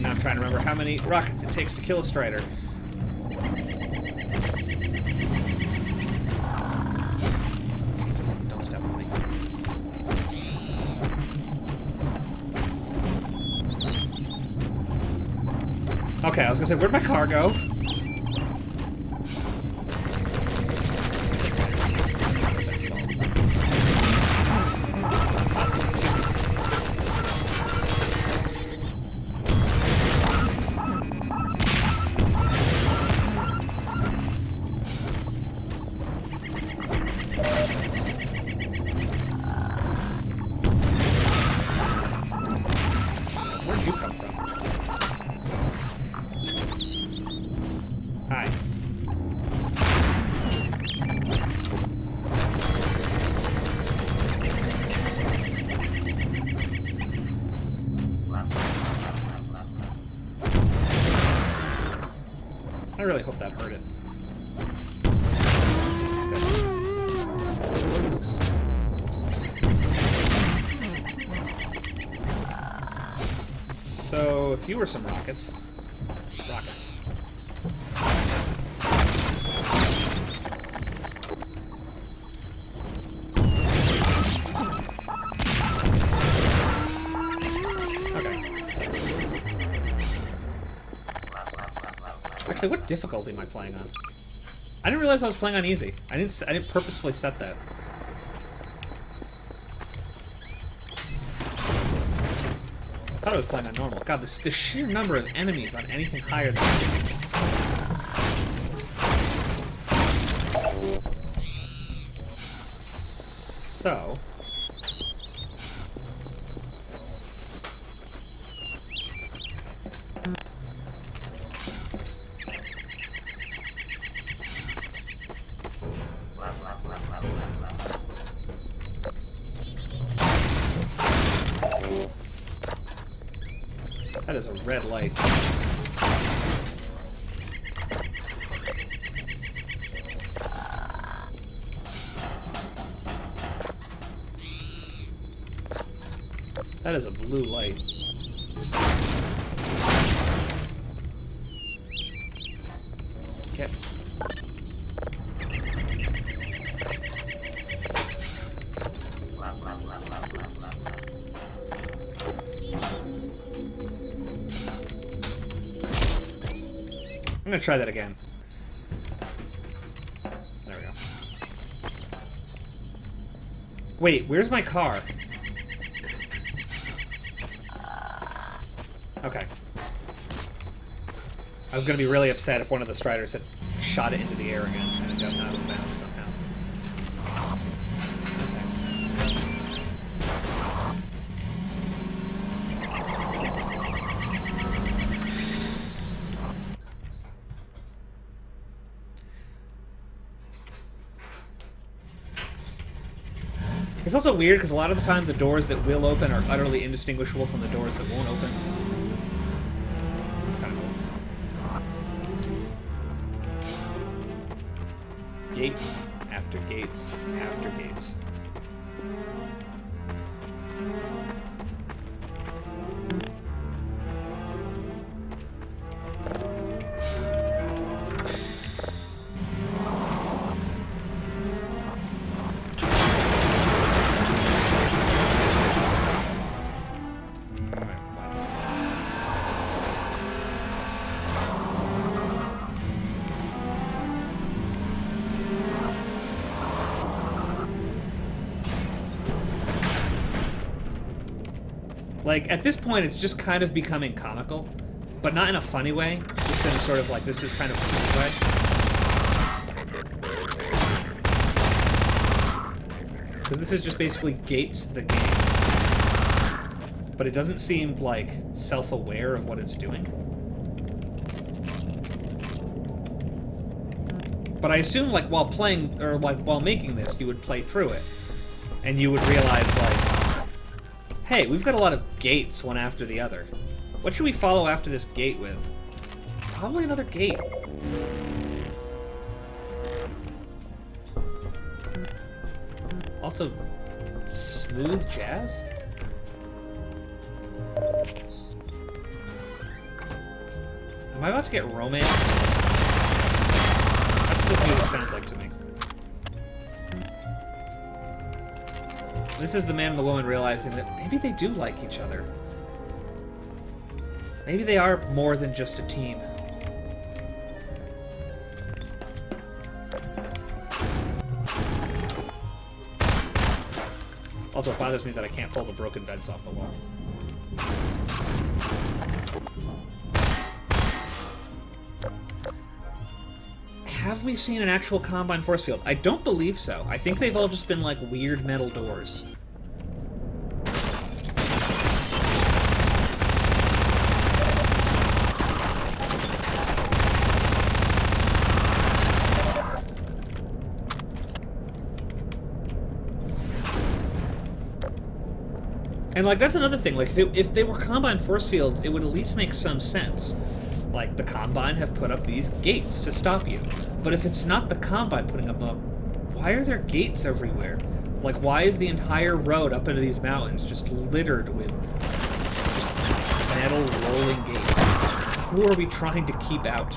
Now I'm trying to remember how many rockets it takes to kill a Strider. Okay, I was gonna say, where'd my car go? Where'd you come from? Hi. I really hope that hurt it. So, if you were some rockets. Rockets. Okay. Actually, what difficulty am I playing on? I didn't realize I was playing on easy. I didn't purposefully set that. I thought I was playing on normal. God, the sheer number of enemies on anything higher than so. That is a red light. That is a blue light. Okay. I'm gonna try that again. There we go. Wait, where's my car? Okay. I was gonna be really upset if one of the Striders had shot it into the air again and it got out of bounds somehow. It's also weird because a lot of the time the doors that will open are utterly indistinguishable from the doors that won't open. It's kind of cool. Gates after gates after gates. Like, at this point, it's just kind of becoming comical, but not in a funny way, just in a sort of like, this is kind of a funny way. Because this is just basically Gates the game. But it doesn't seem, like, self-aware of what it's doing. But I assume, like, while playing, or, like, while making this, you would play through it. And you would realize, like, hey, we've got a lot of gates one after the other. What should we follow after this gate with? Probably another gate. Also, smooth jazz? Am I about to get romanced? That's what this music sounds like to me. This is the man and the woman realizing that maybe they do like each other. Maybe they are more than just a team. Also, it bothers me that I can't pull the broken vents off the wall. Have we seen an actual Combine force field? I don't believe so. I think they've all just been like weird metal doors. And, like, that's another thing. Like, if they were Combine force fields, it would at least make some sense. Like, the Combine have put up these gates to stop you. But if it's not the Combine putting them up, why are there gates everywhere? Like, why is the entire road up into these mountains just littered with just metal rolling gates? Who are we trying to keep out?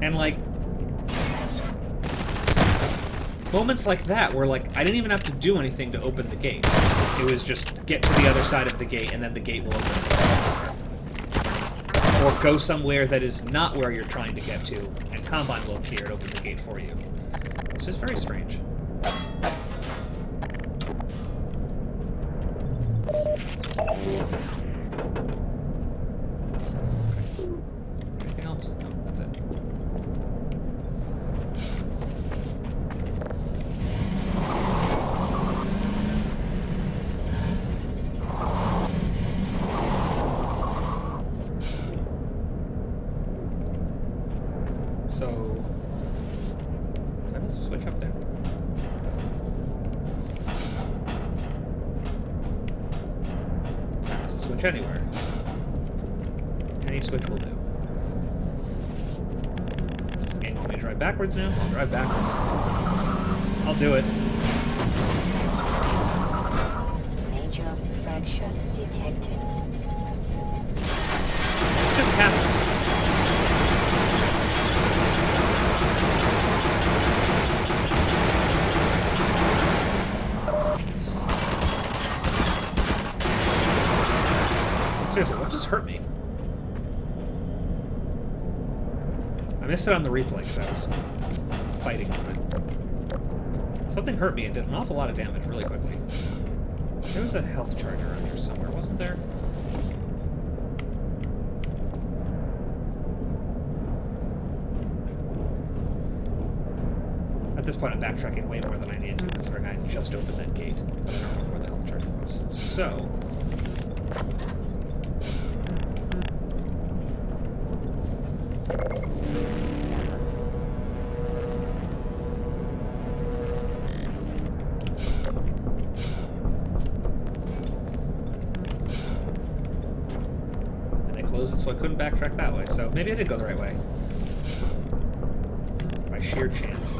And, like, moments like that where, like, I didn't even have to do anything to open the gate. It was just get to the other side of the gate, and then the gate will open itself. Or go somewhere that is not where you're trying to get to, and Combine will appear and open the gate for you. It's just very strange. Anything else? No, that's it. So, did I miss a switch up there? Did I miss a switch anywhere? Any switch will do. Does the game want me to drive backwards now? I'll drive backwards. I'll do it. Major fracture detected. It's just happened. Seriously, what just hurt me? I missed it on the replay because I was fighting with it. Something hurt me and did an awful lot of damage really quickly. There was a health charge around here somewhere, wasn't there? At this point, I'm backtracking way more than I need to, considering I just opened that gate, but I don't remember where the health charger was. So, and they closed it, so I couldn't backtrack that way. So maybe I did go the right way. By sheer chance.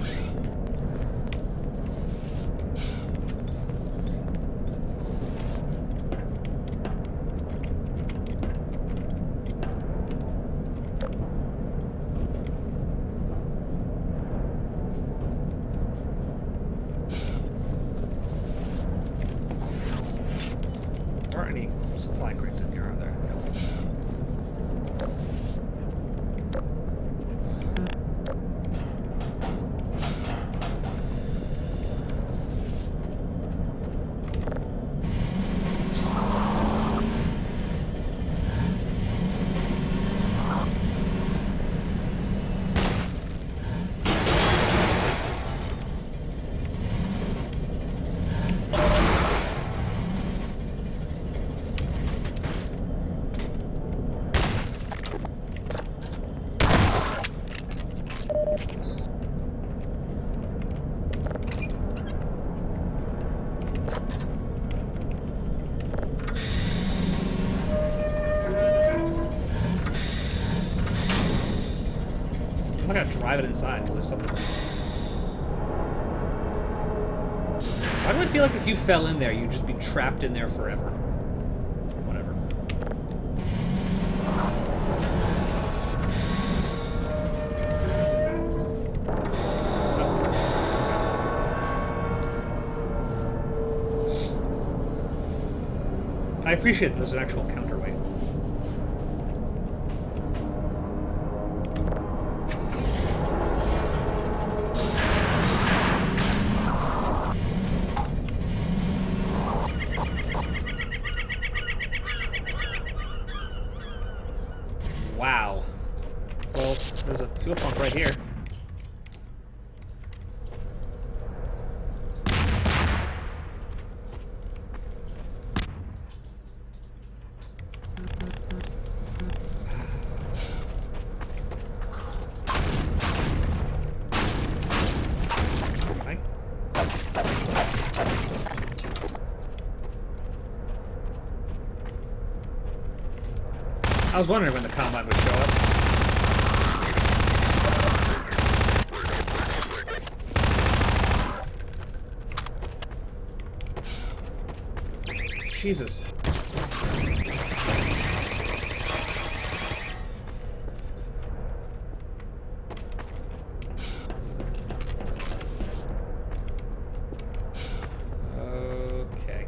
There aren't any supply crates in here, are there? No. I'm not gonna drive it inside until there's something. Wow, Why do I feel like if you fell in there, you'd just be trapped in there forever? Whatever. I appreciate that there's an actual counterweight. Wow. Well, there's a fuel pump right here. I was wondering when the combine would show up. Jesus. Okay.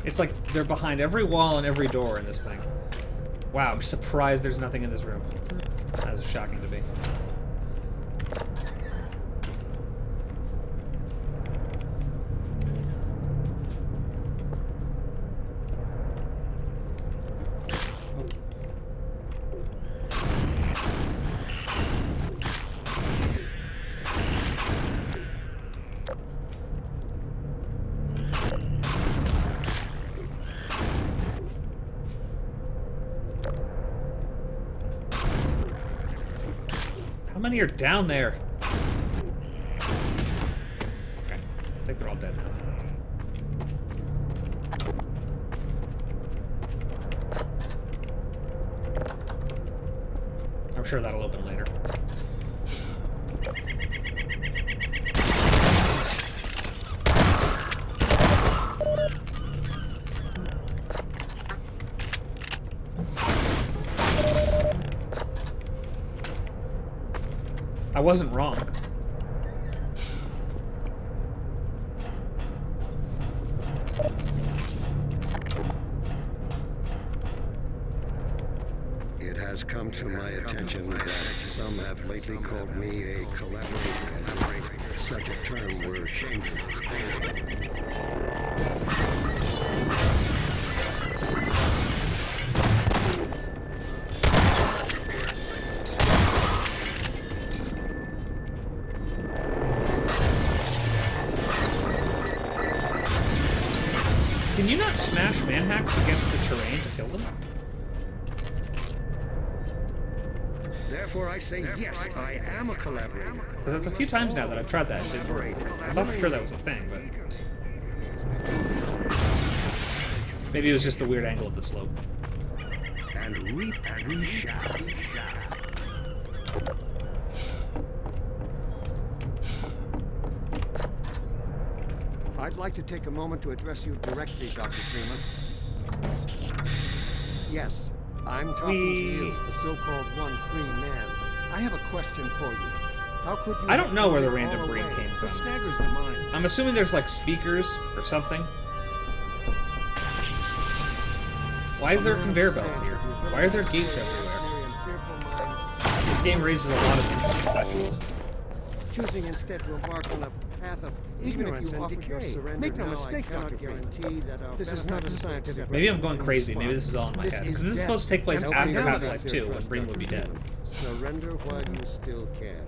It's like they're behind every wall and every door in this thing. Wow, I'm surprised there's nothing in this room. That is shocking to me. How many are down there? Okay, I think they're all dead now. I'm sure that'll open later. I wasn't wrong. It has come to my attention that some have lately called me a collaborator. Such a term were shameful. Can you not smash manhacks against the terrain to kill them? Therefore I say yes, I am a collaborator. Because it's a few times now that I've tried that and it didn't work. I thought for sure that was a thing, but... maybe it was just the weird angle of the slope. And reap we shall. I'd like to take a moment to address you directly, Dr. Freeman. Yes, I'm talking to you, the so-called one free man. I have a question for you. How could you... I don't know where the throw it random all Breen away? came from. It staggers the mind. I'm assuming there's like speakers or something. Why is there a conveyor belt here? Why are there gates everywhere? This game raises a lot of interesting questions. Choosing instead to embark on a path of ignorance and decay. Make no mistake, Dr. Freeman. This is not a scientific... Maybe I'm going crazy. Maybe this is all in my head. Because this is supposed to take place after Half-Life 2, when Breen would be dead. Surrender while you still can.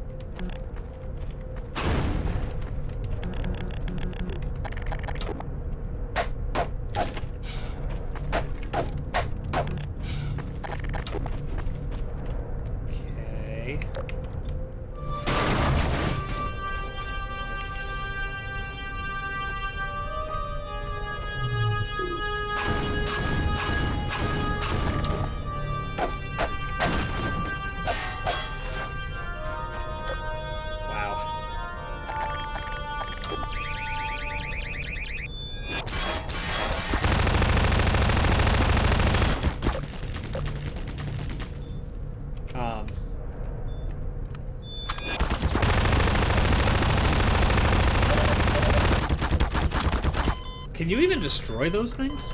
Can you even destroy those things?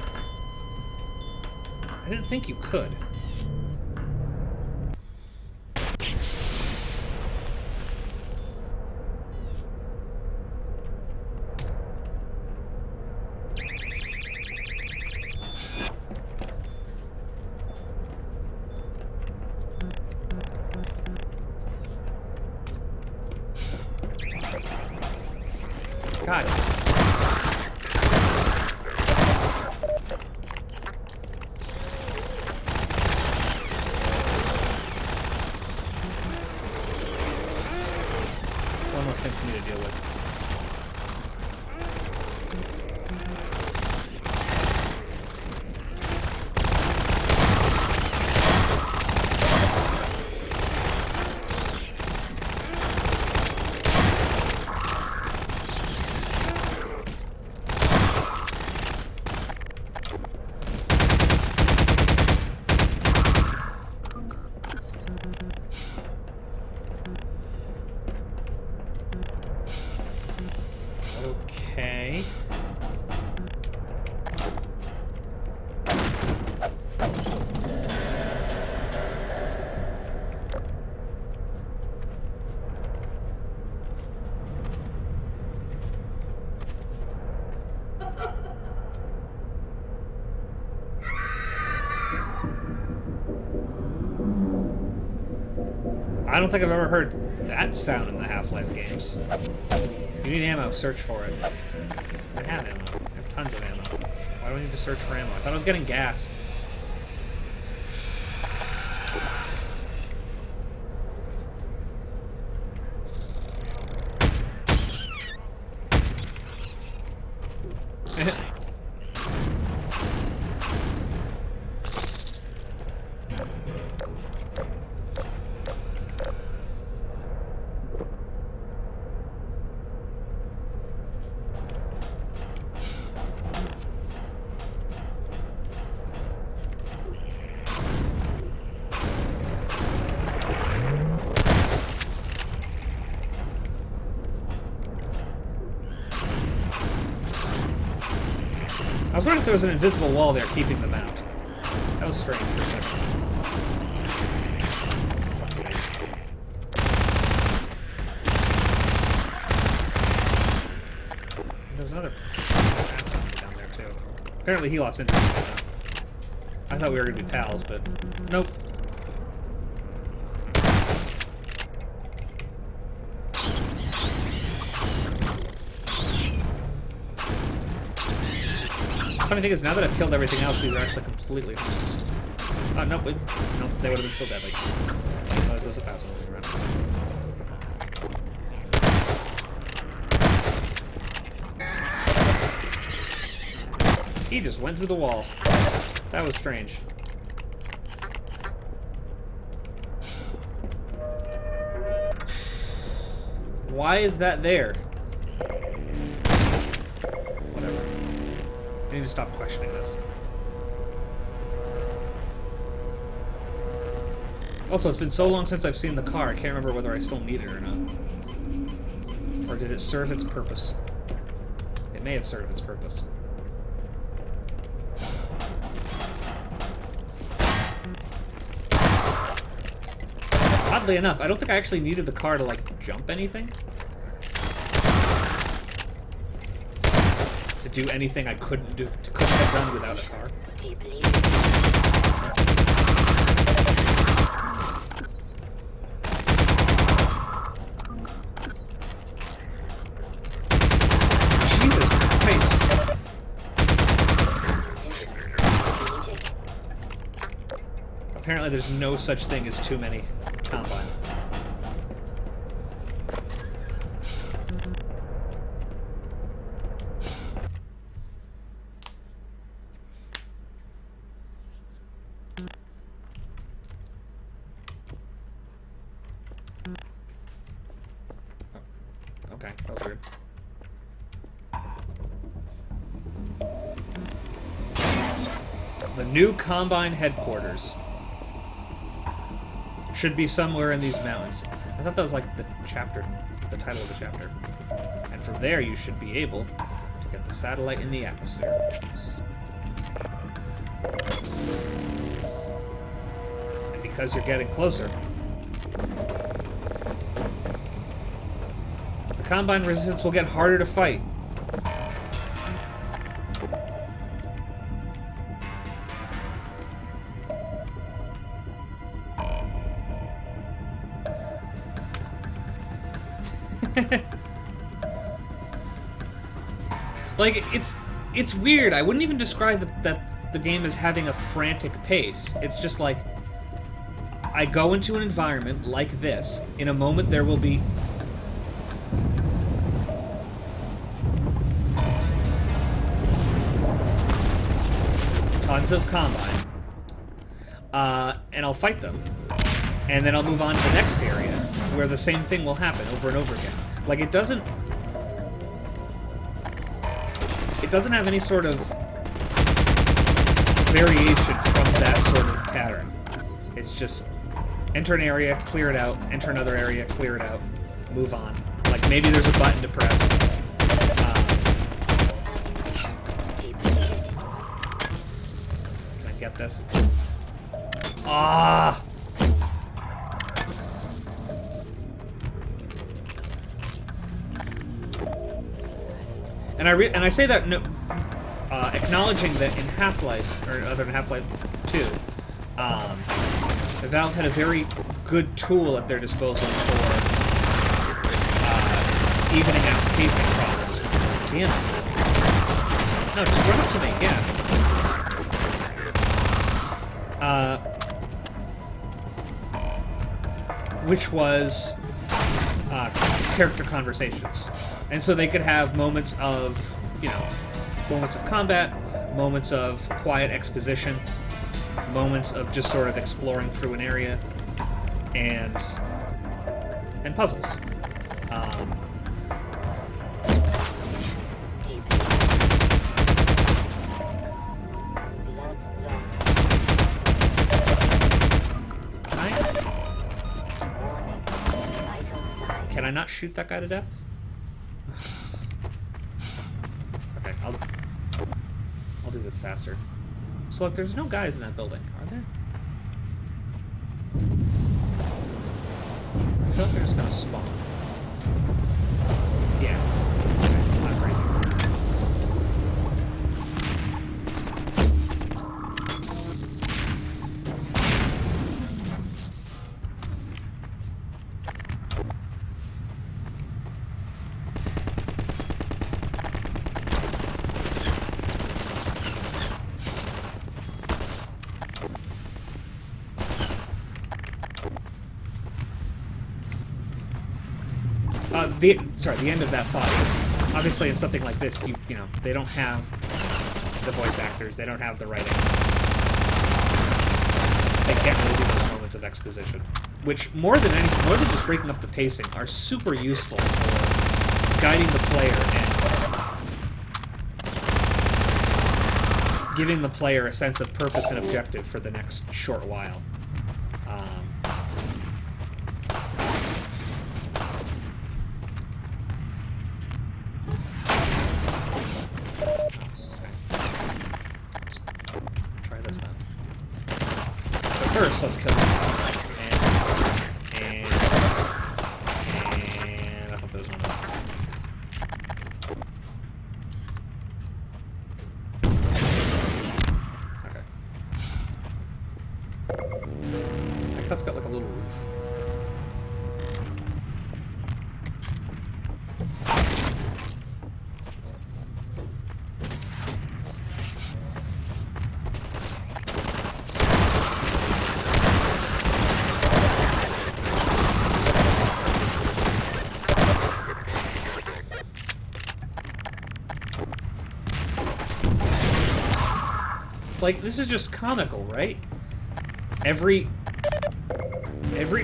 I didn't think you could. God. One less thing for me to deal with. Okay. I don't think I've ever heard that sound in the Half-Life games. You need ammo, search for it. I have ammo. I have tons of ammo. Why do I need to search for ammo? I thought I was getting gas. I was wondering if there was an invisible wall there keeping them out. That was strange for a second. There was another ass down there too. Apparently he lost interest in that. I thought we were going to be pals, but nope. Funny thing is, now that I've killed everything else, these are actually completely harmless. Oh, nope, nope, they would have been still deadly. Oh, this was a fast one. He just went through the wall. That was strange. Why is that there? I need to stop questioning this. Also, it's been so long since I've seen the car, I can't remember whether I still need it or not. Or did it serve its purpose? It may have served its purpose. Oddly enough, I don't think I actually needed the car to, like, jump anything. To do anything I couldn't have done without a car. Do you believe Jesus Christ. Apparently there's no such thing as too many Combine. Okay, that was weird. The new Combine headquarters. should be somewhere in these mountains. I thought that was like the chapter, the title of the chapter. And from there, you should be able to get the satellite in the atmosphere. And because you're getting closer, the Combine resistance will get harder to fight. Like, it's weird. I wouldn't even describe that the game as having a frantic pace. It's just like, I go into an environment like this. In a moment, there will be tons of Combine, and I'll fight them, and then I'll move on to the next area where the same thing will happen over and over again. Like, it doesn't have any sort of variation from that sort of pattern. It's just enter an area, clear it out, enter another area, clear it out, move on. Like, maybe there's a button to press. Can I get this? Ah! And I say that acknowledging that in Half-Life, or other than Half-Life 2, Valve had a very good tool at their disposal for evening out pacing problems. Damn it. No, just run up to me, yeah. Which was character conversations. And so they could have moments of, moments of combat, moments of quiet exposition, moments of just sort of exploring through an area, and puzzles. Can I not shoot that guy to death? Okay, I'll do this faster. So look, there's no guys in that building, are there? I feel like they're just gonna spawn. Yeah. Okay, not crazy. The end of that thought is, obviously in something like this, they don't have the voice actors, they don't have the writing. They can't really do those moments of exposition, which more than just breaking up the pacing, are super useful for guiding the player and giving the player a sense of purpose and objective for the next short while. First, let's kill him. And I thought there was one more. Okay. That cup's got like a little roof. Like, this is just comical, right? Every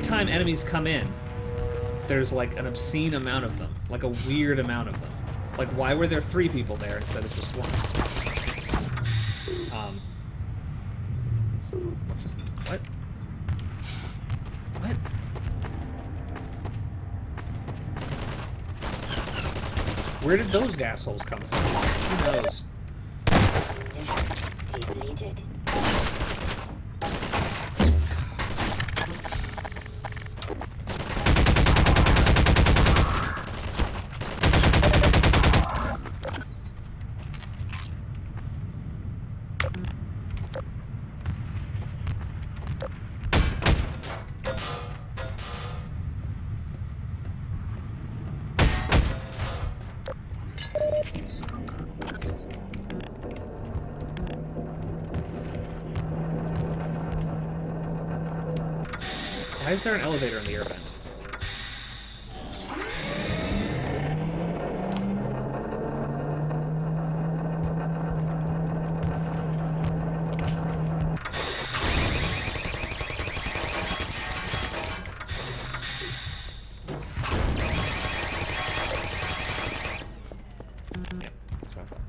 time enemies come in, there's like an obscene amount of them. Like a weird amount of them. Like, why were there 3 people there instead of just 1? What? What? Where did those assholes come from? Who knows? Deleted. Why is there an elevator in the air vent? Yep, that's what I thought.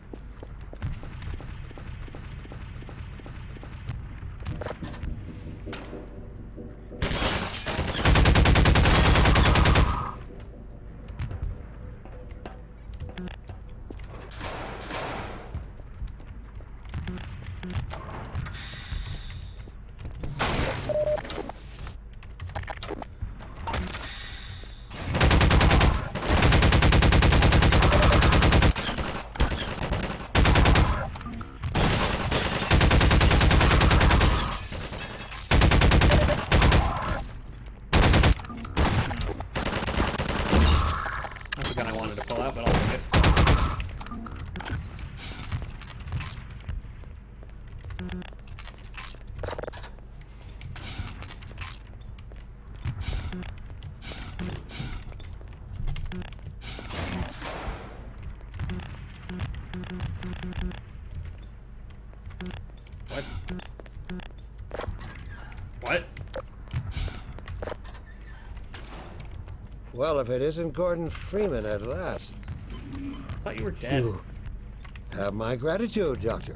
That's the gun I wanted to pull out, but I'll take it. What? What? Well, if it isn't Gordon Freeman at last. I thought you were dead. You have my gratitude, Doctor.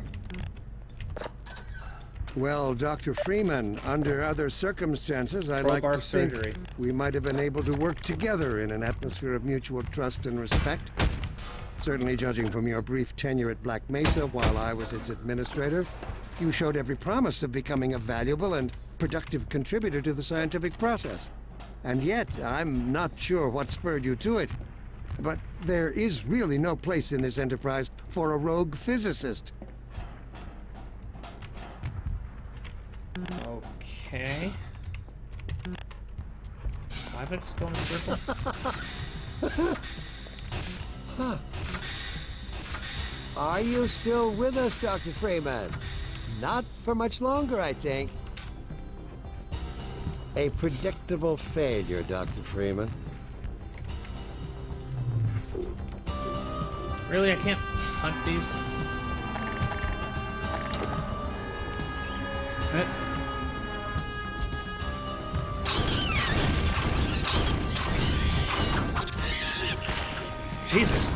Well, Dr. Freeman, under other circumstances, I'd like Crowbar to think surgery. we might have been able to work together in an atmosphere of mutual trust and respect. Certainly, judging from your brief tenure at Black Mesa while I was its administrator, you showed every promise of becoming a valuable and productive contributor to the scientific process. And yet, I'm not sure what spurred you to it. But there is really no place in this enterprise for a rogue physicist. Okay. Why did I just go in a circle? Are you still with us, Dr. Freeman? Not for much longer, I think. A predictable failure, Dr. Freeman. Really? I can't hunt these? Jesus.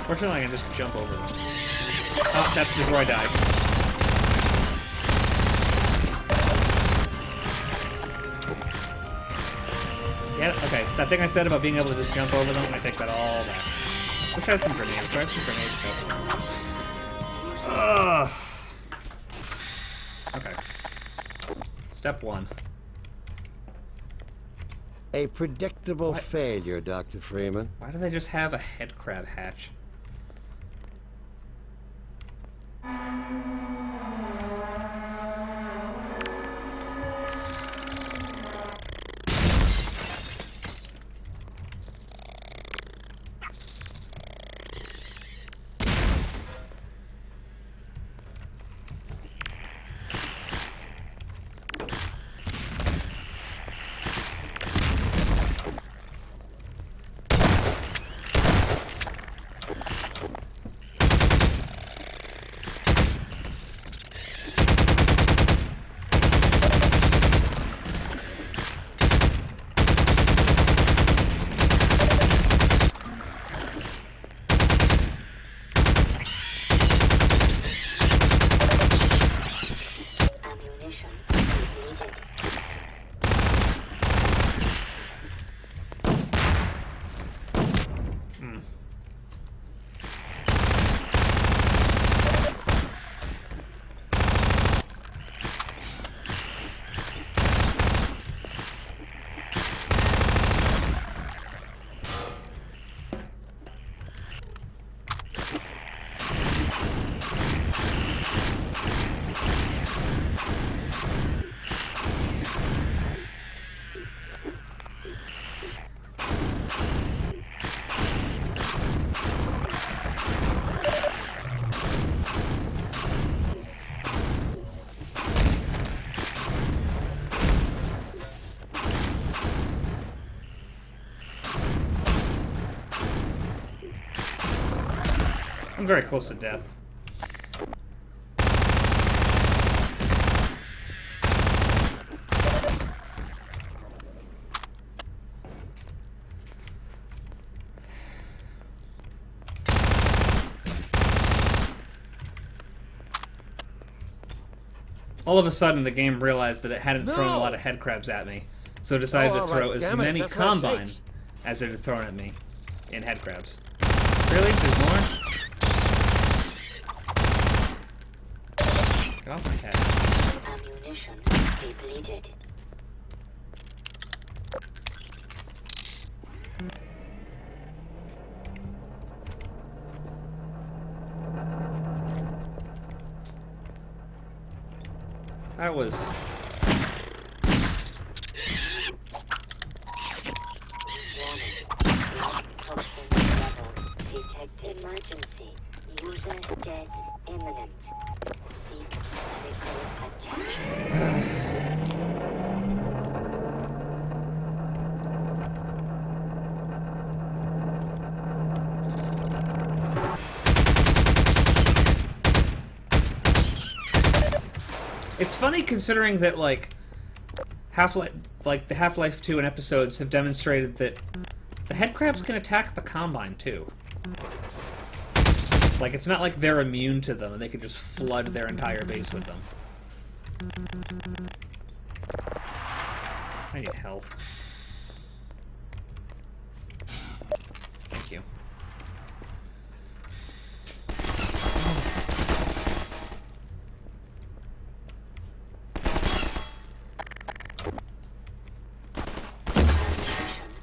Fortunately, I can just jump over them. Oh, that's just where I died. Yeah, okay. That thing I said about being able to just jump over them, I take that all back. Wish I had some grenades. Do I have some grenades? Ugh. Okay. Step one. A predictable failure, Dr. Freeman. Why do they just have a head crab hatch? I'm very close to death. All of a sudden, the game realized that it hadn't thrown a lot of head crabs at me, so it decided to throw as many combine as it had thrown at me in head crabs. Really? There's more? Get off my head. Ammunition depleted. That was... Detect emergency. User dead imminent. Seek medical attention. It's funny considering that, like, the Half-Life 2 and episodes have demonstrated that the headcrabs can attack the Combine, too. Like, it's not like they're immune to them and they can just flood their entire base with them. I need health. Thank you.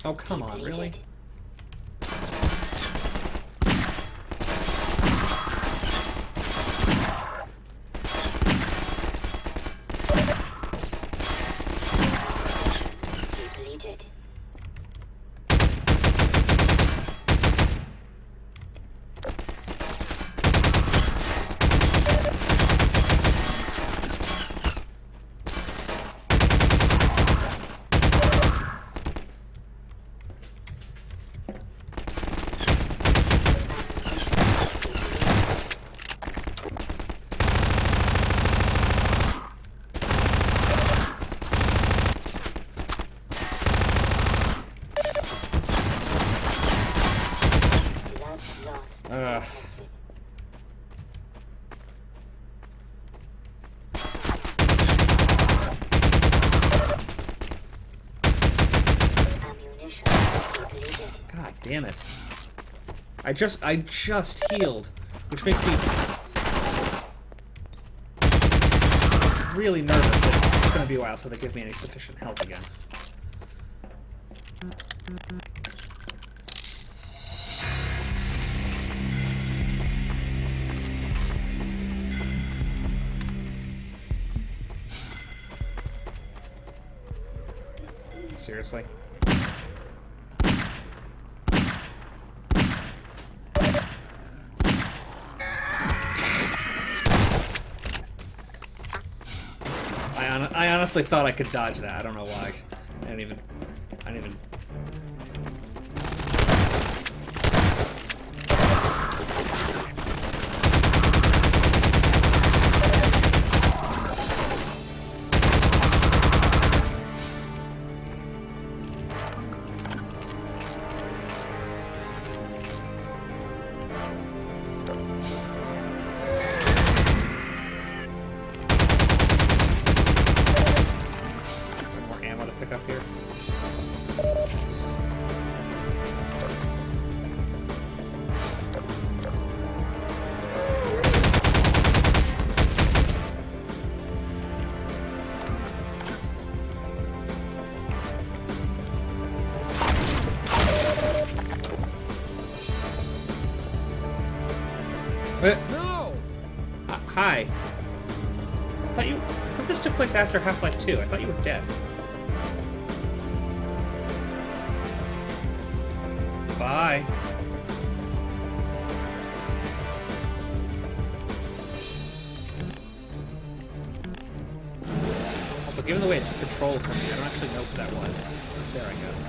Oh, come on, really? Depleted. God damn it. I just healed, which makes me really nervous that it's gonna be a while till they give me any sufficient health again. Seriously? I honestly thought I could dodge that. I don't know why. I didn't even... No! Hi. I thought this took place after Half-Life 2. I thought you were dead. Bye. Also, given the way it took control from me, I don't actually know who that was. There, I guess.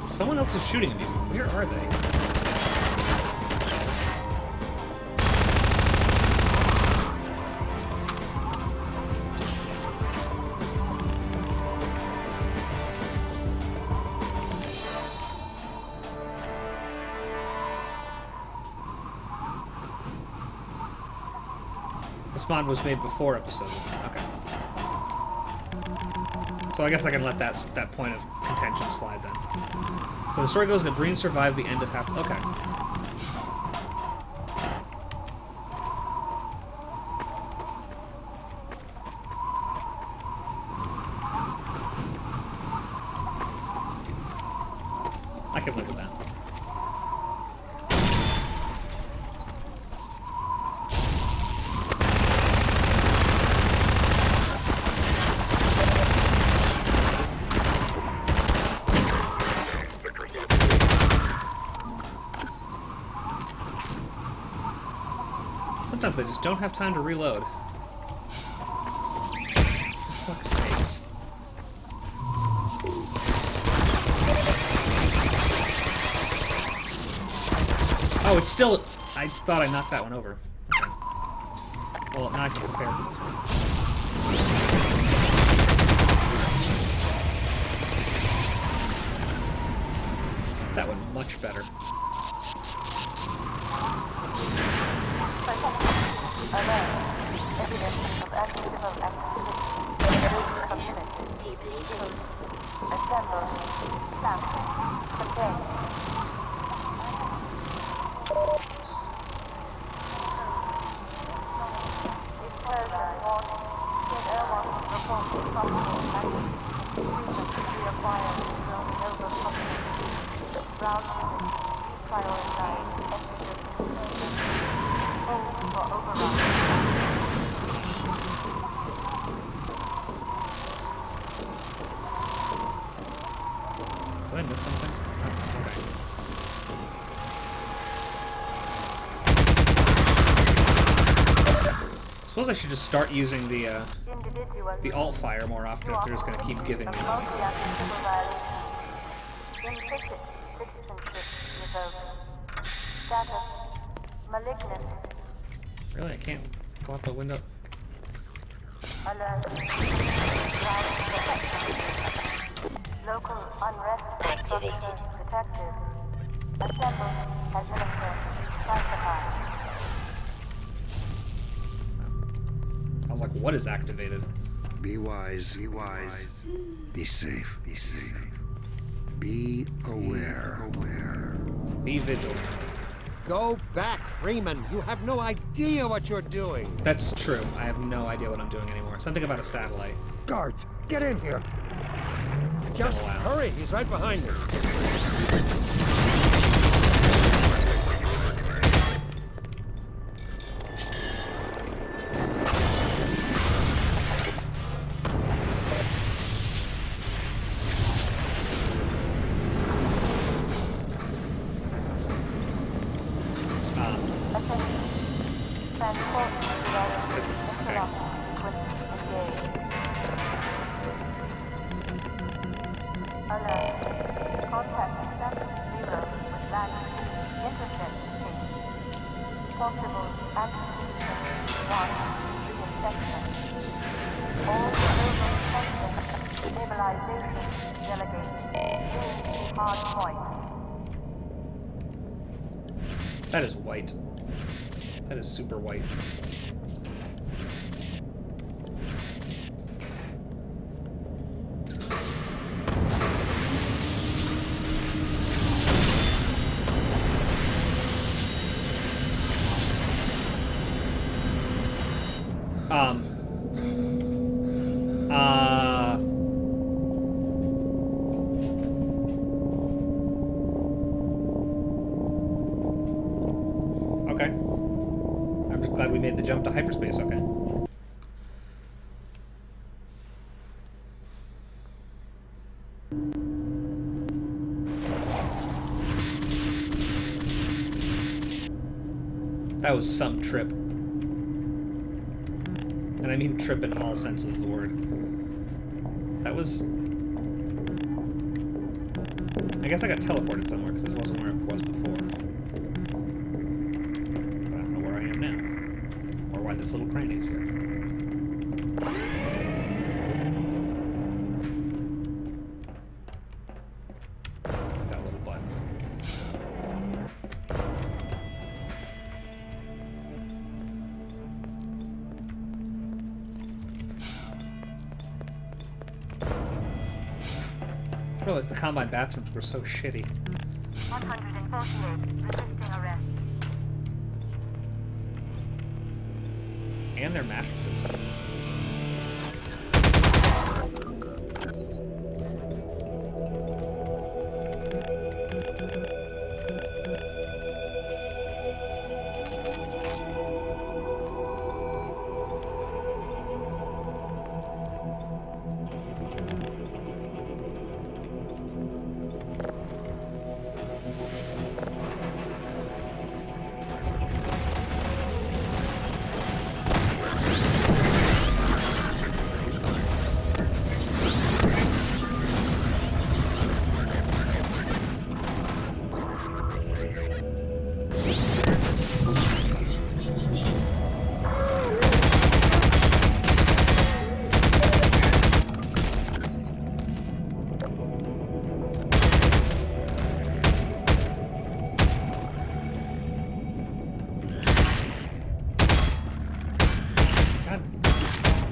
Someone else is shooting at me. Where are they? This mod was made before episode 1. Okay. So I guess I can let that point of contention slide then. So the story goes that Breen survived the end of half. Okay. I can live with that. Sometimes I just don't have time to reload. For fuck's sakes. Oh, it's still... I thought I knocked that one over. Okay. Well, now I can prepare for this one. That one much better. Evidence of accidental activity. Depleted. Assemble. Sample. Contain. Disclosure warning. Kid Airwalk reports possible activity. Reacquired from Nova Company. Browsing. Prioritize. Hold for override. Did I miss something? Oh, okay. I suppose I should just start using the alt fire more often if they're just going to keep giving me them. Implicit citizenship revoked. Status malignant. Really? I can't go out the window? Alert. Local unrest Activated. detected. Assemble. Administer. Classify. I was like, what is activated? Be wise. Be wise. Be safe. Be safe. Be aware. Be vigilant. Go back, Freeman. You have no idea what you're doing. That's true. I have no idea what I'm doing anymore. Something about a satellite. Guards, get in here. It's Just been a while. hurry. He's right behind you. Transport device interlocked. Engage. Alert. Contact status 0 with land intercept change. Possible anti-system 1 reinfection. All global testing stabilization delegated. Hard point. That is white. That is super white. Okay. I'm just glad we made the jump to hyperspace, okay. That was some trip. And I mean trip in all senses of the word. That was... I guess I got teleported somewhere because this wasn't where it was before. But I don't know where I am now. Or why this little cranny is here. That little button. I realized the Combine bathrooms were so shitty. 148, resisting arrest. And their mattresses.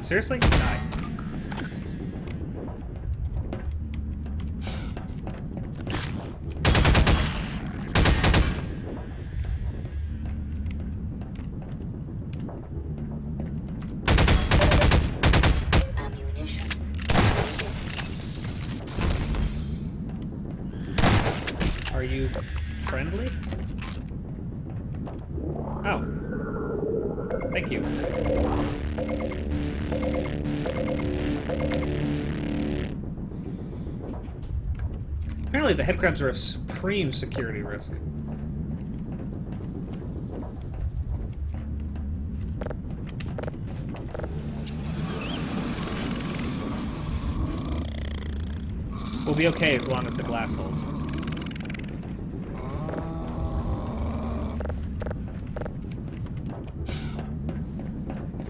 Seriously? Die. Ammunition. Are you friendly? Oh. Thank you. Apparently the headcrabs are a supreme security risk. We'll be okay as long as the glass holds.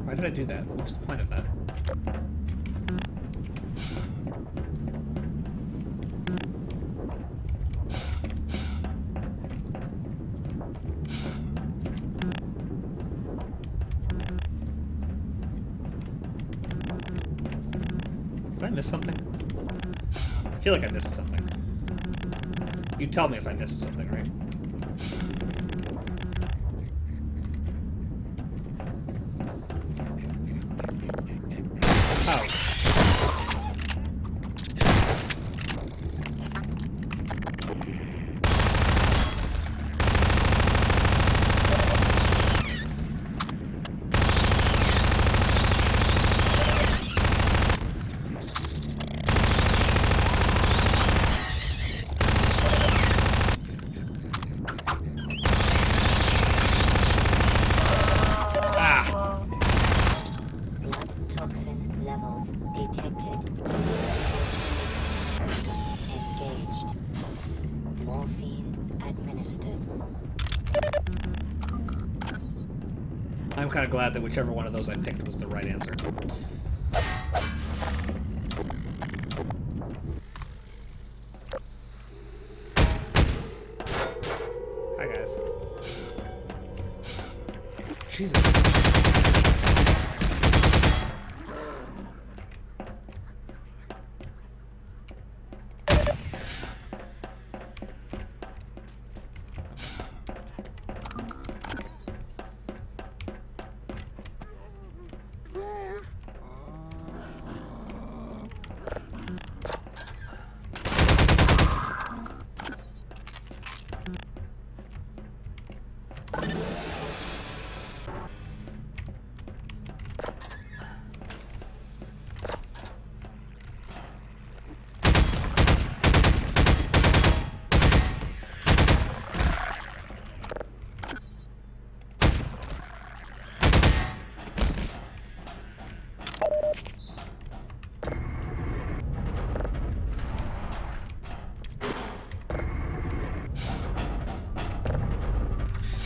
Why did I do that? What's the point of that? Did I miss something? I feel like I missed something. You tell me if I missed something, right? Oh. I'm kind of glad that whichever one of those I picked was the right answer. Hi, guys. Jesus.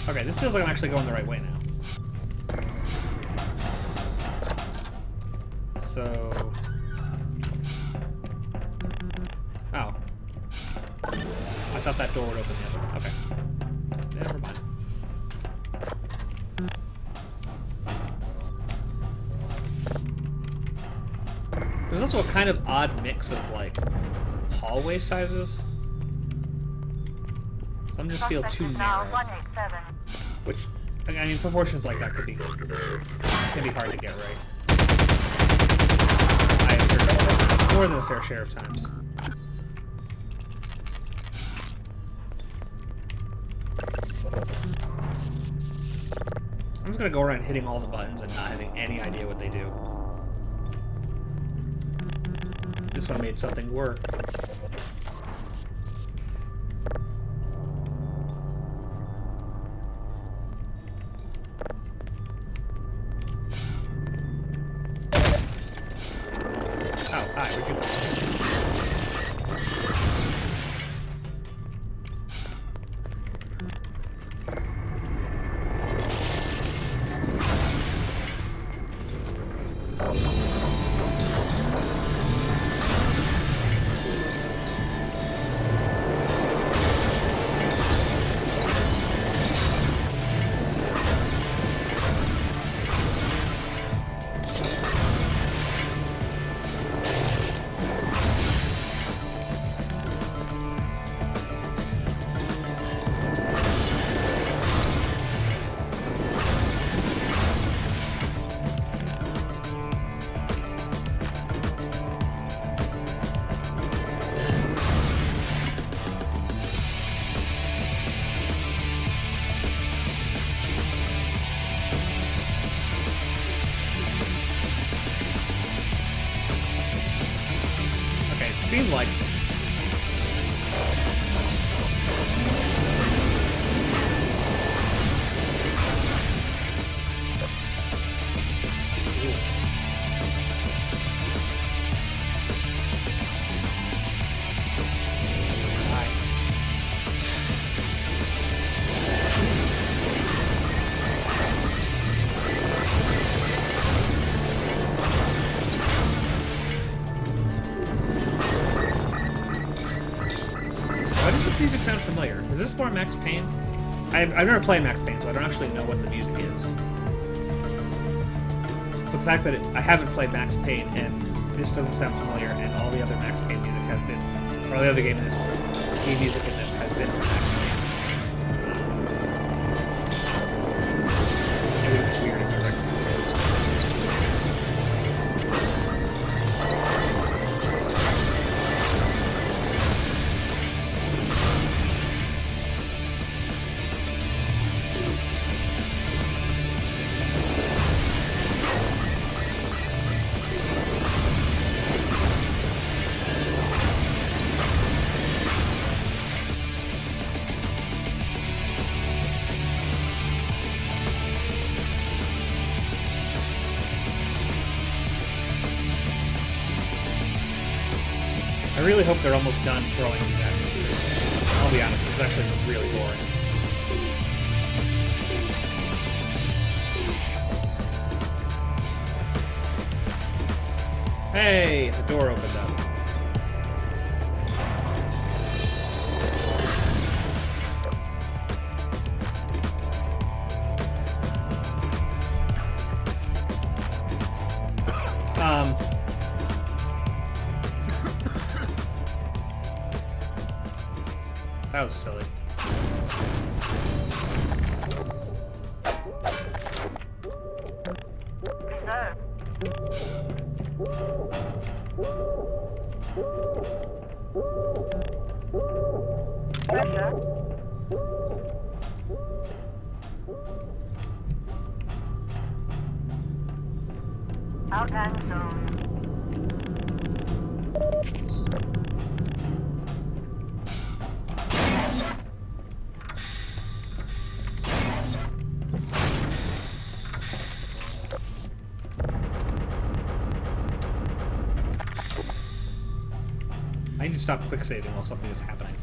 Okay, this feels like I'm actually going the right way now. So... Oh. I thought that door would open the other one. Okay. Never mind. There's also a kind of odd mix of, like, hallway sizes. Some just feel too narrow. 187. Which, I mean, proportions like that can be hard to get right. I assert more than a fair share of times. I'm just gonna go around hitting all the buttons and not having any idea what they do. This one made something work. Seemed like music sound familiar. Is this more Max Payne? I've never played Max Payne, so I don't actually know what the music is. But the fact that I haven't played Max Payne and this doesn't sound familiar, and all the other Max Payne music has been, or all the other game music in this has been from Max Payne. It was weird if I recognize it. I really hope they're almost done throwing these at me. I'll be honest, this is actually really boring. Hey, the door opened up. That was silly. Outbound zone. I need to stop quick saving while something is happening.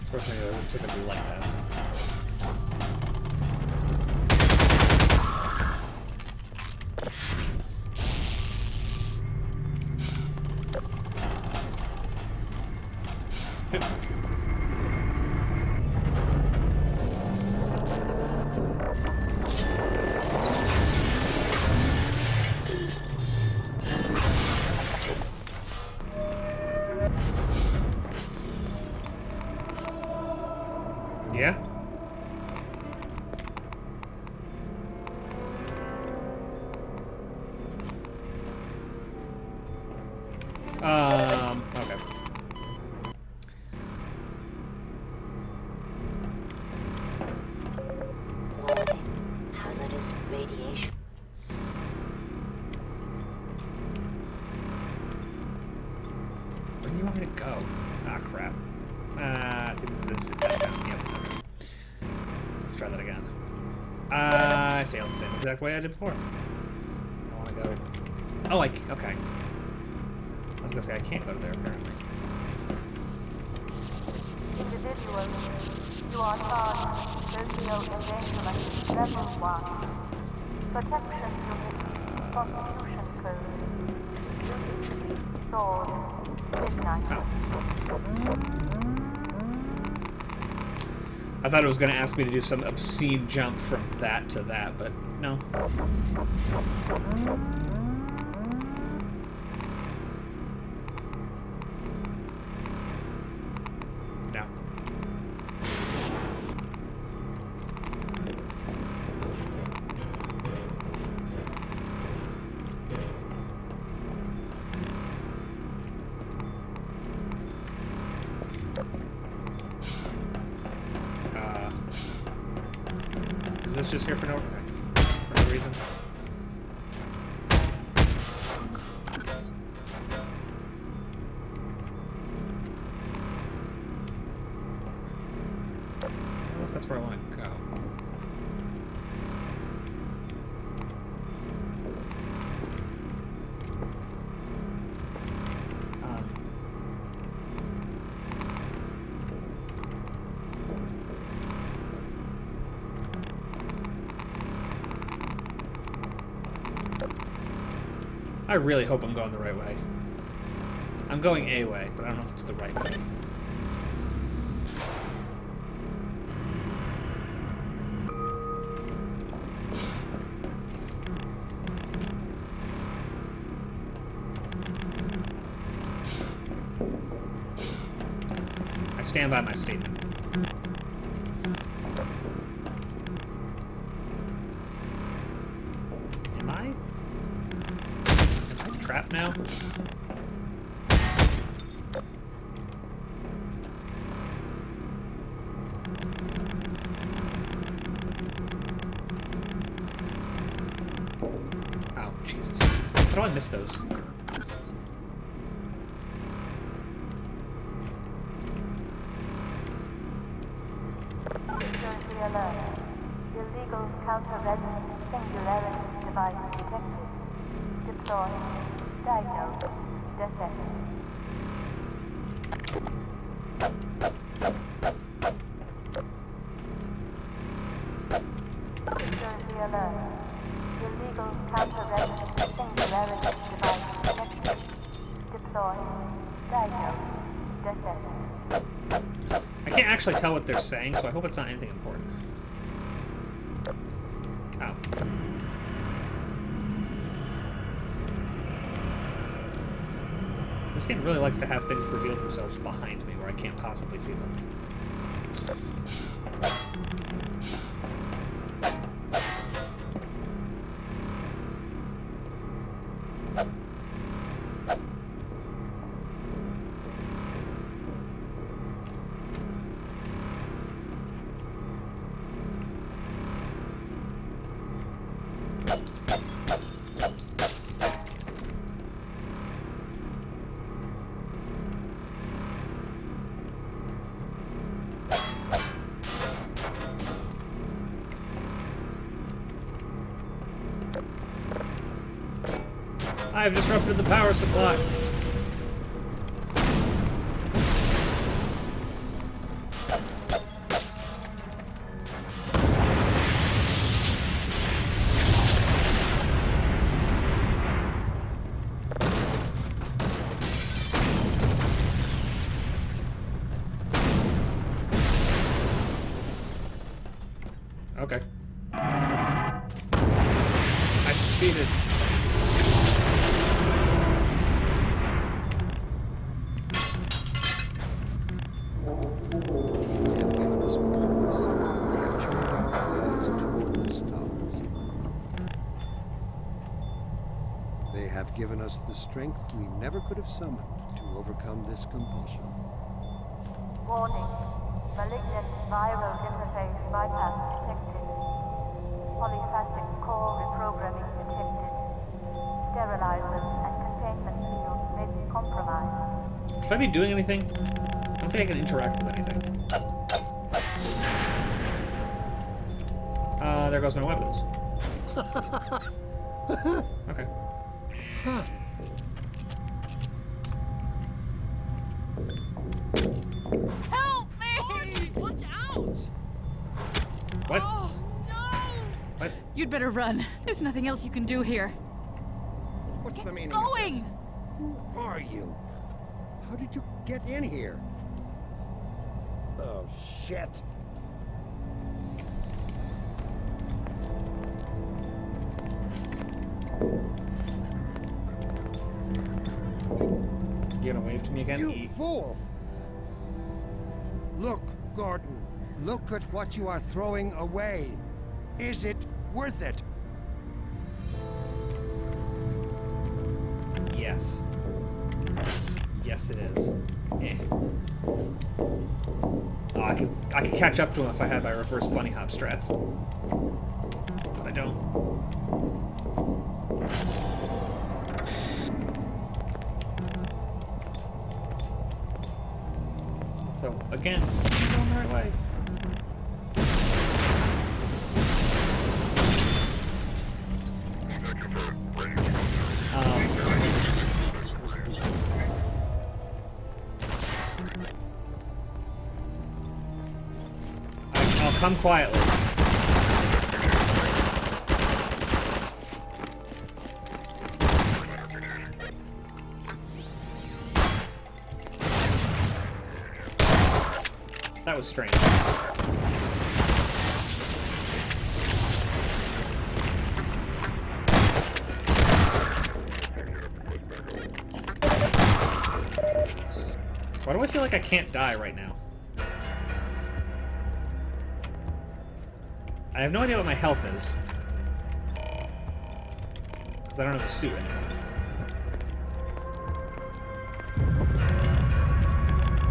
Especially I would typically like that. Yeah? Okay. Warning. Hazardous radiation. Where do you want me to go? Ah, crap. I think this is instant touchdown. Yep. Okay. Let's try that again. I failed the same exact way I did before. I want to go... Oh, okay. I was going to say, I can't go to there, apparently. Individual, you are charged with socio endangerment level 1. Protection unit, Constitution Code. Sword, midnight. Oh. I thought it was going to ask me to do some obscene jump from that to that, but no. No. Is this just here for no reason? I don't know if that's where I want to go. I really hope I'm going the right way. I'm going a way, but I don't know if it's the right way. I stand by my statement. Am I trapped now? Oh, Jesus. How do I miss those? Security alert. Illegal counter-resonance singularity device detected. Deploy. Diagnose. Detect. Security alert. Illegal counter-resonance singularity device detected. Deploy. Diagnose. Detect. I can't actually tell what they're saying, so I hope it's not anything important. Oh. This game really likes to have things reveal themselves behind me where I can't possibly see them. I've disrupted the power supply. Okay. I succeeded. They have given us the strength we never could have summoned to overcome this compulsion. Warning. Malignant viral interface bypass detected. Polyphatic core reprogramming detected. Sterilizers and containment fields may be compromised. Should I be doing anything? I don't think I can interact with anything. There goes my weapons. Okay. Help me! Watch out! What? Oh, no! What? You'd better run. There's nothing else you can do here. What's the meaning Going! of this? Who are you? How did you get in here? Oh, shit. You gonna wave to me again? You fool! Look, Gordon. Look at what you are throwing away. Is it worth it? Yes. Yes, it is. Eh. Oh, I could catch up to him if I had my reverse bunny hop strats. But I don't. So, again, I'm going the right way. I'll come quietly. That was strange. Why do I feel like I can't die right now? I have no idea what my health is. Because I don't have a suit anymore.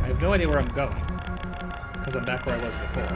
I have no idea where I'm going. Because I'm back where I was before.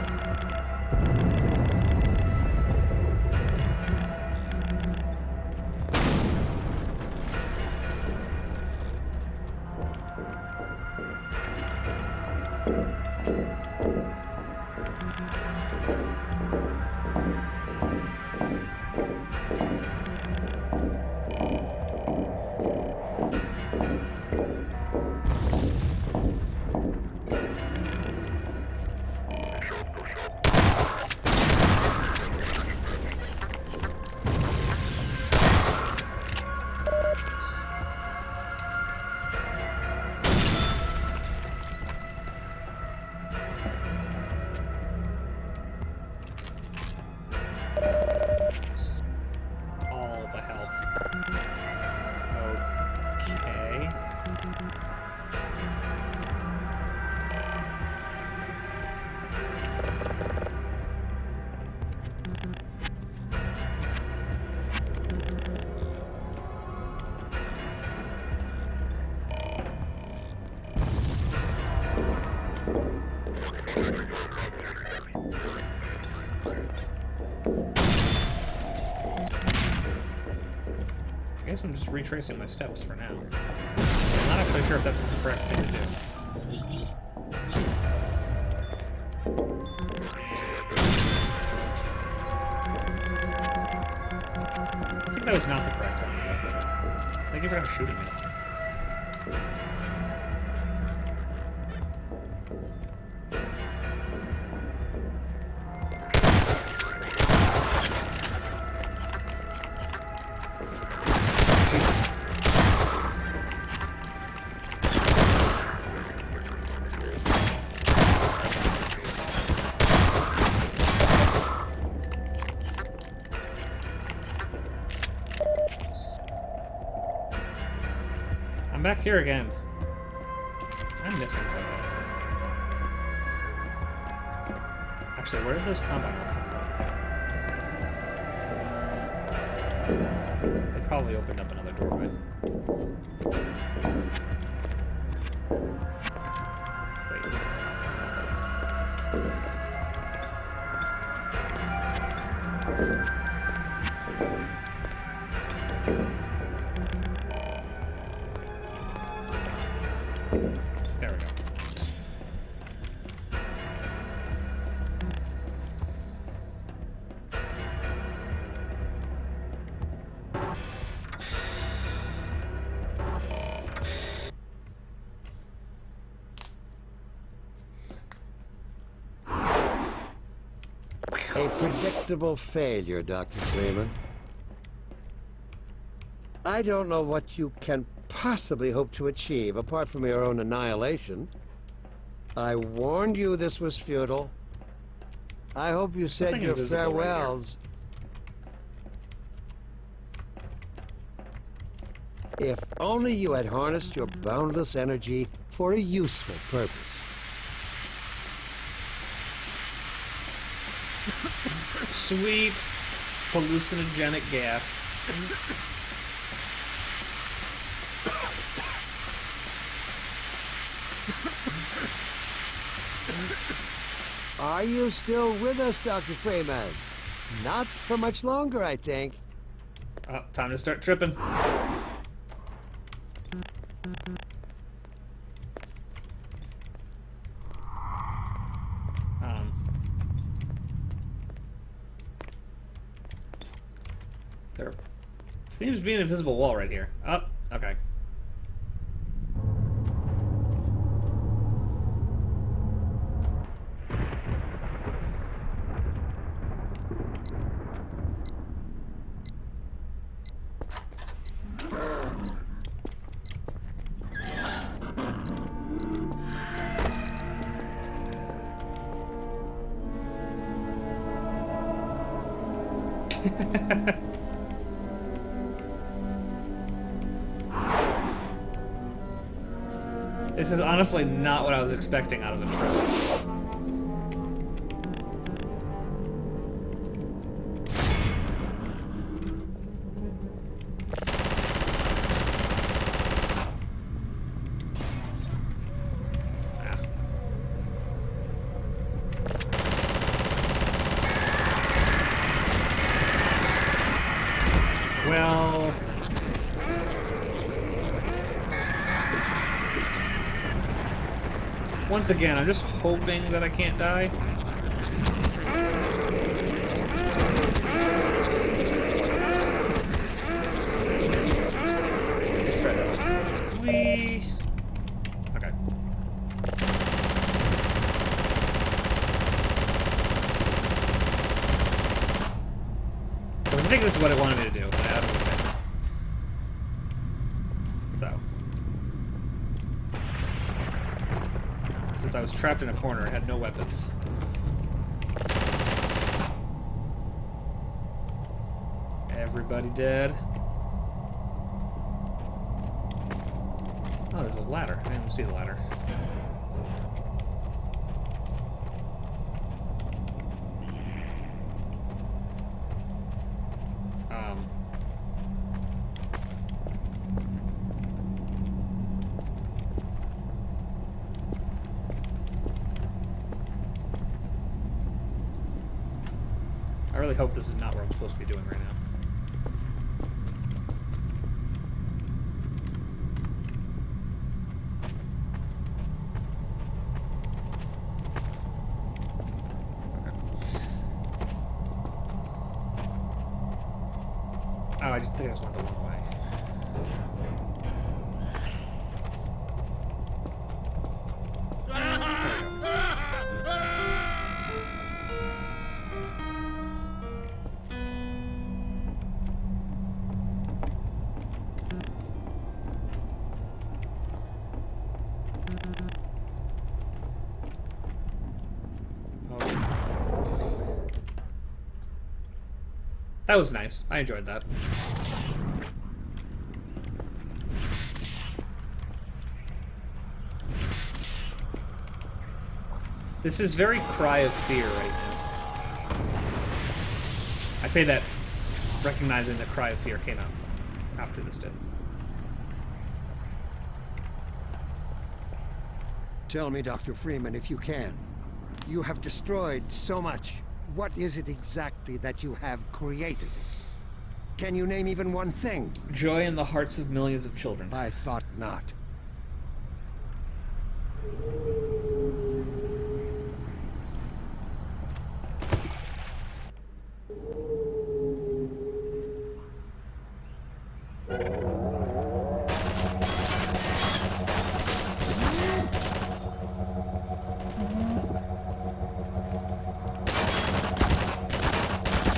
guess I'm just retracing my steps for now. I'm not actually sure if that's the correct thing to do. I think that was not the correct one. Thank you for not shooting me. I'm back here again. I'm missing something. Actually, where did those combine all come from? They probably opened up another doorway. There we go. A predictable failure, Dr. Freeman. I don't know what you can possibly hope to achieve apart from your own annihilation. I warned you this was futile. I hope you said Something your invisible right here. farewells. If only you had harnessed your boundless energy for a useful purpose. Sweet hallucinogenic gas. Are you still with us, Dr. Freeman? Not for much longer, I think. Oh, time to start tripping. There seems to be an invisible wall right here. Oh, okay. This is honestly not what I was expecting out of a trip. Well... once again, I'm just hoping that I can't die. Let's try this. Whee! Okay. I think this is what it wanted me to do, but I don't know. So. Since I was trapped in a corner, I had no weapons. Everybody dead. Oh, there's a ladder. I didn't even see the ladder. I really hope this is not what I'm supposed to be doing right now. Oh, I just think I just went the wrong way. That was nice. I enjoyed that. This is very cry of fear right now. I say that recognizing that cry of fear came out after this did. Tell me, Dr. Freeman, if you can. You have destroyed so much. What is it exactly that you have created? Can you name even one thing? Joy in the hearts of millions of children. I thought not.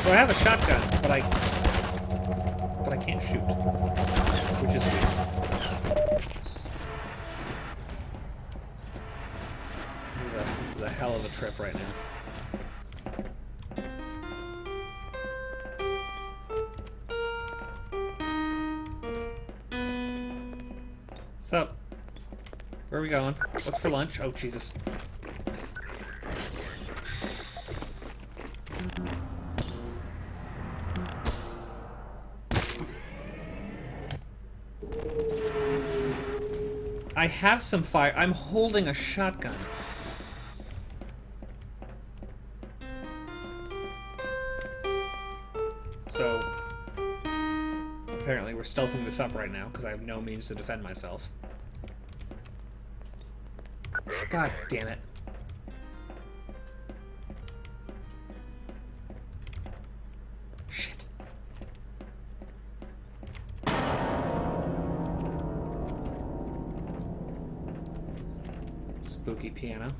So I have a shotgun, but I can't shoot, which is weird. This is a hell of a trip right now. So, where are we going? What's for lunch? Oh, Jesus. I have some fire. I'm holding a shotgun. So, apparently we're stealthing this up right now because I have no means to defend myself. God damn it. Shit. Spooky piano.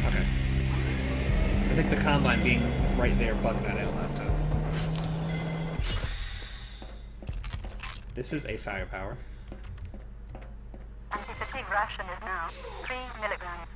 Okay. I think the combine being right there bugged that out last time. This is a firepower. Anti-fatigue ration is now 3 milligrams.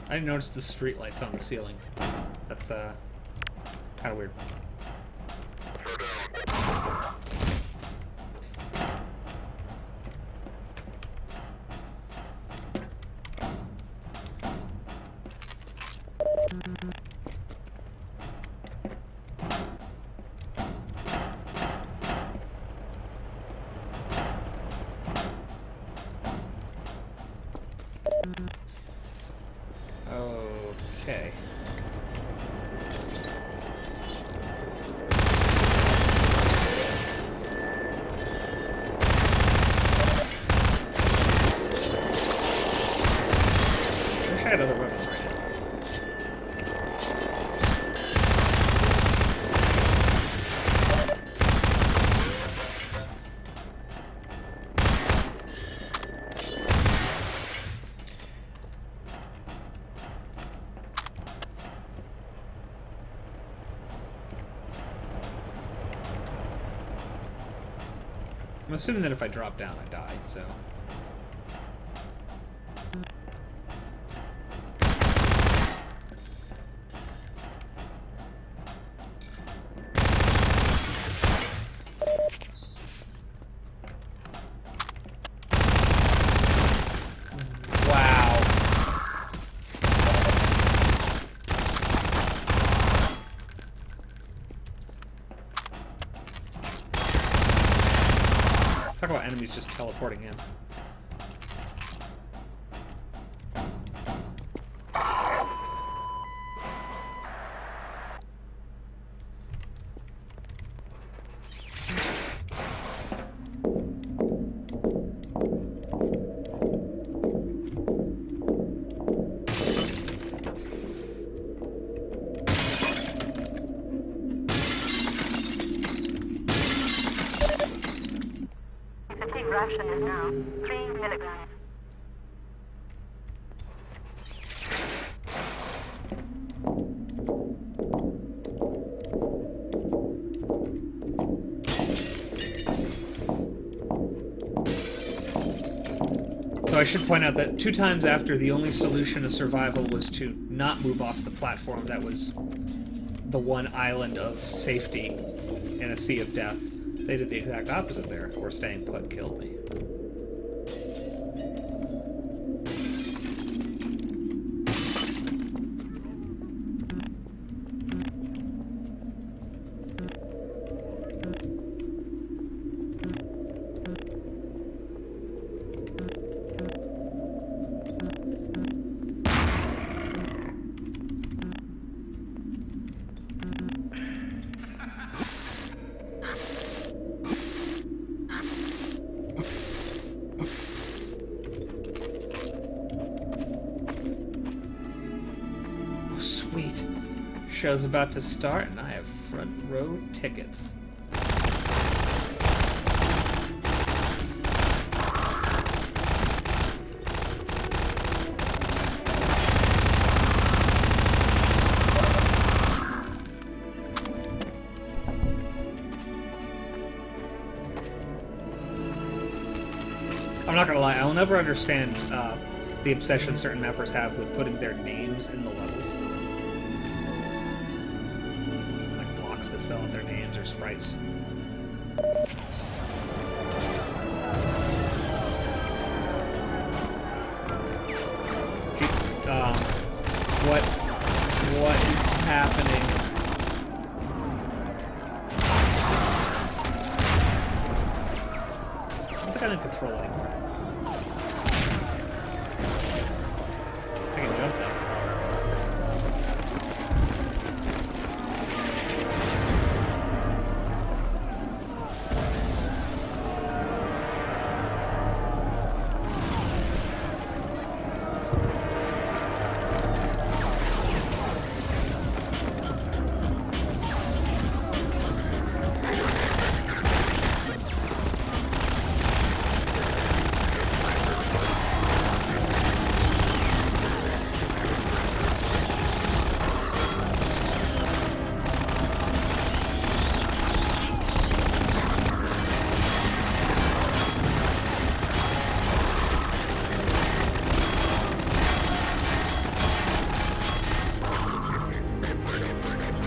I didn't notice the street lights on the ceiling. That's kind of weird. Okay. I wish I had other weapons right now. assuming that if I drop down, I die, so... Talk about enemies just teleporting in. Ration is now 3 milligrams. So I should point out that 2 times after the only solution to survival was to not move off the platform that was the one island of safety in a sea of death, they did the exact opposite there, or staying put killed me. Show's about to start, and I have front row tickets. I'm not gonna lie, I'll never understand the obsession certain mappers have with putting their names in the levels. Spell out their names or sprites. What is happening? I don't think I'm in control anymore. I can jump though.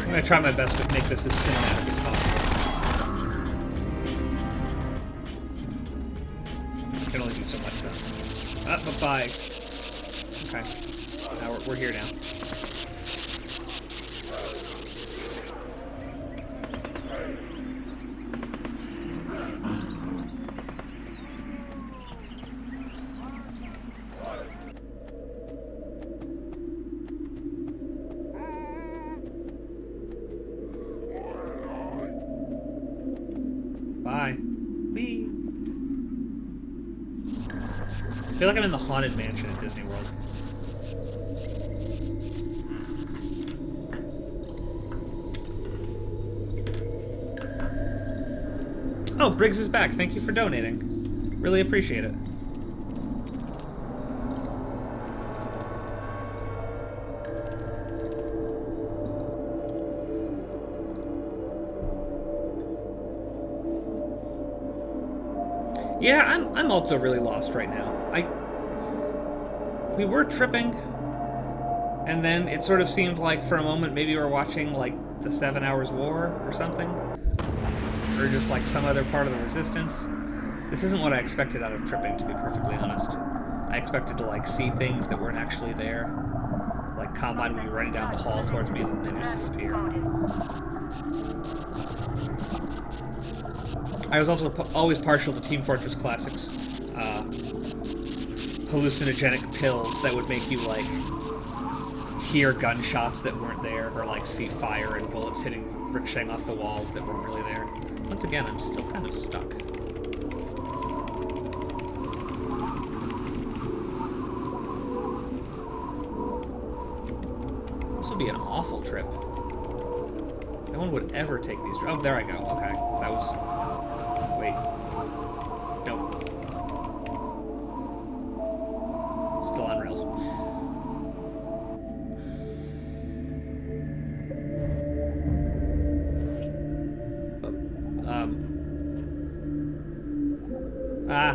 I'm gonna try my best to make this as cinematic as possible. I can only do so much though. Bye-bye. Okay. Now we're here now. Bye. Whee! I feel like I'm in the Haunted Mansion at Disney World. Oh, Briggs is back. Thank you for donating. Really appreciate it. Yeah, I'm also really lost right now. We were tripping, and then it sort of seemed like for a moment maybe we were watching like the 7 Hours War or something, or just like some other part of the Resistance. This isn't what I expected out of tripping, to be perfectly honest. I expected to like see things that weren't actually there, like Combine would be running down the hall towards me and then just disappear. I was also always partial to Team Fortress Classics hallucinogenic pills that would make you, like, hear gunshots that weren't there, or, like, see fire and bullets hitting, ricocheting off the walls that weren't really there. Once again, I'm still kind of stuck. This would be an awful trip. No one would ever take these... Oh, there I go. Okay. That was... Wait. Nope. Still on rails. Ah.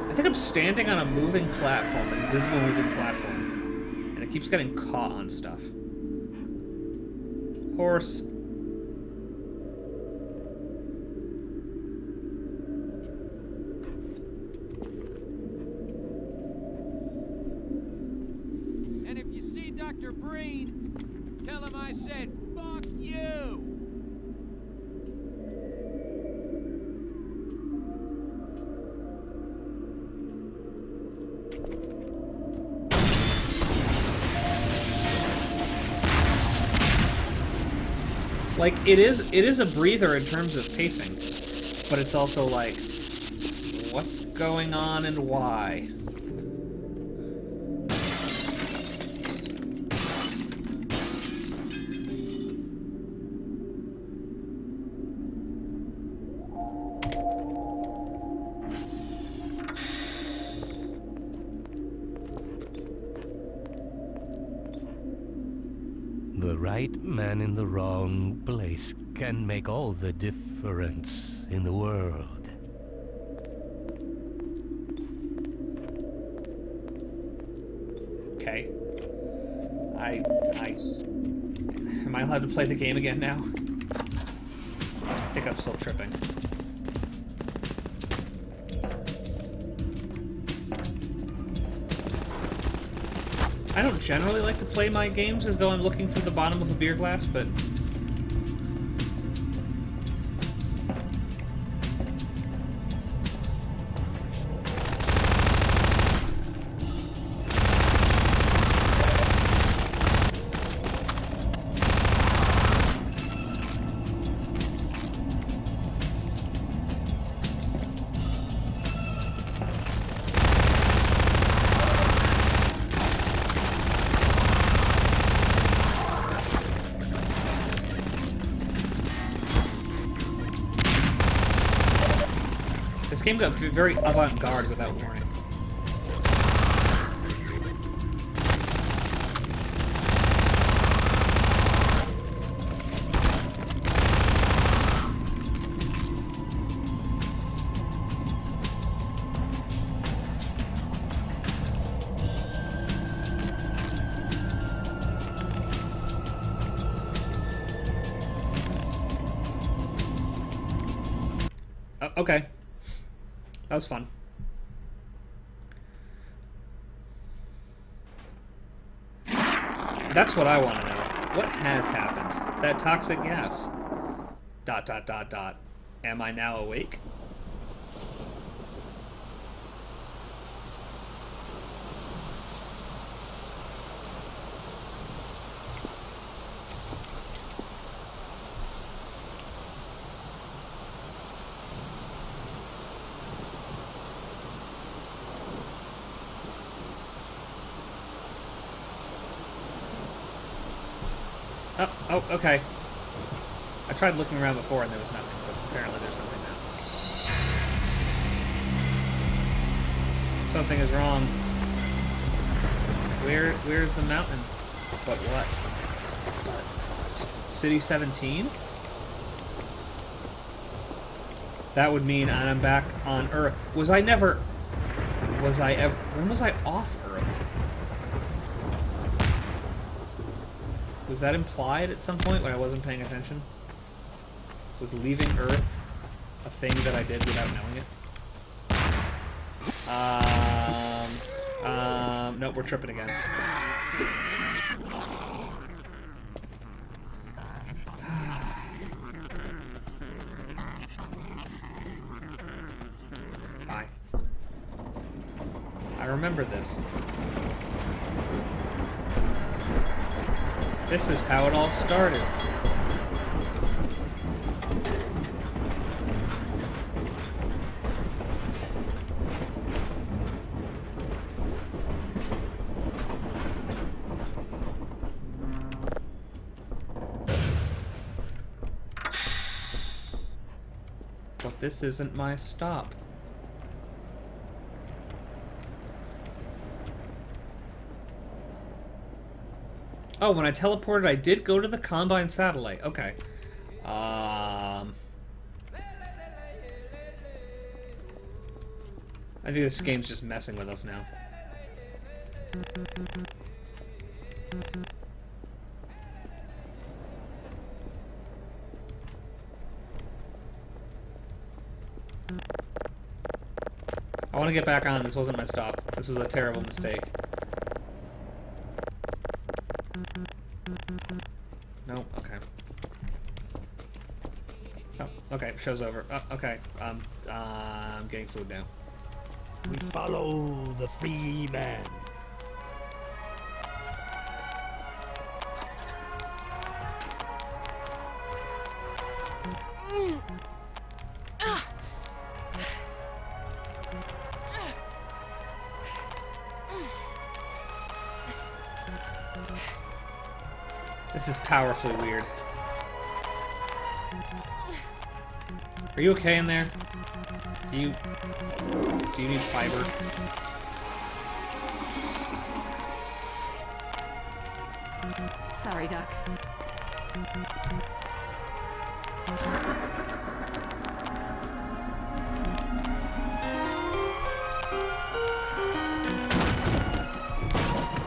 I think I'm standing on a moving platform, an invisible moving platform, and it keeps getting caught on stuff. Horse. And if you see Dr. Breen, tell him I said, fuck you! Like, it is a breather in terms of pacing, but it's also like, what's going on and why? The right man in the wrong place can make all the difference in the world. Okay. Am I allowed to play the game again now? I think I'm still tripping. I don't generally like to play my games as though I'm looking through the bottom of a beer glass, but... This game got very avant-garde without warning. Okay. That was fun. That's what I want to know. What has happened? That toxic gas. ... Am I now awake? Oh, okay. I tried looking around before and there was nothing, but apparently there's something now. Something is wrong. Where's the mountain? But what? City 17? That would mean I'm back on Earth. Was I ever... When was I off Earth? Was that implied at some point when I wasn't paying attention? Was leaving Earth a thing that I did without knowing it? Nope, we're tripping again. Hi. I remember this. This is how it all started. But this isn't my stop. Oh, when I teleported, I did go to the Combine satellite. Okay. I think this game's just messing with us now. I want to get back on. This wasn't my stop. This was a terrible mistake. No, okay. Oh, okay, show's over. Oh, okay, I'm getting food now. We follow the free man. This is powerfully weird. Are you okay in there? Do you need fiber? Sorry, Doc.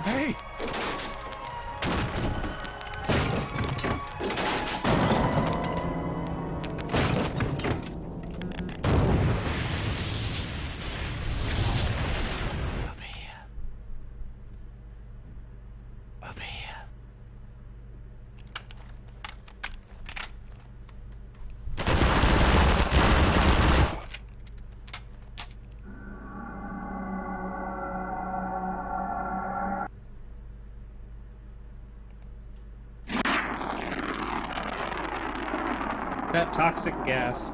Hey! That toxic gas.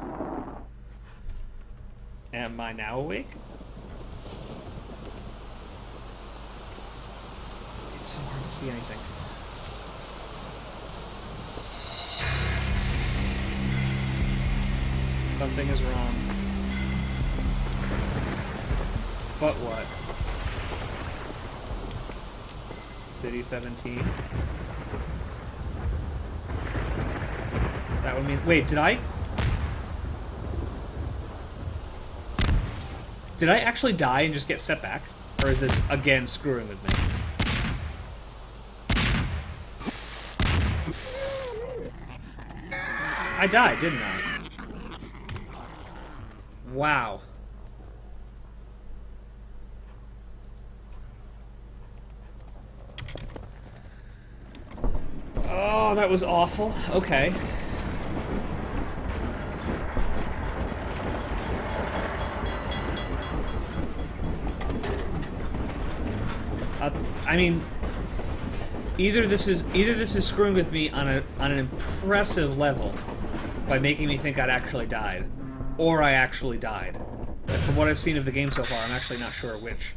Am I now awake? It's so hard to see anything. Something is wrong. But what? City 17? That would mean... Wait, did I actually die and just get set back? Or is this, again, screwing with me? I died, didn't I? Wow. Oh, that was awful. Okay. I mean, either this is screwing with me on an impressive level by making me think I'd actually died, or I actually died. But from what I've seen of the game so far, I'm actually not sure which.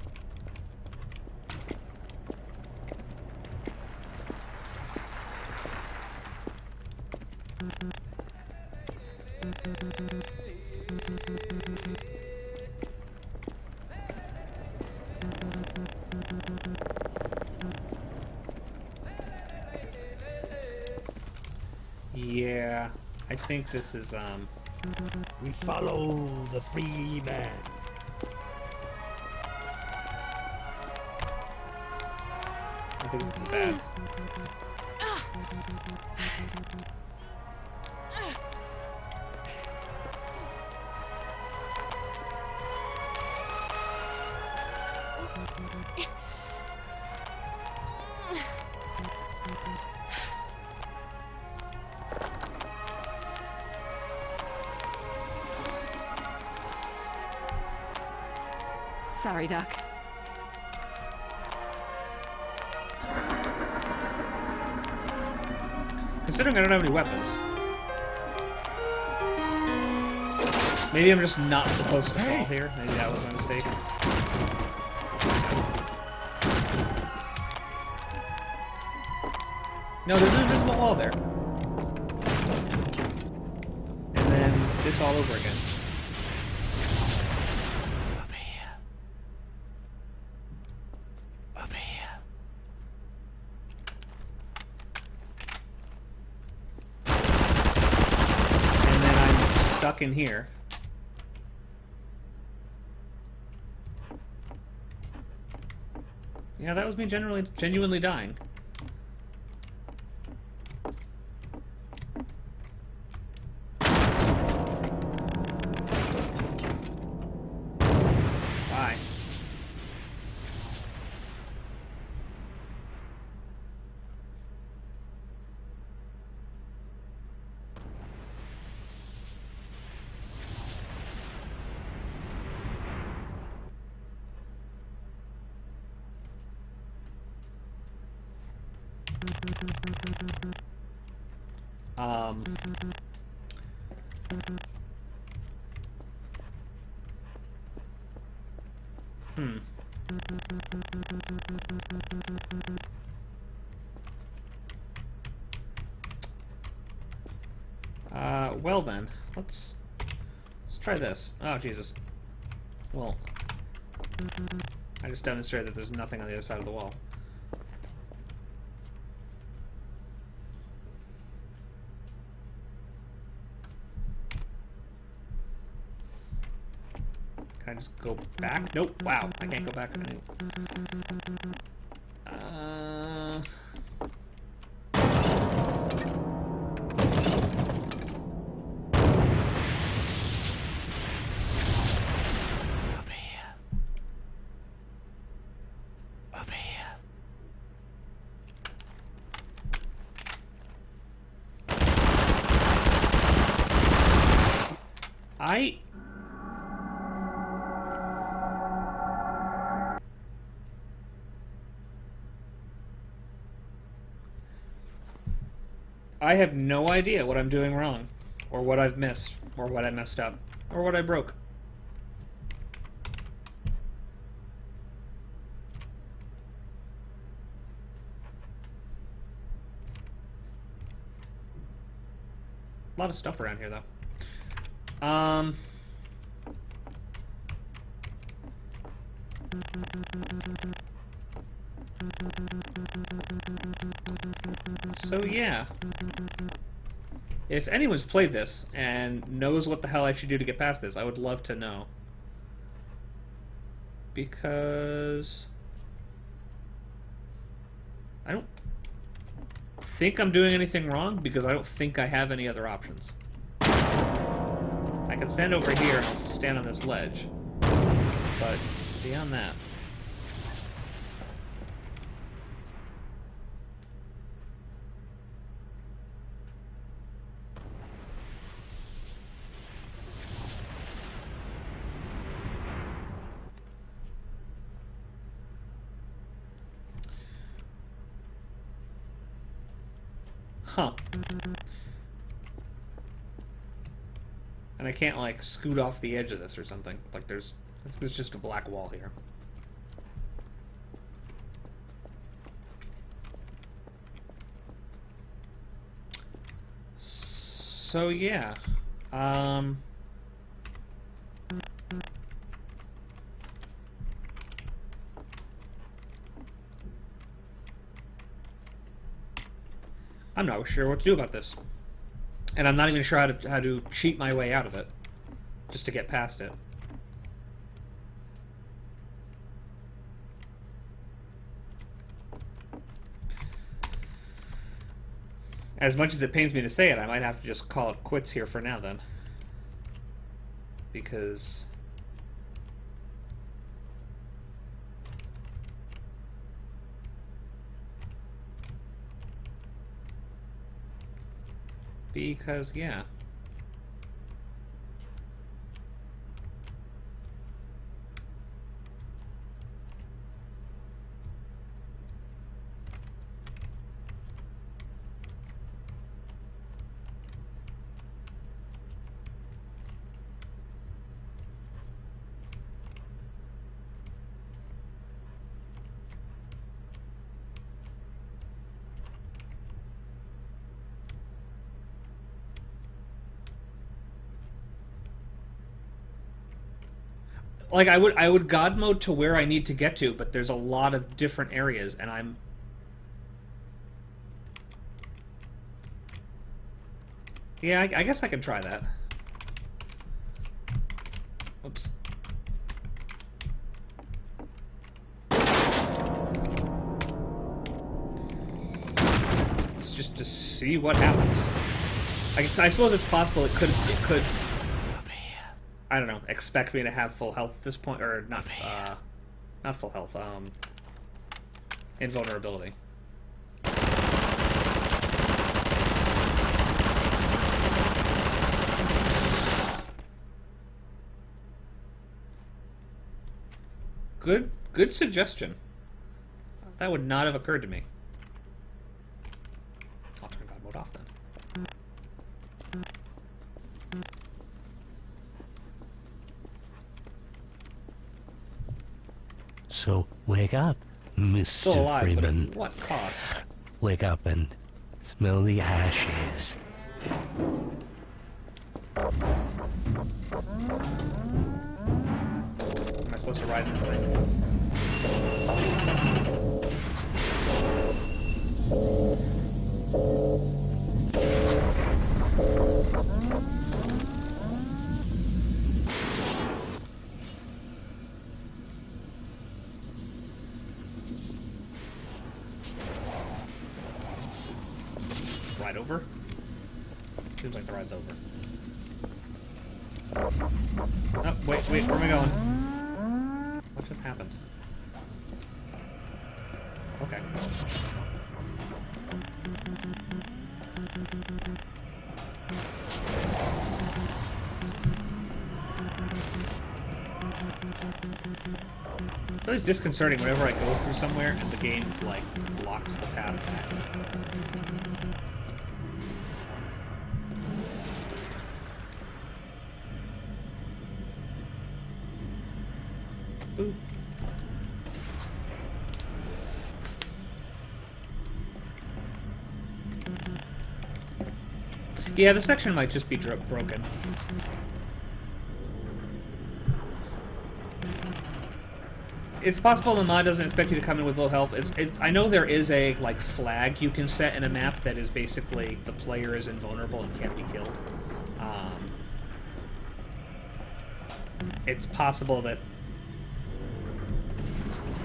I think this is, We follow the free man. I think this is bad. Sorry, Doc. Considering I don't have any weapons. Maybe I'm just not supposed to fall here. Maybe that was my mistake. No, there's an invisible wall there. And then this all over again. Up here. Up here. And then I'm stuck in here. Yeah, that was me genuinely dying. Bye. Um... Well then, let's try this. Oh, Jesus. Well, I just demonstrated that there's nothing on the other side of the wall. Can I just go back? Nope. Wow, I can't go back. Up here. Up here. I have no idea what I'm doing wrong, or what I've missed, or what I messed up, or what I broke. A lot of stuff around here, though. So yeah, if anyone's played this and knows what the hell I should do to get past this, I would love to know. Because I don't think I'm doing anything wrong, because I don't think I have any other options. I can stand over here and I'll stand on this ledge, but beyond that... Huh. And I can't, like, scoot off the edge of this or something. Like, there's just a black wall here. So, yeah. I'm not sure what to do about this. And I'm not even sure how to cheat my way out of it, just to get past it. As much as it pains me to say it, I might have to just call it quits here for now, then. Because... yeah. Like, I would God mode to where I need to get to, but there's a lot of different areas, and I'm... Yeah, I guess I can try that. Oops. It's just to see what happens. I suppose it's possible it could I don't know, expect me to have full health at this point, or not full health, invulnerability. Good suggestion. That would not have occurred to me. I'll turn God mode off then. So wake up, Mr. Still alive, Freeman. but at what cost? Wake up and smell the ashes. Am I supposed to ride this thing? Ride over? Seems like the ride's over. Oh, wait, where am I going? What just happened? Okay. It's always disconcerting whenever I go through somewhere and the game, like, blocks the path back. Boop. Yeah, the section might just be broken. It's possible the mod doesn't expect you to come in with low health. I know there is a, like, flag you can set in a map that is basically the player is invulnerable and can't be killed. It's possible that...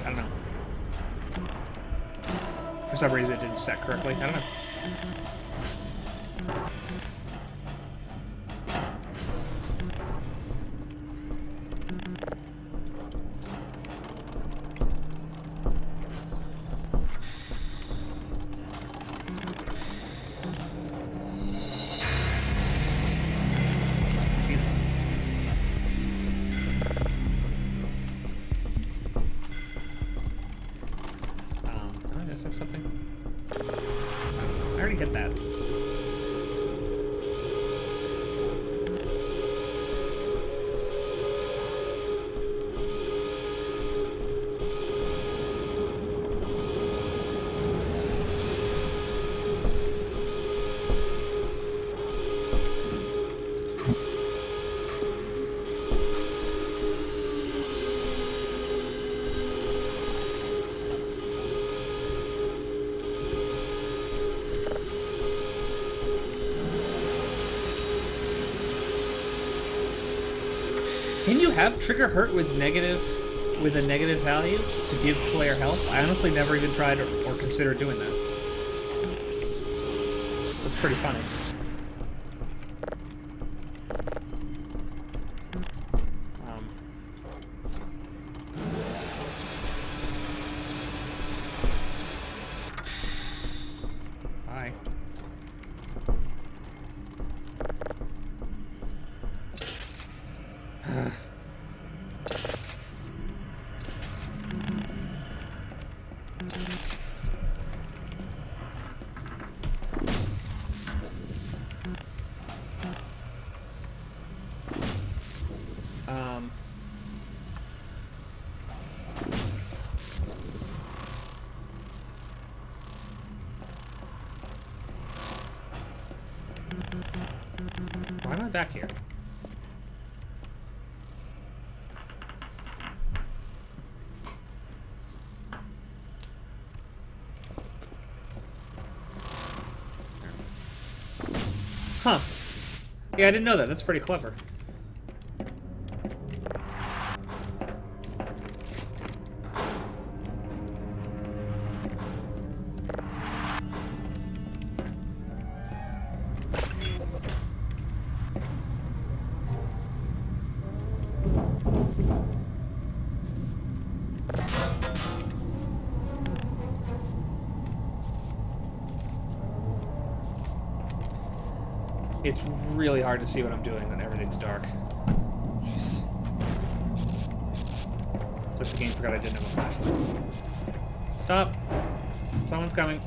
I don't know. For some reason it didn't set correctly. I don't know. Something? I already hit that. have trigger hurt with a negative value to give player health? I honestly never even tried or considered doing that. That's pretty funny. Hi. Why am I back here? Huh. Yeah, I didn't know that. That's pretty clever. It's really hard to see what I'm doing when everything's dark. Jesus. It's like the game forgot I didn't have a flashlight. Stop! Someone's coming.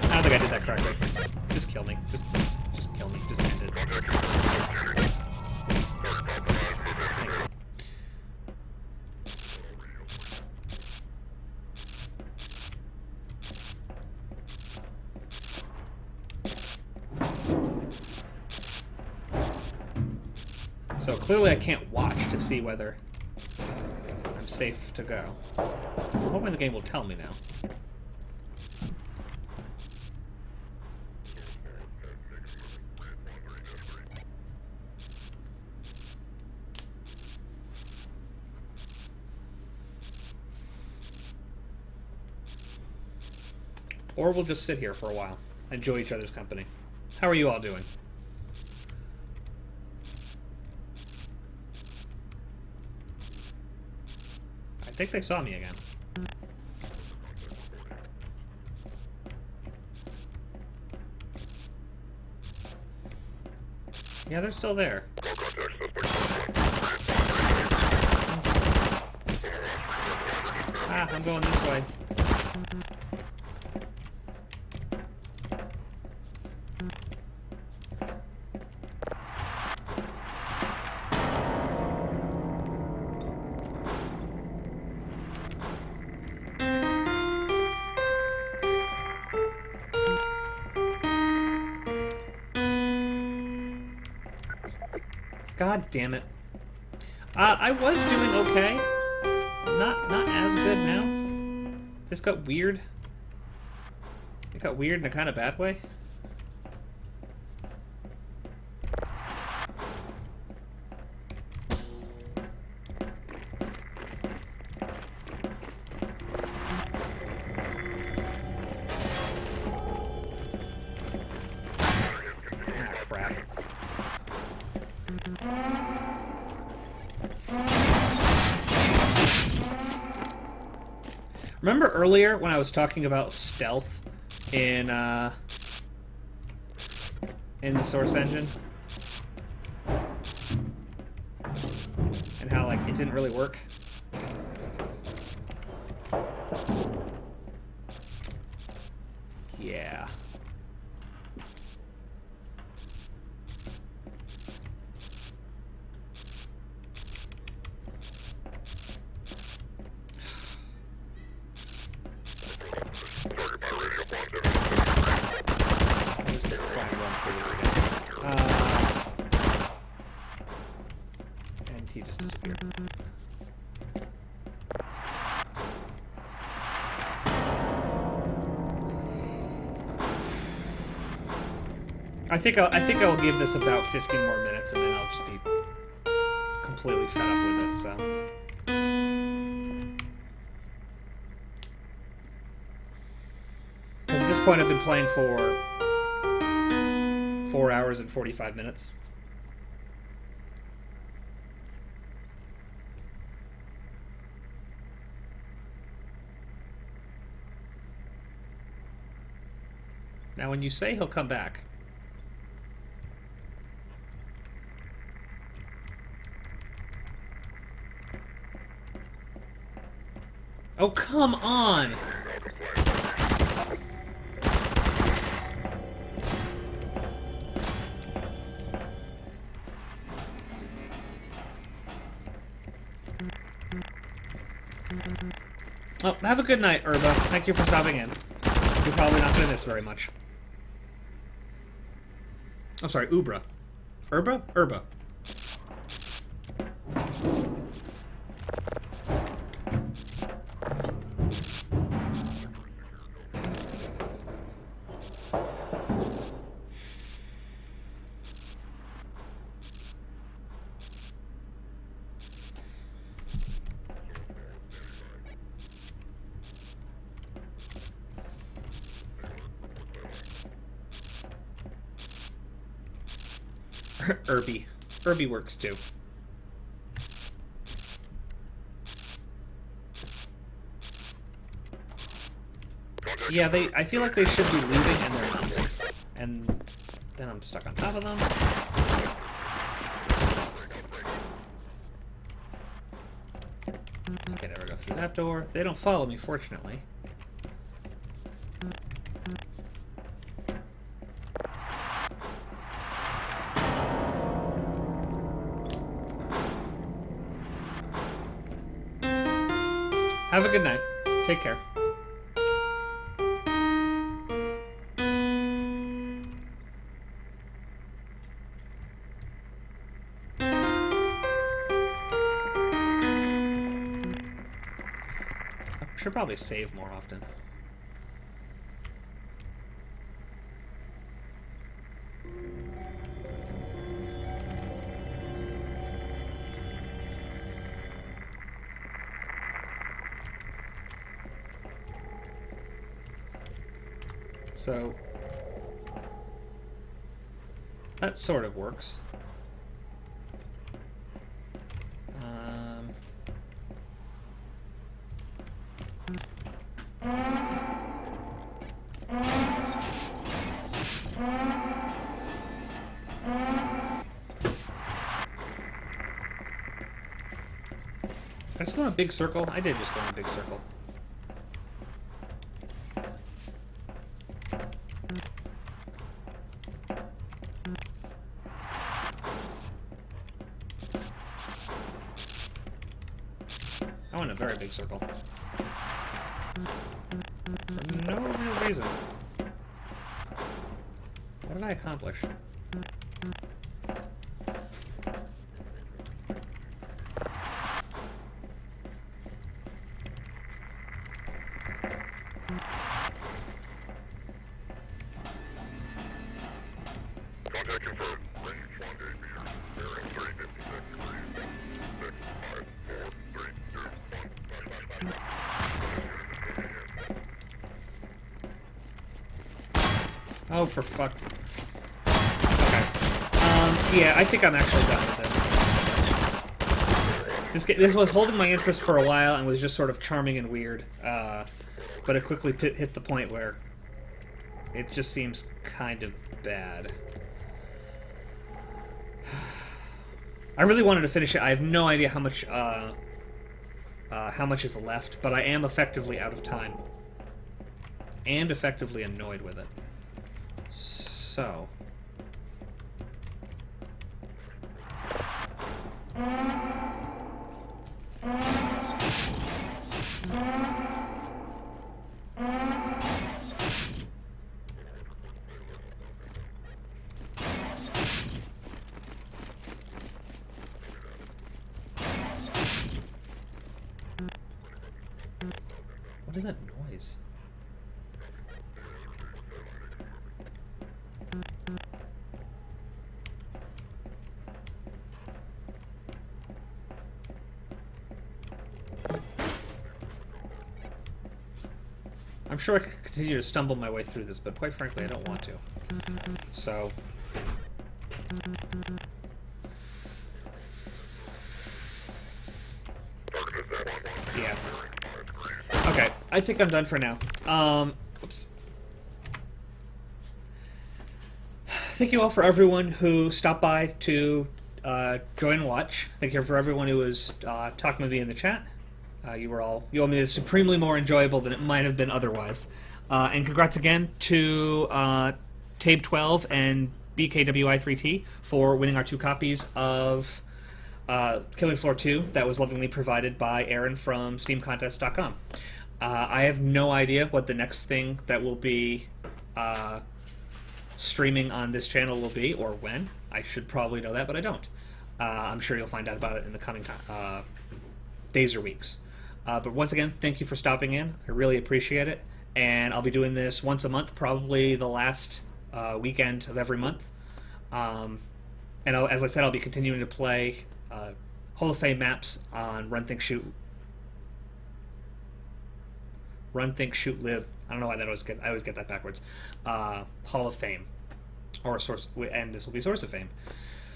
I don't think I did that correctly. Just kill me. Just kill me. Just end it. Thank you. So clearly I can't watch to see whether I'm safe to go. I'm hoping the game will tell me now. Or we'll just sit here for a while, enjoy each other's company. How are you all doing? I think they saw me again. Yeah, they're still there. Ah, I'm going this way. God damn it. I was doing okay. Not as good now. This got weird. It got weird in a kind of bad way. Remember earlier when I was talking about stealth in the Source engine? And how, like, it didn't really work? Yeah. And he just disappeared. I think I'll give this about 15 more minutes, and then I'll just be completely fed up with it. So. Because at this point I've been playing for 4 hours and 45 minutes. Now when you say he'll come back... Oh, come on! Oh, have a good night, Urba. Thank you for stopping in. You're probably not going to miss very much. I'm sorry, Ubra. Urba? Urba. Irby. Irby works too. Yeah, I feel like they should be leaving and they're not. And then I'm stuck on top of them. Okay, never go through that door. They don't follow me, fortunately. Have a good night. Take care. I should probably save more often. So, that sort of works. Did I just go in a big circle? I did just go in a big circle. I went in a very big circle. For no real reason. What did I accomplish? Contact confirmed. Range 1 meters. Bearing 356. 3, 6, 5, 4, 3, 2, 1. Oh, for fuck's sake. Okay. Yeah, I think I'm actually done with this. This was holding my interest for a while and was just sort of charming and weird. But it quickly hit the point where it just seems kind of bad. I really wanted to finish it. I have no idea how much is left, but I am effectively out of time. And effectively annoyed with it. So... What is that noise? I'm sure I could continue to stumble my way through this, but quite frankly, I don't want to. So... yeah. Okay, I think I'm done for now. Oops. Thank you all for everyone who stopped by to join and watch. Thank you for everyone who was talking with me in the chat. You all made it supremely more enjoyable than it might have been otherwise. And congrats again to Tabe12 and BKWI3T for winning our 2 copies of Killing Floor 2 that was lovingly provided by Aaron from SteamContest.com. I have no idea what the next thing that will be streaming on this channel will be, or when. I should probably know that, but I don't. I'm sure you'll find out about it in the coming days or weeks. But once again, thank you for stopping in. I really appreciate it. And I'll be doing this once a month, probably the last weekend of every month. And as I said, I'll be continuing to play Hall of Fame maps on Run, Think, Shoot, Live. I don't know why I always get that backwards. Hall of Fame, or Source, and this will be Source of Fame.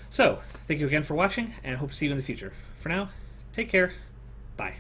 So, thank you again for watching, and hope to see you in the future. For now, take care. Bye.